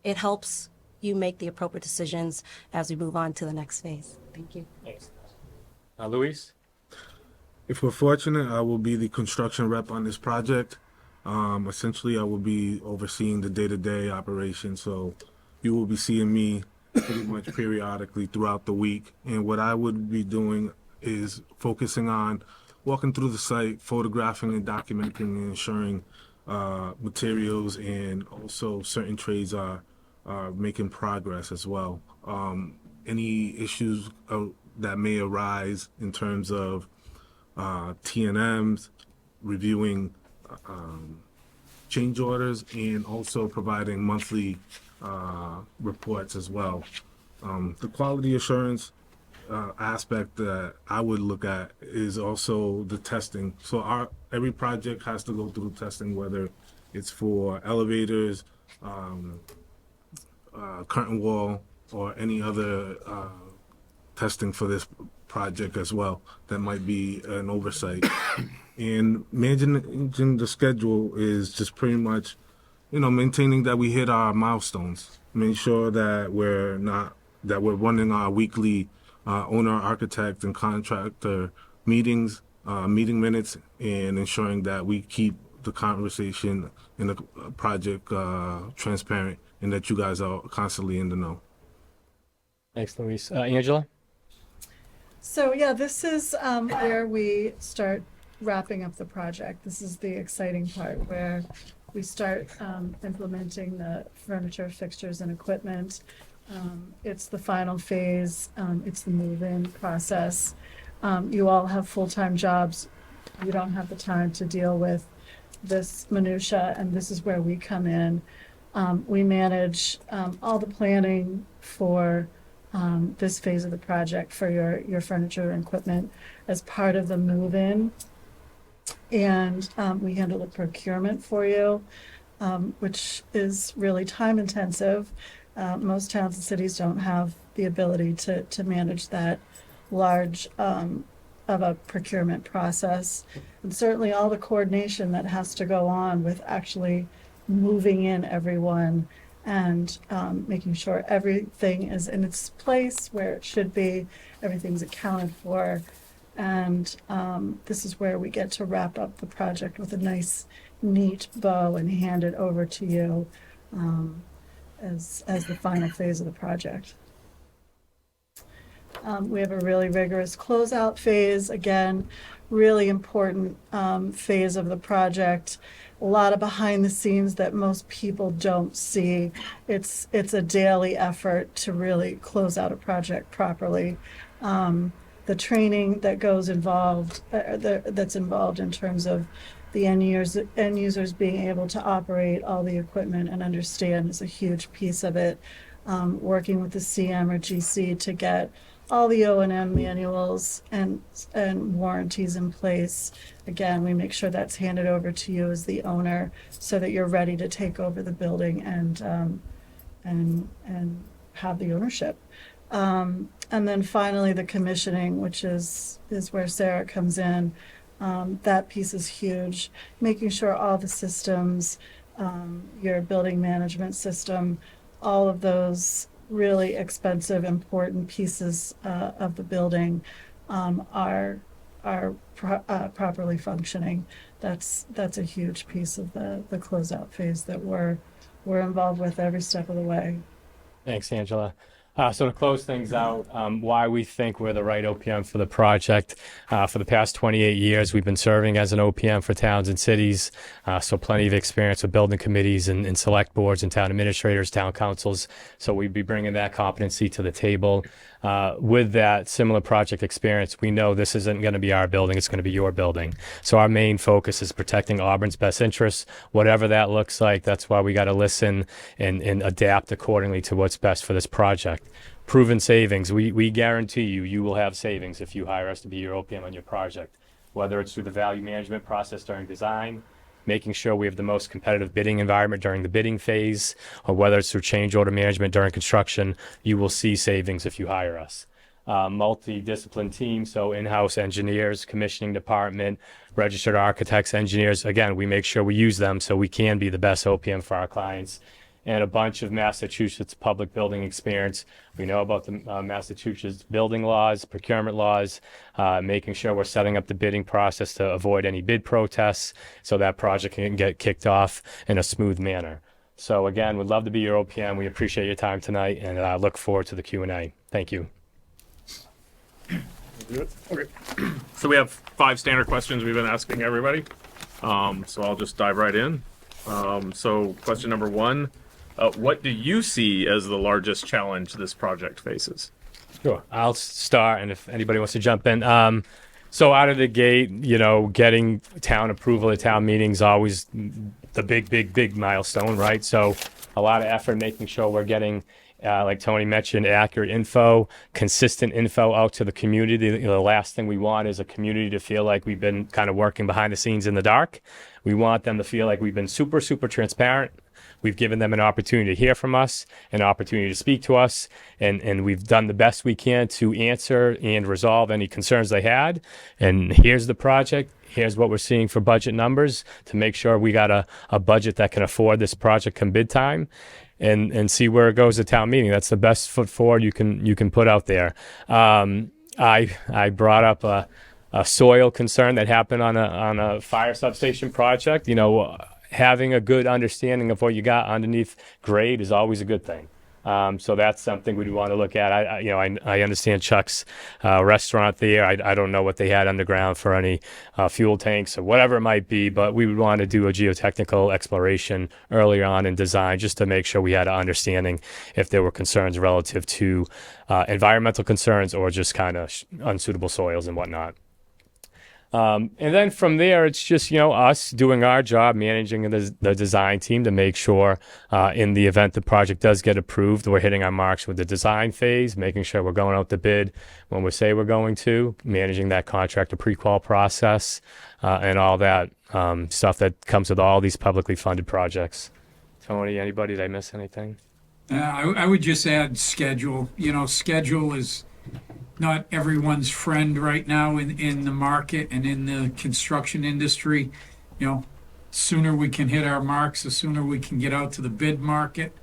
it helps you make the appropriate decisions as we move on to the next phase. Thank you. Thanks. Luis? If we're fortunate, I will be the construction rep on this project. Essentially, I will be overseeing the day-to-day operation, so you will be seeing me pretty much periodically throughout the week. And what I would be doing is focusing on walking through the site, photographing and documenting and ensuring materials and also certain trades are making progress as well. Any issues that may arise in terms of T&Ms, reviewing change orders, and also providing monthly reports as well. The quality assurance aspect that I would look at is also the testing. So every project has to go through testing, whether it's for elevators, curtain wall, or any other testing for this project as well. That might be an oversight. And managing the schedule is just pretty much, maintaining that we hit our milestones, make sure that we're running our weekly owner, architect, and contractor meetings, meeting minutes, and ensuring that we keep the conversation in the project transparent, and that you guys are constantly in the know. Thanks, Luis. Angela? So yeah, this is where we start wrapping up the project. This is the exciting part where we start implementing the furniture, fixtures, and equipment. It's the final phase. It's the move-in process. You all have full-time jobs. You don't have the time to deal with this minutia, and this is where we come in. We manage all the planning for this phase of the project for your furniture and equipment as part of the move-in. And we handle the procurement for you, which is really time intensive. Most towns and cities don't have the ability to manage that large of a procurement process. And certainly all the coordination that has to go on with actually moving in everyone and making sure everything is in its place where it should be, everything's accounted for. And this is where we get to wrap up the project with a nice, neat bow and hand it over to you as the final phase of the project. We have a really rigorous closeout phase. Again, really important phase of the project. A lot of behind the scenes that most people don't see. It's a daily effort to really close out a project properly. The training that goes involved, that's involved in terms of the end users being able to operate all the equipment and understand is a huge piece of it. Working with the CM or GC to get all the O&M manuals and warranties in place. Again, we make sure that's handed over to you as the owner so that you're ready to take over the building and have the ownership. And then finally, the commissioning, which is where Sarah comes in. That piece is huge, making sure all the systems, your building management system, all of those really expensive, important pieces of the building are properly functioning. That's a huge piece of the closeout phase that we're involved with every step of the way. Thanks, Angela. So to close things out, why we think we're the right OPM for the project. For the past 28 years, we've been serving as an OPM for towns and cities, so plenty of experience with building committees and select boards and town administrators, town councils. So we'd be bringing that competency to the table. With that similar project experience, we know this isn't going to be our building, it's going to be your building. So our main focus is protecting Auburn's best interests, whatever that looks like. That's why we got to listen and adapt accordingly to what's best for this project. Proven savings. We guarantee you will have savings if you hire us to be your OPM on your project, whether it's through the value management process during design, making sure we have the most competitive bidding environment during the bidding phase, or whether it's through change order management during construction. You will see savings if you hire us. Multi-discipline team, so in-house engineers, commissioning department, registered architects, engineers. Again, we make sure we use them so we can be the best OPM for our clients. And a bunch of Massachusetts public building experience. We know about the Massachusetts building laws, procurement laws, making sure we're setting up the bidding process to avoid any bid protests so that project can get kicked off in a smooth manner. So again, we'd love to be your OPM. We appreciate your time tonight and look forward to the Q&A. Thank you. Okay. So we have 5 standard questions we've been asking everybody. So I'll just dive right in. So question number 1. What do you see as the largest challenge this project faces? Sure. I'll start, and if anybody wants to jump in. So out of the gate, getting town approval at town meetings always the big milestone, right? So a lot of effort making sure we're getting, like Tony mentioned, accurate info, consistent info out to the community. The last thing we want is a community to feel like we've been kind of working behind the scenes in the dark. We want them to feel like we've been super transparent. We've given them an opportunity to hear from us, an opportunity to speak to us, and we've done the best we can to answer and resolve any concerns they had. And here's the project. Here's what we're seeing for budget numbers to make sure we got a budget that can afford this project come bid time, and see where it goes at town meeting. That's the best foot forward you can put out there. I brought up a soil concern that happened on a fire substation project. Having a good understanding of what you got underneath grade is always a good thing. So that's something we want to look at. I understand Chuck's restaurant there. I don't know what they had underground for any fuel tanks or whatever it might be, but we would want to do a geotechnical exploration earlier on in design just to make sure we had an understanding if there were concerns relative to environmental concerns or just kind of unsuitable soils and whatnot. And then from there, it's just, us doing our job, managing the design team to make sure in the event the project does get approved, we're hitting our marks with the design phase, making sure we're going out to bid when we say we're going to, managing that contractor pre-qual process, and all that stuff that comes with all these publicly funded projects. Tony, anybody, did I miss anything? I would just add schedule. Schedule is not everyone's friend right now in the market and in the construction industry. Sooner we can hit our marks, the sooner we can get out to the bid market.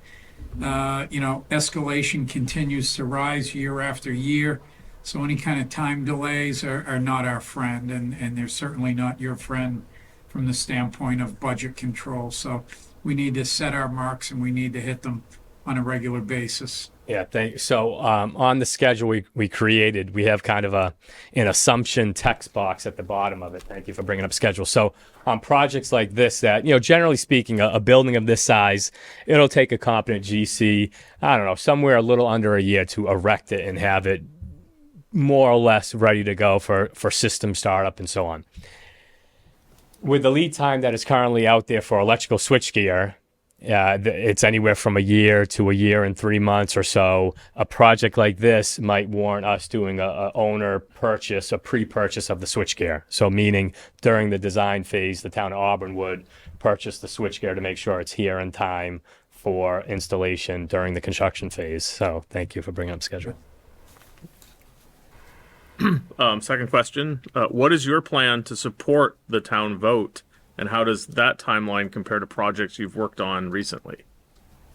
Escalation continues to rise year after year. So any kind of time delays are not our friend, and they're certainly not your friend from the standpoint of budget control. So we need to set our marks and we need to hit them on a regular basis. Yeah, thanks. So on the schedule we created, we have kind of an assumption text box at the bottom of it. Thank you for bringing up schedule. So on projects like this that, generally speaking, a building of this size, it'll take a competent GC, somewhere a little under a year to erect it and have it more or less ready to go for system startup and so on. With the lead time that is currently out there for electrical switchgear, it's anywhere from a year to a year and 3 months or so. A project like this might warrant us doing a owner purchase, a pre-purchase of the switchgear. So meaning during the design phase, the town of Auburn would purchase the switchgear to make sure it's here in time for installation during the construction phase. So thank you for bringing up schedule. Second question, what is your plan to support the town vote, and how does that timeline compare to projects you've worked on recently?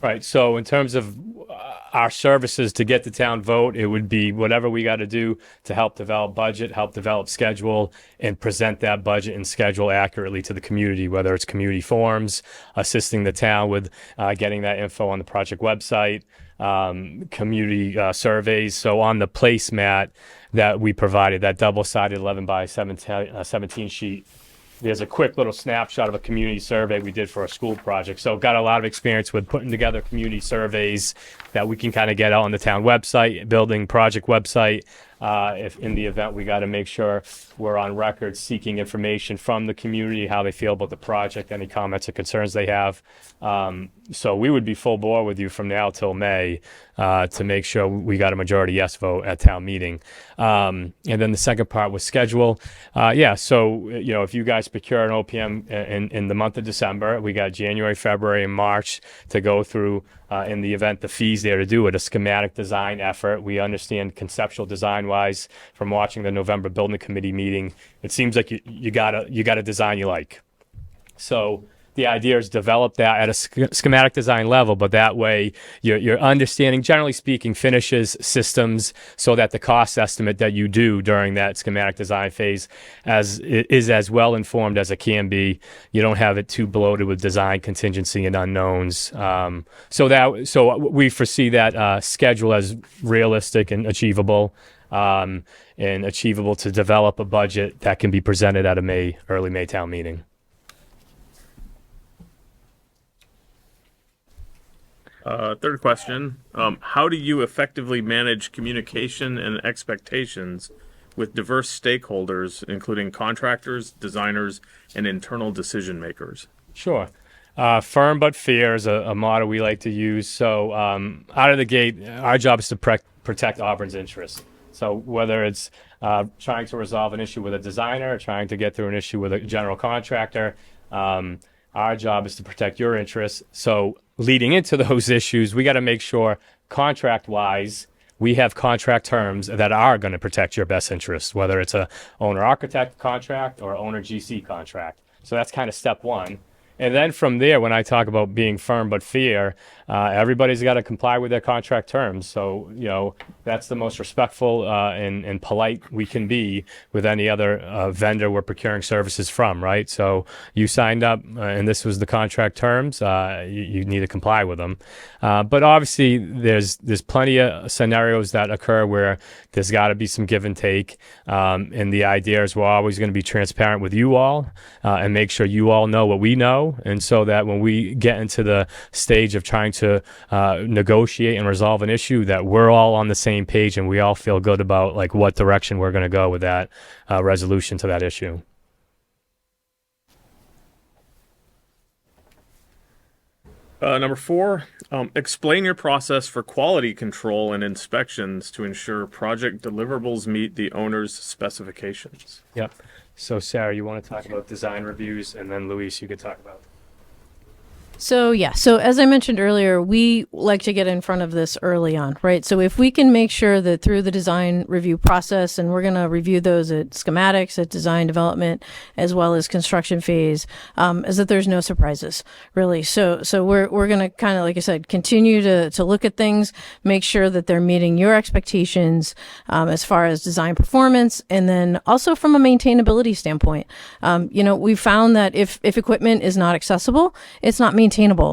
Right. So in terms of our services to get the town vote, it would be whatever we got to do to help develop budget, help develop schedule, and present that budget and schedule accurately to the community, whether it's community forums, assisting the town with getting that info on the project website, community surveys. So on the placemat that we provided, that double-sided 11 by 17 sheet, there's a quick little snapshot of a community survey we did for a school project. So got a lot of experience with putting together community surveys that we can kind of get out on the town website, building project website. If in the event we got to make sure we're on record seeking information from the community, how they feel about the project, any comments or concerns they have. So we would be full bore with you from now till May to make sure we got a majority yes vote at town meeting. And then the second part was schedule. So if you guys procure an OPM in the month of December, we got January, February, and March to go through. In the event the fees there to do it, a schematic design effort. We understand conceptual design wise from watching the November building committee meeting. It seems like you got a design you like. So the idea is develop that at a schematic design level, but that way you're understanding, generally speaking, finishes, systems, so that the cost estimate that you do during that schematic design phase is as well informed as it can be. You don't have it too bloated with design contingency and unknowns. So we foresee that schedule as realistic and achievable. And achievable to develop a budget that can be presented at a early May town meeting. Third question, how do you effectively manage communication and expectations with diverse stakeholders, including contractors, designers, and internal decision makers? Sure. Firm but fair is a motto we like to use. So out of the gate, our job is to protect Auburn's interests. So whether it's trying to resolve an issue with a designer, or trying to get through an issue with a general contractor, our job is to protect your interests. So leading into those issues, we got to make sure contract-wise, we have contract terms that are going to protect your best interests, whether it's a owner-architect contract or owner GC contract. So that's kind of step one. And then from there, when I talk about being firm but fair, everybody's got to comply with their contract terms. So, that's the most respectful and polite we can be with any other vendor we're procuring services from, right? So you signed up and this was the contract terms, you need to comply with them. But obviously there's plenty of scenarios that occur where there's got to be some give and take. And the idea is we're always going to be transparent with you all and make sure you all know what we know. And so that when we get into the stage of trying to negotiate and resolve an issue, that we're all on the same page and we all feel good about like what direction we're going to go with that resolution to that issue. Number 4, explain your process for quality control and inspections to ensure project deliverables meet the owner's specifications. Yep. So Sarah, you want to talk about design reviews, and then Luis, you could talk about. So as I mentioned earlier, we like to get in front of this early on, right? So if we can make sure that through the design review process, and we're going to review those at schematics, at design development, as well as construction phase, is that there's no surprises, really. So we're going to kind of, like I said, continue to look at things, make sure that they're meeting your expectations as far as design performance, and then also from a maintainability standpoint. We found that if equipment is not accessible, it's not maintainable,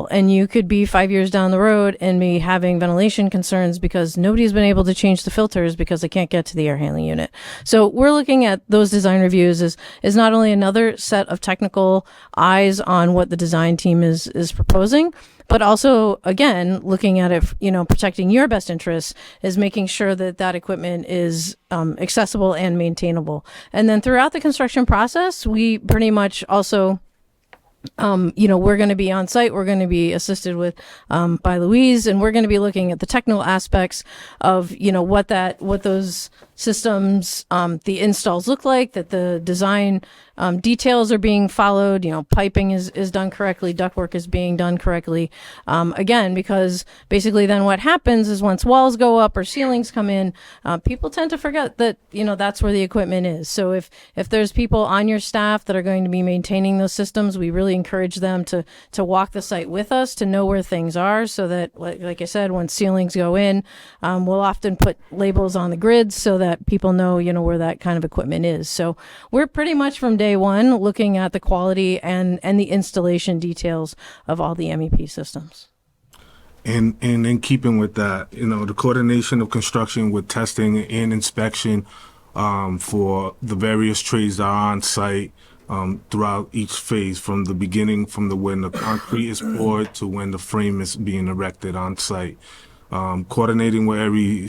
and you could be 5 years down the road and be having ventilation concerns because nobody's been able to change the filters because they can't get to the air handling unit. So we're looking at those design reviews is not only another set of technical eyes on what the design team is proposing, but also, again, looking at it, protecting your best interests is making sure that equipment is accessible and maintainable. And then throughout the construction process, we pretty much also we're going to be on site. We're going to be assisted with by Louise, and we're going to be looking at the technical aspects of what those systems, the installs look like, that the design details are being followed. Piping is done correctly, ductwork is being done correctly. Again, because basically then what happens is once walls go up or ceilings come in, people tend to forget that that's where the equipment is. So if there's people on your staff that are going to be maintaining those systems, we really encourage them to walk the site with us, to know where things are, so that like I said, when ceilings go in, we'll often put labels on the grids so that people know where that kind of equipment is. So we're pretty much from day one looking at the quality and the installation details of all the MEP systems. And in keeping with that, the coordination of construction with testing and inspection for the various trades that are on site throughout each phase, from the beginning, when the concrete is poured to when the frame is being erected on site. Coordinating with every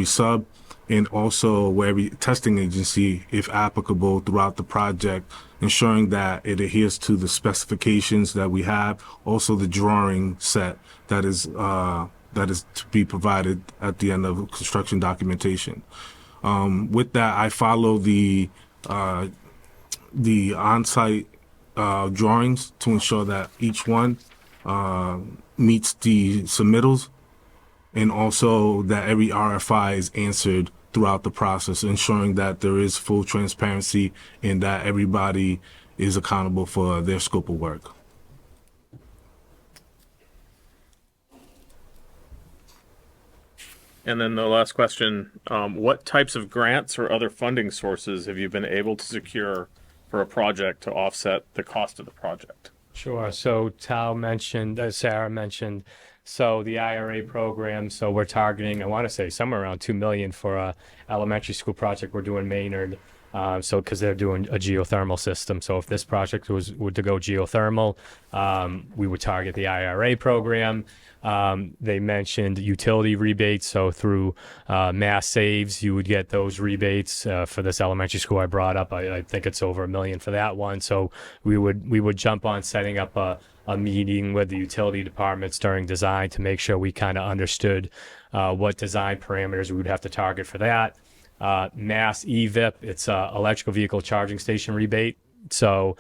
sub, and also with every testing agency, if applicable, throughout the project, ensuring that it adheres to the specifications that we have, also the drawing set that is to be provided at the end of construction documentation. With that, I follow the on-site drawings to ensure that each one meets the submittals, and also that every RFI is answered throughout the process, ensuring that there is full transparency and that everybody is accountable for their scope of work. And then the last question, what types of grants or other funding sources have you been able to secure for a project to offset the cost of the project? Sure. So Sarah mentioned, so the IRA program, so we're targeting, I want to say somewhere around 2 million for a elementary school project we're doing Maynard. Because they're doing a geothermal system. So if this project were to go geothermal, we would target the IRA program. They mentioned utility rebates. So through Mass Saves, you would get those rebates for this elementary school I brought up. I think it's over $1 million for that one. So we would jump on setting up a meeting with the utility departments during design to make sure we kind of understood what design parameters we would have to target for that. Mass EVIP, it's electrical vehicle charging station rebate. So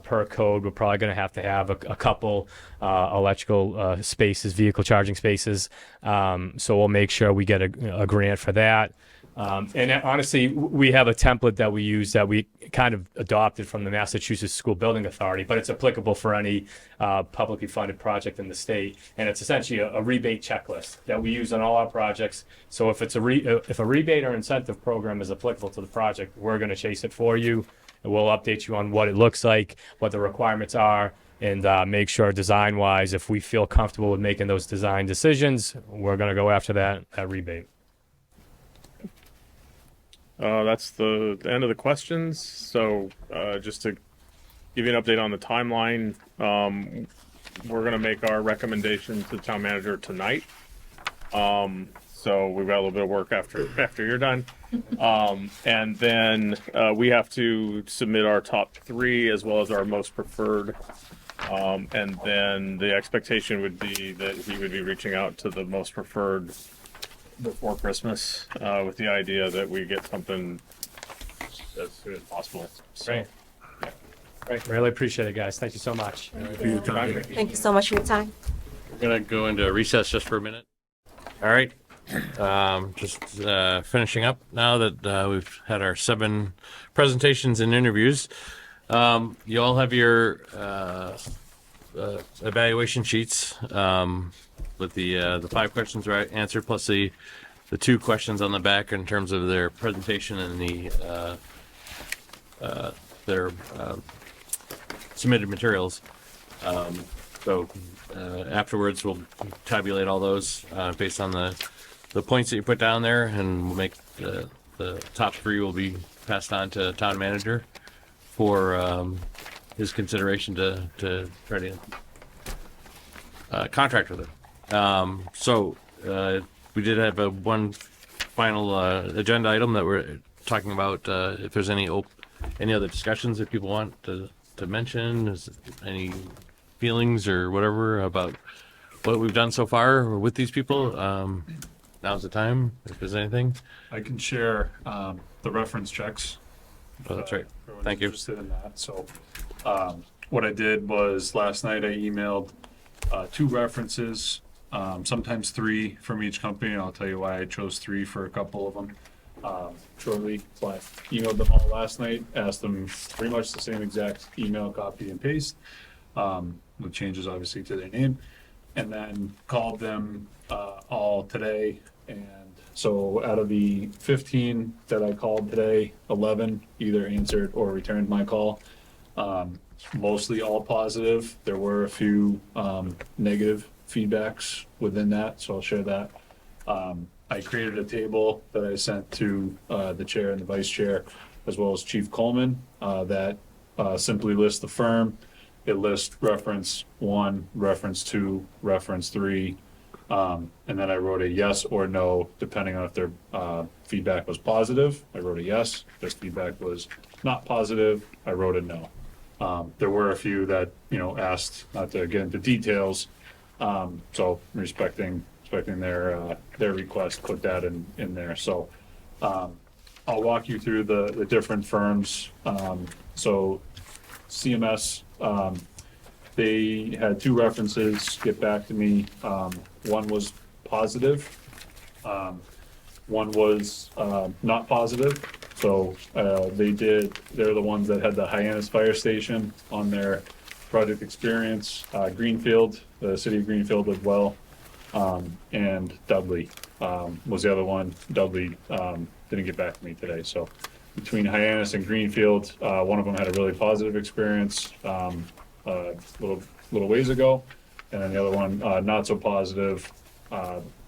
per code, we're probably going to have a couple electrical spaces, vehicle charging spaces. So we'll make sure we get a grant for that. And honestly, we have a template that we use that we kind of adopted from the Massachusetts School Building Authority, but it's applicable for any publicly funded project in the state. And it's essentially a rebate checklist that we use on all our projects. So if it's if a rebate or incentive program is applicable to the project, we're going to chase it for you. And we'll update you on what it looks like, what the requirements are, and make sure design-wise, if we feel comfortable with making those design decisions, we're going to go after that rebate. That's the end of the questions. So just to give you an update on the timeline, we're going to make our recommendation to the town manager tonight. So we've got a little bit of work after you're done. And then we have to submit our top 3 as well as our most preferred. And then the expectation would be that he would be reaching out to the most preferred before Christmas with the idea that we get something as soon as possible. So, Great. Great. Really appreciate it, guys. Thank you so much. Thank you so much for your time. We're going to go into recess just for a minute. All right. Just finishing up now that we've had our 7 presentations and interviews. You all have your evaluation sheets with the 5 questions answered, plus the 2 questions on the back in terms of their presentation and their submitted materials. So afterwards, we'll tabulate all those based on the points that you put down there, and we'll make the top 3 will be passed on to town manager for his consideration to try to contract with it. So we did have one final agenda item that we're talking about. If there's any other discussions that people want to to mention? Any feelings or whatever about what we've done so far with these people? Now's the time, if there's anything. I can share the reference checks. Oh, that's right. Everyone's Thank you. Interested in that. So what I did was last night I emailed 2 references, sometimes 3 from each company. And I'll tell you why I chose 3 for a couple of them shortly. But emailed them all last night, asked them pretty much the same exact email, copy and paste, with changes obviously to their name, and then called them all today. And so out of the 15 that I called today, 11 either answered or returned my call. Mostly all positive. There were a few negative feedbacks within that, so I'll share that. I created a table that I sent to the chair and the vice chair, as well as Chief Coleman, that simply lists the firm. It lists reference 1, reference 2, reference 3, and then I wrote a yes or no, depending on if their feedback was positive. I wrote a yes. If their feedback was not positive, I wrote a no. There were a few that, asked not to get into details. So respecting their request, put that in there. So I'll walk you through the different firms. So CMS, they had 2 references get back to me. One was positive. One was not positive. So they're the ones that had the Hyannis Fire Station on their project experience. Greenfield, the city of Greenfield as well. And Dudley was the other one. Dudley didn't get back to me today. So between Hyannis and Greenfield, one of them had a really positive experience a little ways ago. And then the other one, not so positive,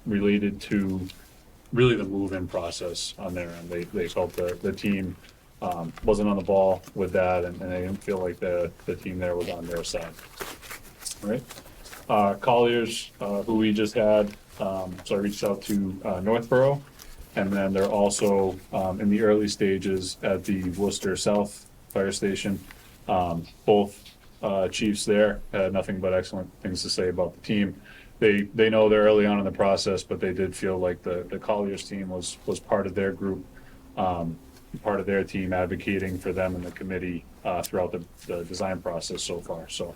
related to really the move-in process on their end. They felt the team wasn't on the ball with that, and they didn't feel like the team there was on their side. All right. Colliers, who we just had, so I reached out to Northborough, and then they're also in the early stages at the Worcester South Fire Station. Both chiefs there had nothing but excellent things to say about the team. They know they're early on in the process, but they did feel like the Colliers team was part of their group, part of their team advocating for them and the committee throughout the design process so far. So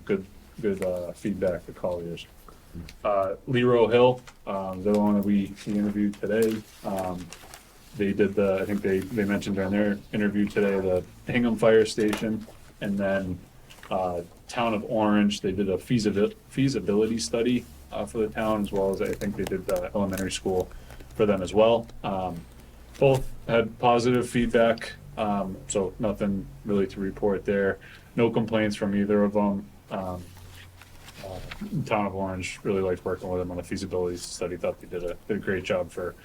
good feedback for Colliers. Lero Hill, the one that we interviewed today. They did I think they mentioned during their interview today, the Hingham Fire Station, and then Town of Orange. They did a feasibility study for the town, as well as I think they did the elementary school for them as well. Both had positive feedback, so nothing really to report there. No complaints from either of them. Town of Orange really liked working with them on the feasibility study. Thought they did a great job for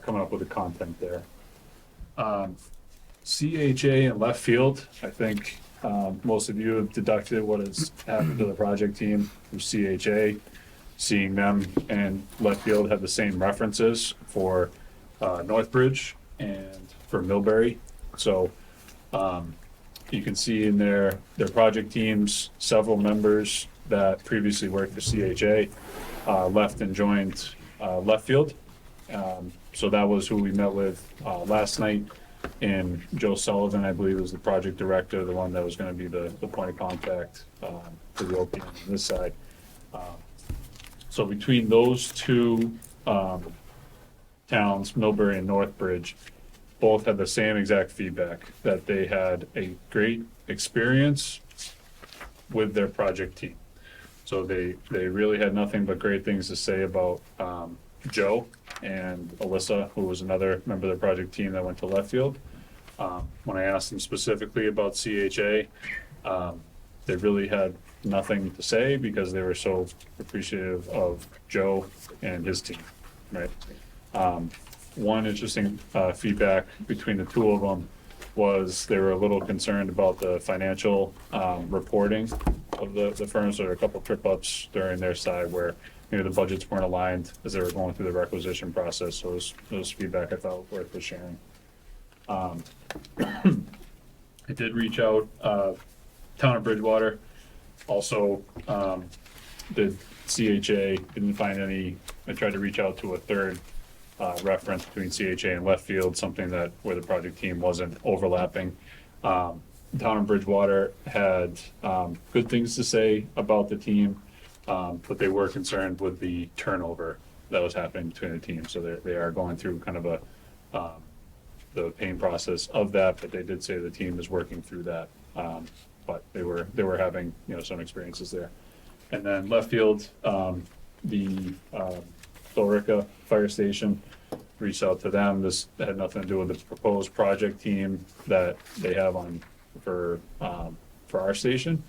coming up with the content there. CHA and left field, I think most of you have deducted what has happened to the project team from CHA. Seeing them and left field have the same references for Northbridge and for Millbury. So you can see in their project teams, several members that previously worked for CHA left and joined left field. So that was who we met with last night. And Joe Sullivan, I believe, was the project director, the one that was going to be the point of contact for the OPM on this side. So between those 2 towns, Millbury and Northbridge, both had the same exact feedback, that they had a great experience with their project team. So they really had nothing but great things to say about Joe and Alyssa, who was another member of the project team that went to left field. When I asked them specifically about CHA, they really had nothing to say because they were so appreciative of Joe and his team, right? One interesting feedback between the 2 of them was they were a little concerned about the financial reporting of the firm. So there were a couple trip ups during their side where the budgets weren't aligned as they were going through the requisition process. So it was feedback I thought worth sharing. I did reach out Town of Bridgewater, also, the CHA, didn't find any, I tried to reach out to a third, reference between CHA and Westfield, something that, where the project team wasn't overlapping. Town of Bridgewater had, good things to say about the team, but they were concerned with the turnover that was happening between the teams, so they are going through kind of the pain process of that, but they did say the team is working through that. But they were having, some experiences there. And then left field, the Billerica Fire Station, reached out to them. This had nothing to do with the proposed project team that they have for our station.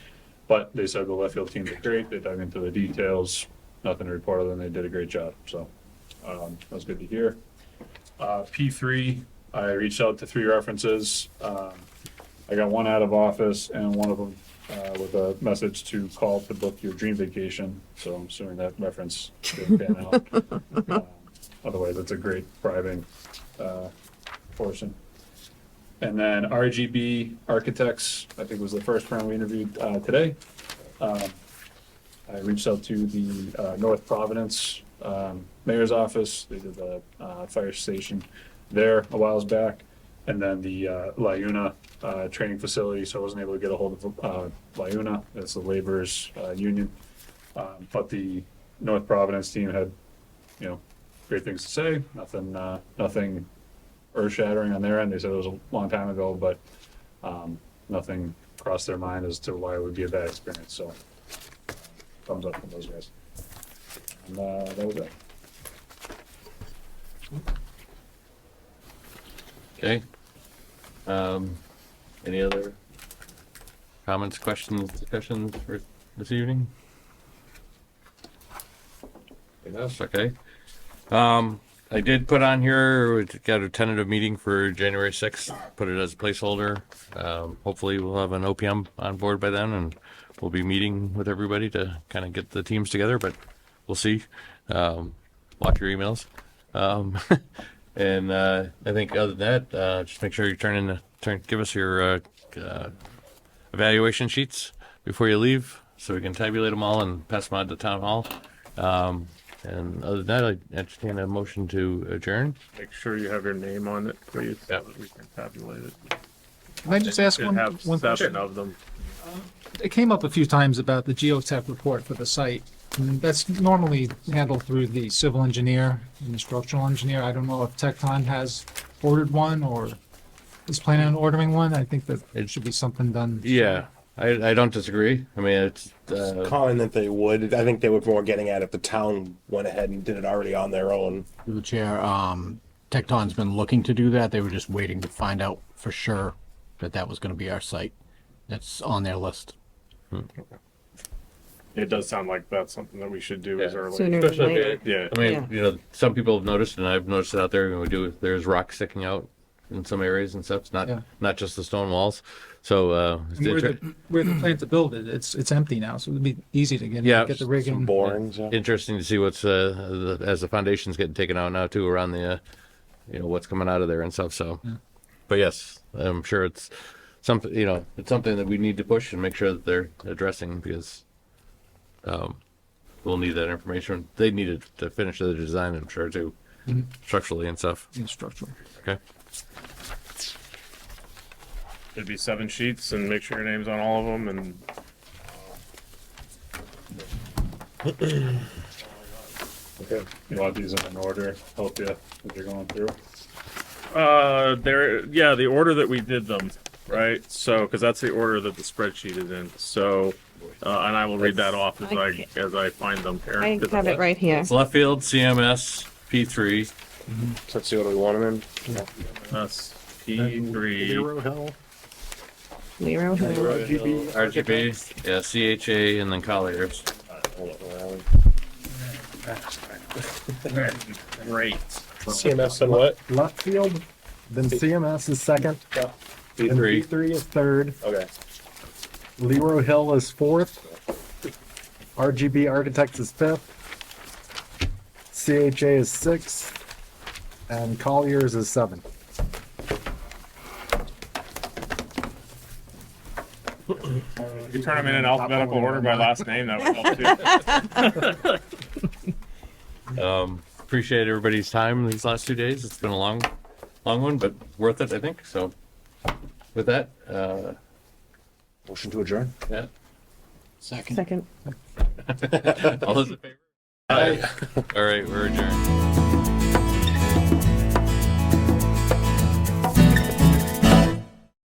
But they said the left field team did great. They dug into the details, nothing to report other than they did a great job. So that was good to hear. P3, I reached out to 3 references. I got one out of office and one of them with a message to call to book your dream vacation. So I'm assuming that reference didn't pan out. Otherwise, it's a great bribing portion. And then RGB Architects, I think was the first firm we interviewed today. I reached out to the North Providence mayor's office. They did the fire station there a while back. And then the LiUNA training facility, so I wasn't able to get a hold of LiUNA. That's the laborers union. But the North Providence team had, great things to say. Nothing earth-shattering on their end. They said it was a long time ago, but nothing crossed their mind as to why it would be a bad experience. So thumbs up from those guys. And that was it. Okay. Any other comments, questions, discussions for this evening? Yes, okay. I did put on here, we got a tentative meeting for January 6th, put it as a placeholder. Hopefully we'll have an OPM on board by then and we'll be meeting with everybody to kind of get the teams together, but we'll see. Watch your emails. And I think other than that, just make sure you give us your evaluation sheets before you leave, so we can tabulate them all and pass them on to town hall. And other than that, I entertain a motion to adjourn. Make sure you have your name on it, please, so that we can tabulate it. Can I just ask one Have question? 7 of them. It came up a few times about the geotech report for the site. And that's normally handled through the civil engineer and the structural engineer. I don't know if Tecton has ordered one or is planning on ordering one. I think that it should be something done. Yeah, I don't disagree. I mean, it's Common that they would. I think they were more getting at if the town went ahead and did it already on their own. Through the chair, Tecton's been looking to do that. They were just waiting to find out for sure that was going to be our site. That's on their list. It does sound like that's something that we should do as early. Sooner than later. Yeah. I mean, some people have noticed, and I've noticed it out there. There's rock sticking out in some areas and stuff. It's not just the stone walls. So Where the plan to build it, it's empty now, so it'd be easy to get the rig in. Interesting to see what's as the foundation's getting taken out now too, around the what's coming out of there and stuff. So, but yes, I'm sure it's something it's something that we need to push and make sure that they're addressing, because we'll need that information. They need it to finish the design, I'm sure too, structurally and stuff. Yeah, structural. Okay. It'd be 7 sheets, and make sure your name's on all of them, and Okay. You want these in order? Help you as you're going through. the order that we did them, right? So, because that's the order that the spreadsheet is in. So, and I will read that off as I find them. I have it right here. It's left field, CMS, P3. So let's see what we want them in. That's P3. Lero Hill. Lero Hill. RGB, yeah, CHA, and then Colliers. Great. CMS and what? Left field, then CMS is second. Yeah. Then P3. P3 is third. Okay. Lero Hill is fourth. RGB Architects is fifth. CHA is sixth. And Colliers is seventh. If you turn them in alphabetical order by last name, that would help too. Appreciate everybody's time these last 2 days. It's been a long one, but worth it, I think. So with that, Motion to adjourn. yeah. Second. All those in favor? Aye. All right, we're adjourned.